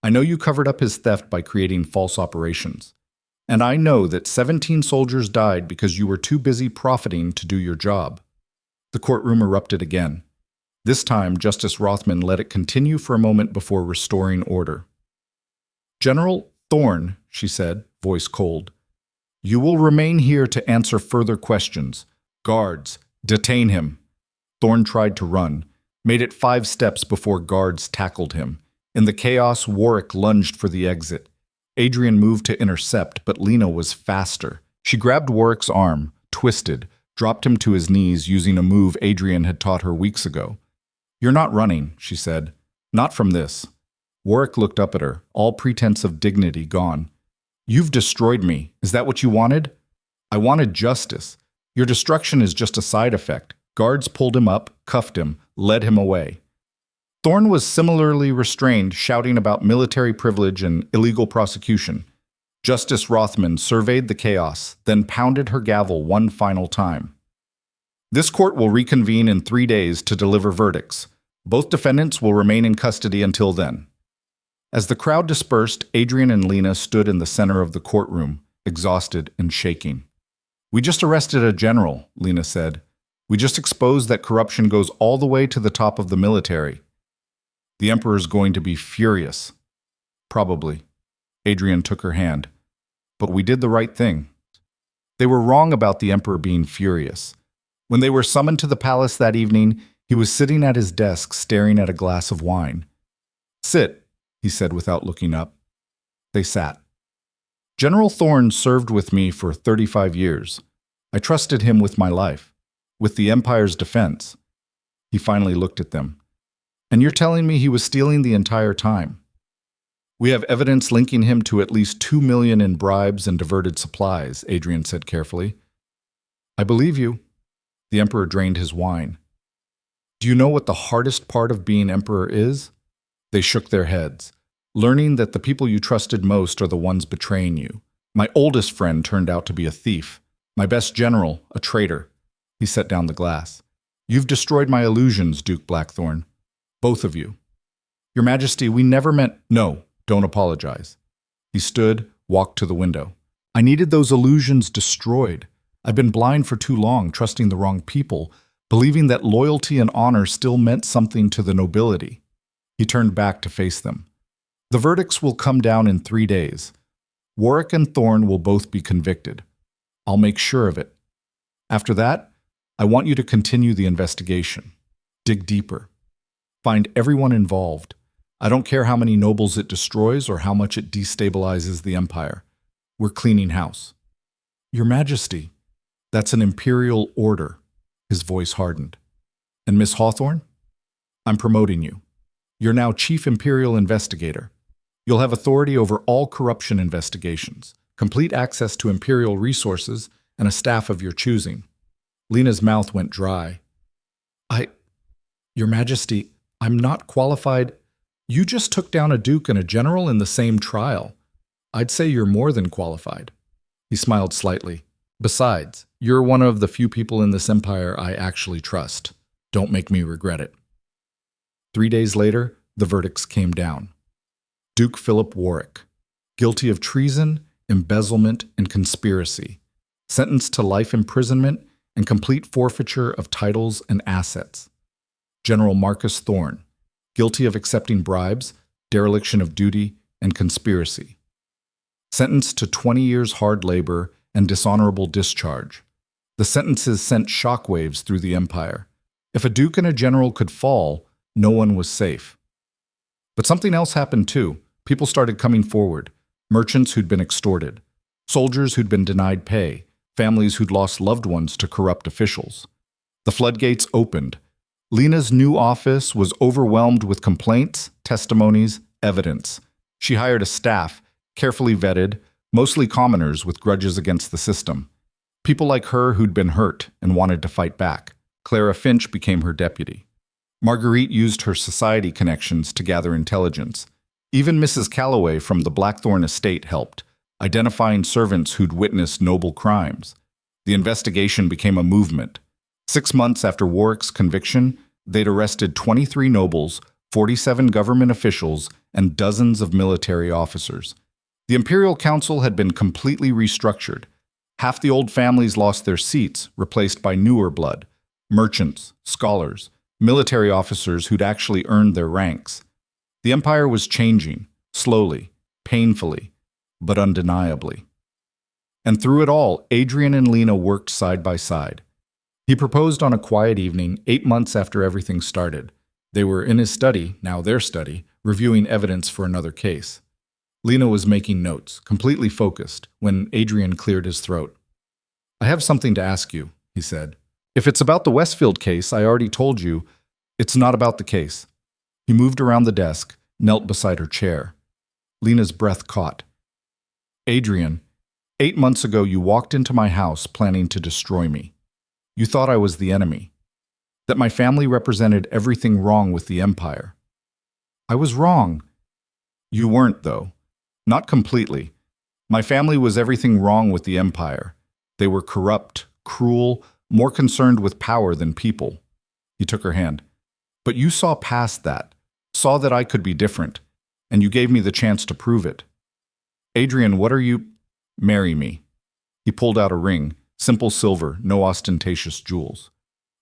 I know you covered up his theft by creating false operations. And I know that 17 soldiers died because you were too busy profiting to do your job. The courtroom erupted again. This time, Justice Rothman let it continue for a moment before restoring order. General Thorne, she said, voice cold, you will remain here to answer further questions. Guards, detain him. Thorne tried to run, made it 5 steps before guards tackled him. In the chaos, Warwick lunged for the exit. Adrian moved to intercept, but Lena was faster. She grabbed Warwick's arm, twisted, dropped him to his knees using a move Adrian had taught her weeks ago. You're not running, she said. Not from this. Warwick looked up at her, all pretense of dignity gone. You've destroyed me. Is that what you wanted? I wanted justice. Your destruction is just a side effect. Guards pulled him up, cuffed him, led him away. Thorne was similarly restrained, shouting about military privilege and illegal prosecution. Justice Rothman surveyed the chaos, then pounded her gavel one final time. This court will reconvene in 3 days to deliver verdicts. Both defendants will remain in custody until then. As the crowd dispersed, Adrian and Lena stood in the center of the courtroom, exhausted and shaking. We just arrested a general, Lena said. We just exposed that corruption goes all the way to the top of the military. The Emperor's going to be furious. Probably. Adrian took her hand. But we did the right thing. They were wrong about the Emperor being furious. When they were summoned to the palace that evening, he was sitting at his desk staring at a glass of wine. Sit, he said without looking up. They sat. General Thorne served with me for 35 years. I trusted him with my life, with the Empire's defense. He finally looked at them. And you're telling me he was stealing the entire time? We have evidence linking him to at least 2 million in bribes and diverted supplies, Adrian said carefully. I believe you. The Emperor drained his wine. Do you know what the hardest part of being Emperor is? They shook their heads, learning that the people you trusted most are the ones betraying you. My oldest friend turned out to be a thief. My best general, a traitor. He set down the glass. You've destroyed my illusions, Duke Blackthorne. Both of you. Your Majesty, we never meant— No, don't apologize. He stood, walked to the window. I needed those illusions destroyed. I've been blind for too long, trusting the wrong people, believing that loyalty and honor still meant something to the nobility. He turned back to face them. The verdicts will come down in 3 days. Warwick and Thorne will both be convicted. I'll make sure of it. After that, I want you to continue the investigation. Dig deeper. Find everyone involved. I don't care how many nobles it destroys or how much it destabilizes the Empire. We're cleaning house. Your Majesty, that's an imperial order. His voice hardened. And Miss Hawthorne? I'm promoting you. You're now Chief Imperial Investigator. You'll have authority over all corruption investigations, complete access to imperial resources, and a staff of your choosing. Lena's mouth went dry. Your Majesty, I'm not qualified. You just took down a duke and a general in the same trial. I'd say you're more than qualified. He smiled slightly. Besides, you're one of the few people in this empire I actually trust. Don't make me regret it. 3 days later, the verdicts came down. Duke Philip Warwick, guilty of treason, embezzlement, and conspiracy, sentenced to life imprisonment and complete forfeiture of titles and assets. General Marcus Thorne, guilty of accepting bribes, dereliction of duty, and conspiracy, sentenced to 20 years hard labor and dishonorable discharge. The sentences sent shockwaves through the empire. If a duke and a general could fall, no one was safe. But something else happened too. People started coming forward. Merchants who'd been extorted, soldiers who'd been denied pay, families who'd lost loved ones to corrupt officials. The floodgates opened. Lena's new office was overwhelmed with complaints, testimonies, evidence. She hired a staff, carefully vetted, mostly commoners with grudges against the system. People like her who'd been hurt and wanted to fight back. Clara Finch became her deputy. Marguerite used her society connections to gather intelligence. Even Mrs. Calloway from the Blackthorne estate helped, identifying servants who'd witnessed noble crimes. The investigation became a movement. 6 months after Warwick's conviction, they'd arrested 23 nobles, 47 government officials, and dozens of military officers. The Imperial Council had been completely restructured. Half the old families lost their seats, replaced by newer blood. Merchants, scholars, military officers who'd actually earned their ranks. The empire was changing, slowly, painfully, but undeniably. And through it all, Adrian and Lena worked side by side. He proposed on a quiet evening 8 months after everything started. They were in his study, now their study, reviewing evidence for another case. Lena was making notes, completely focused, when Adrian cleared his throat. I have something to ask you, he said. If it's about the Westfield case, I already told you, it's not about the case. He moved around the desk, knelt beside her chair. Lena's breath caught. Adrian, 8 months ago you walked into my house planning to destroy me. You thought I was the enemy, that my family represented everything wrong with the empire. I was wrong. You weren't, though. Not completely. My family was everything wrong with the empire. They were corrupt, cruel, more concerned with power than people. He took her hand. But you saw past that, saw that I could be different, and you gave me the chance to prove it. Adrian, what are you— Marry me. He pulled out a ring, simple silver, no ostentatious jewels.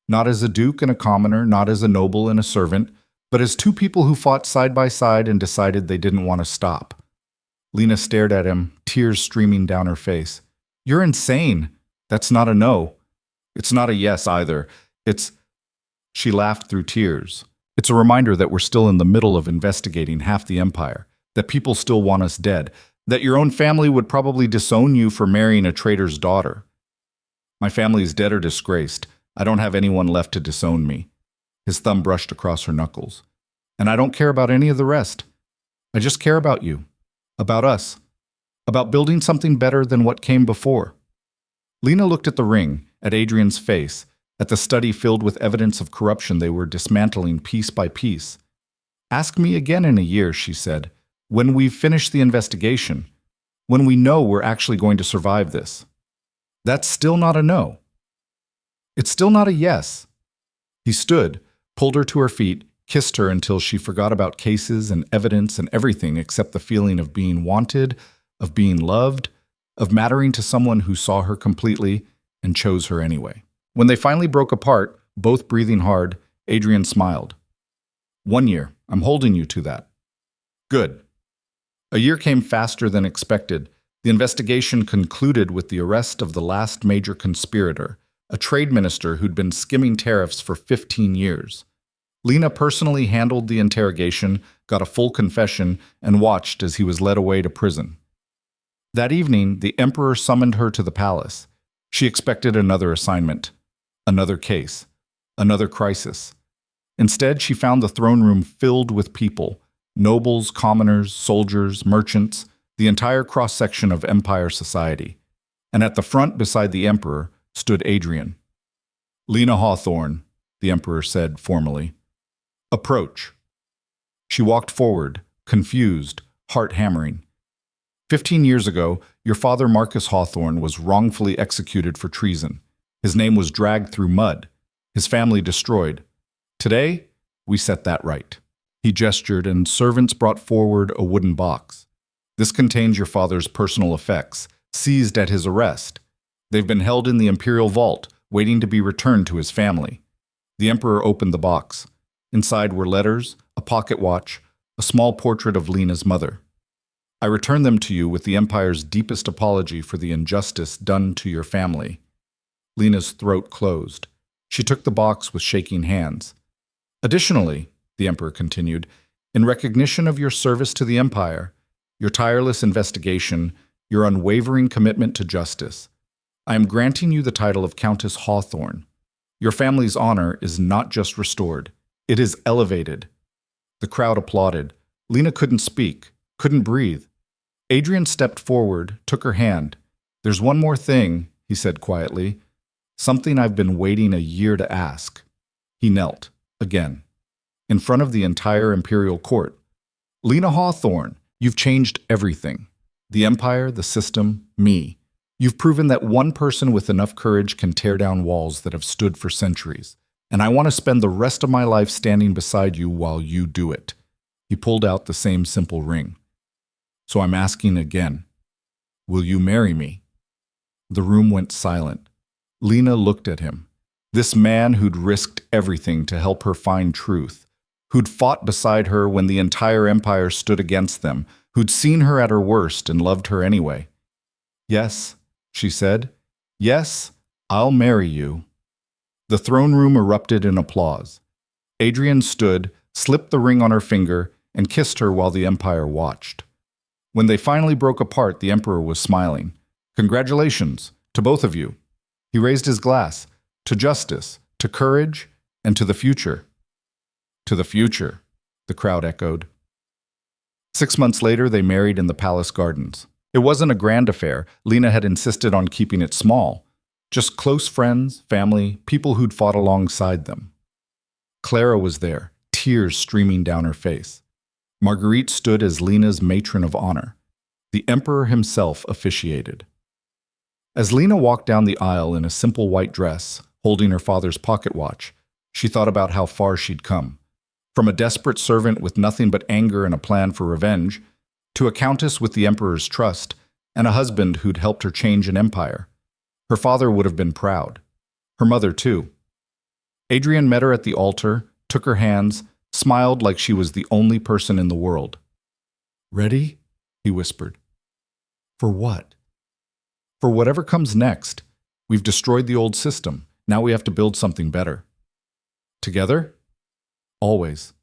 Not as a duke and a commoner, not as a noble and a servant, but as two people who fought side by side and decided they didn't want to stop. Lena stared at him, tears streaming down her face. You're insane. That's not a no. It's not a yes either. It's— She laughed through tears. It's a reminder that we're still in the middle of investigating half the empire, that people still want us dead, That your own family would probably disown you for marrying a traitor's daughter. My family is dead or disgraced. I don't have anyone left to disown me. His thumb brushed across her knuckles. And I don't care about any of the rest. I just care about you. About us. About building something better than what came before. Lena looked at the ring, at Adrian's face, at the study filled with evidence of corruption they were dismantling piece by piece. Ask me again in a year, she said, when we've finished the investigation, when we know we're actually going to survive this. That's still not a no. It's still not a yes. He stood, pulled her to her feet, kissed her until she forgot about cases and evidence and everything except the feeling of being wanted, of being loved, of mattering to someone who saw her completely and chose her anyway. When they finally broke apart, both breathing hard, Adrian smiled. 1 year. I'm holding you to that. Good. A year came faster than expected. The investigation concluded with the arrest of the last major conspirator, a trade minister who'd been skimming tariffs for 15 years. Lena personally handled the interrogation, got a full confession, and watched as he was led away to prison. That evening, the emperor summoned her to the palace. She expected another assignment, another case, another crisis. Instead, she found the throne room filled with people, nobles, commoners, soldiers, merchants, the entire cross-section of empire society. And at the front beside the emperor stood Adrian. Lena Hawthorne, the emperor said formally. Approach. She walked forward, confused, heart hammering. 15 years ago, your father Marcus Hawthorne was wrongfully executed for treason. His name was dragged through mud, his family destroyed. Today, we set that right. He gestured, and servants brought forward a wooden box. This contains your father's personal effects, seized at his arrest. They've been held in the imperial vault, waiting to be returned to his family. The emperor opened the box. Inside were letters, a pocket watch, a small portrait of Lena's mother. I return them to you with the empire's deepest apology for the injustice done to your family. Lena's throat closed. She took the box with shaking hands. Additionally, the emperor continued, in recognition of your service to the empire, your tireless investigation, your unwavering commitment to justice, I am granting you the title of Countess Hawthorne. Your family's honor is not just restored, it is elevated. The crowd applauded. Lena couldn't speak, couldn't breathe. Adrian stepped forward, took her hand. There's one more thing, he said quietly. Something I've been waiting a year to ask. He knelt, again, in front of the entire imperial court. Lena Hawthorne, you've changed everything. The empire, the system, me. You've proven that one person with enough courage can tear down walls that have stood for centuries. And I want to spend the rest of my life standing beside you while you do it. He pulled out the same simple ring. So I'm asking again, will you marry me? The room went silent. Lena looked at him. This man who'd risked everything to help her find truth, who'd fought beside her when the entire empire stood against them, who'd seen her at her worst and loved her anyway. Yes, she said. Yes, I'll marry you. The throne room erupted in applause. Adrian stood, slipped the ring on her finger, and kissed her while the empire watched. When they finally broke apart, the emperor was smiling. Congratulations to both of you. He raised his glass. To justice, to courage, and to the future. To the future, the crowd echoed. 6 months later, they married in the palace gardens. It wasn't a grand affair. Lena had insisted on keeping it small. Just close friends, family, people who'd fought alongside them. Clara was there, tears streaming down her face. Marguerite stood as Lena's matron of honor. The emperor himself officiated. As Lena walked down the aisle in a simple white dress, holding her father's pocket watch, she thought about how far she'd come. From a desperate servant with nothing but anger and a plan for revenge, to a countess with the emperor's trust, and a husband who'd helped her change an empire. Her father would have been proud. Her mother, too. Adrian met her at the altar, took her hands, smiled like she was the only person in the world. Ready? He whispered. For what? For whatever comes next. We've destroyed the old system. Now we have to build something better. Together? Always.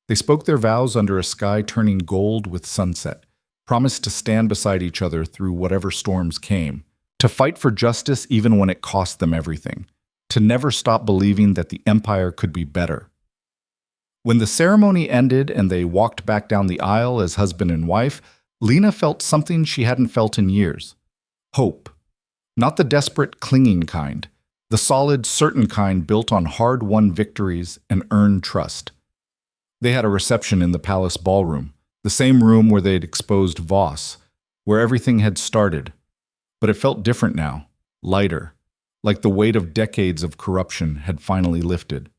They spoke their vows under a sky turning gold with sunset, promised to stand beside each other through whatever storms came, to fight for justice even when it cost them everything, to never stop believing that the empire could be better. When the ceremony ended and they walked back down the aisle as husband and wife, Lena felt something she hadn't felt in years. Hope. Not the desperate, clinging kind, the solid, certain kind built on hard-won victories and earned trust. They had a reception in the palace ballroom, the same room where they'd exposed Voss, where everything had started. But it felt different now, lighter, like the weight of decades of corruption had finally lifted.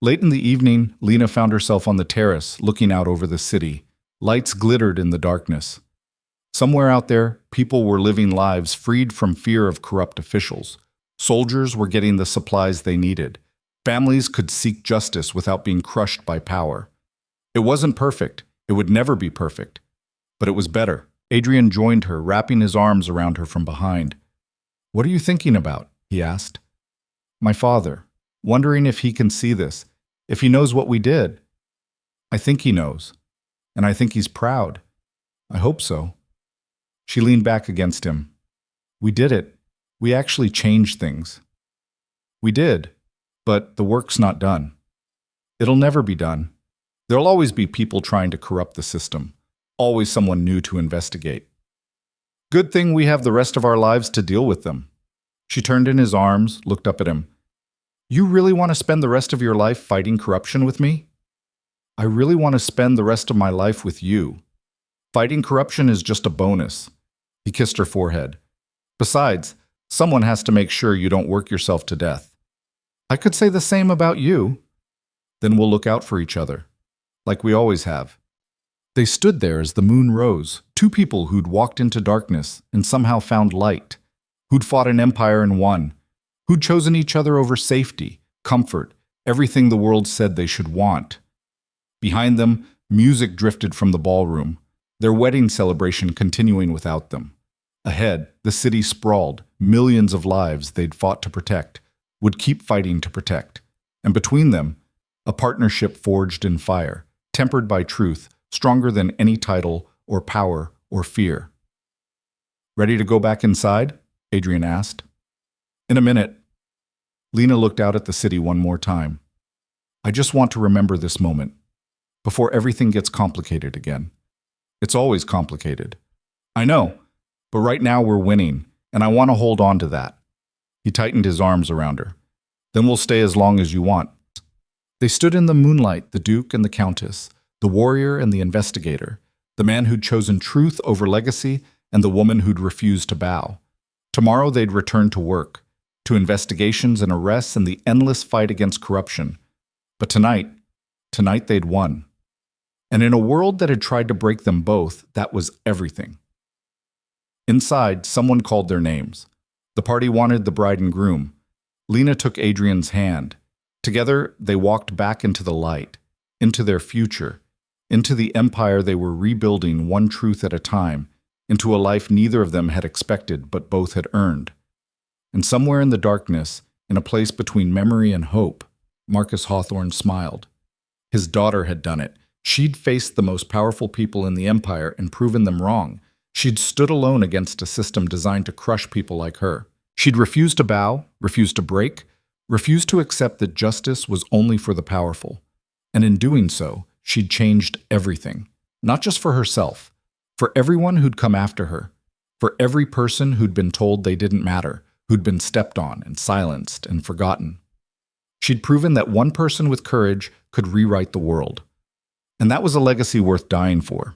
Late in the evening, Lena found herself on the terrace, looking out over the city. Lights glittered in the darkness. Somewhere out there, people were living lives freed from fear of corrupt officials. Soldiers were getting the supplies they needed. Families could seek justice without being crushed by power. It wasn't perfect. It would never be perfect. But it was better. Adrian joined her, wrapping his arms around her from behind. "What are you thinking about?" he asked. "My father. Wondering if he can see this, if he knows what we did." "I think he knows. And I think he's proud. I hope so." She leaned back against him. "We did it. We actually changed things." "We did. But the work's not done. It'll never be done. There'll always be people trying to corrupt the system. Always someone new to investigate. Good thing we have the rest of our lives to deal with them." She turned in his arms, looked up at him. "You really want to spend the rest of your life fighting corruption with me?" "I really want to spend the rest of my life with you. Fighting corruption is just a bonus." He kissed her forehead. "Besides, someone has to make sure you don't work yourself to death." "I could say the same about you." "Then we'll look out for each other, like we always have." They stood there as the moon rose, two people who'd walked into darkness and somehow found light, who'd fought an empire and won, who'd chosen each other over safety, comfort, everything the world said they should want. Behind them, music drifted from the ballroom, their wedding celebration continuing without them. Ahead, the city sprawled, millions of lives they'd fought to protect, would keep fighting to protect. And between them, a partnership forged in fire, tempered by truth, stronger than any title or power or fear. "Ready to go back inside?" Adrian asked. "In a minute." Lena looked out at the city one more time. "I just want to remember this moment, before everything gets complicated again. It's always complicated. I know, but right now we're winning, and I want to hold on to that." He tightened his arms around her. "Then we'll stay as long as you want." They stood in the moonlight, the Duke and the Countess, the warrior and the investigator, the man who'd chosen truth over legacy and the woman who'd refused to bow. Tomorrow they'd return to work, to investigations and arrests and the endless fight against corruption. But tonight they'd won. And in a world that had tried to break them both, that was everything. Inside, someone called their names. The party wanted the bride and groom. Lena took Adrian's hand. Together, they walked back into the light, into their future, into the empire they were rebuilding one truth at a time, into a life neither of them had expected but both had earned. And somewhere in the darkness, in a place between memory and hope, Marcus Hawthorne smiled. His daughter had done it. She'd faced the most powerful people in the empire and proven them wrong. She'd stood alone against a system designed to crush people like her. She'd refused to bow, refused to break, refused to accept that justice was only for the powerful. And in doing so, she'd changed everything. Not just for herself, for everyone who'd come after her, for every person who'd been told they didn't matter, who'd been stepped on and silenced and forgotten. She'd proven that one person with courage could rewrite the world. And that was a legacy worth dying for.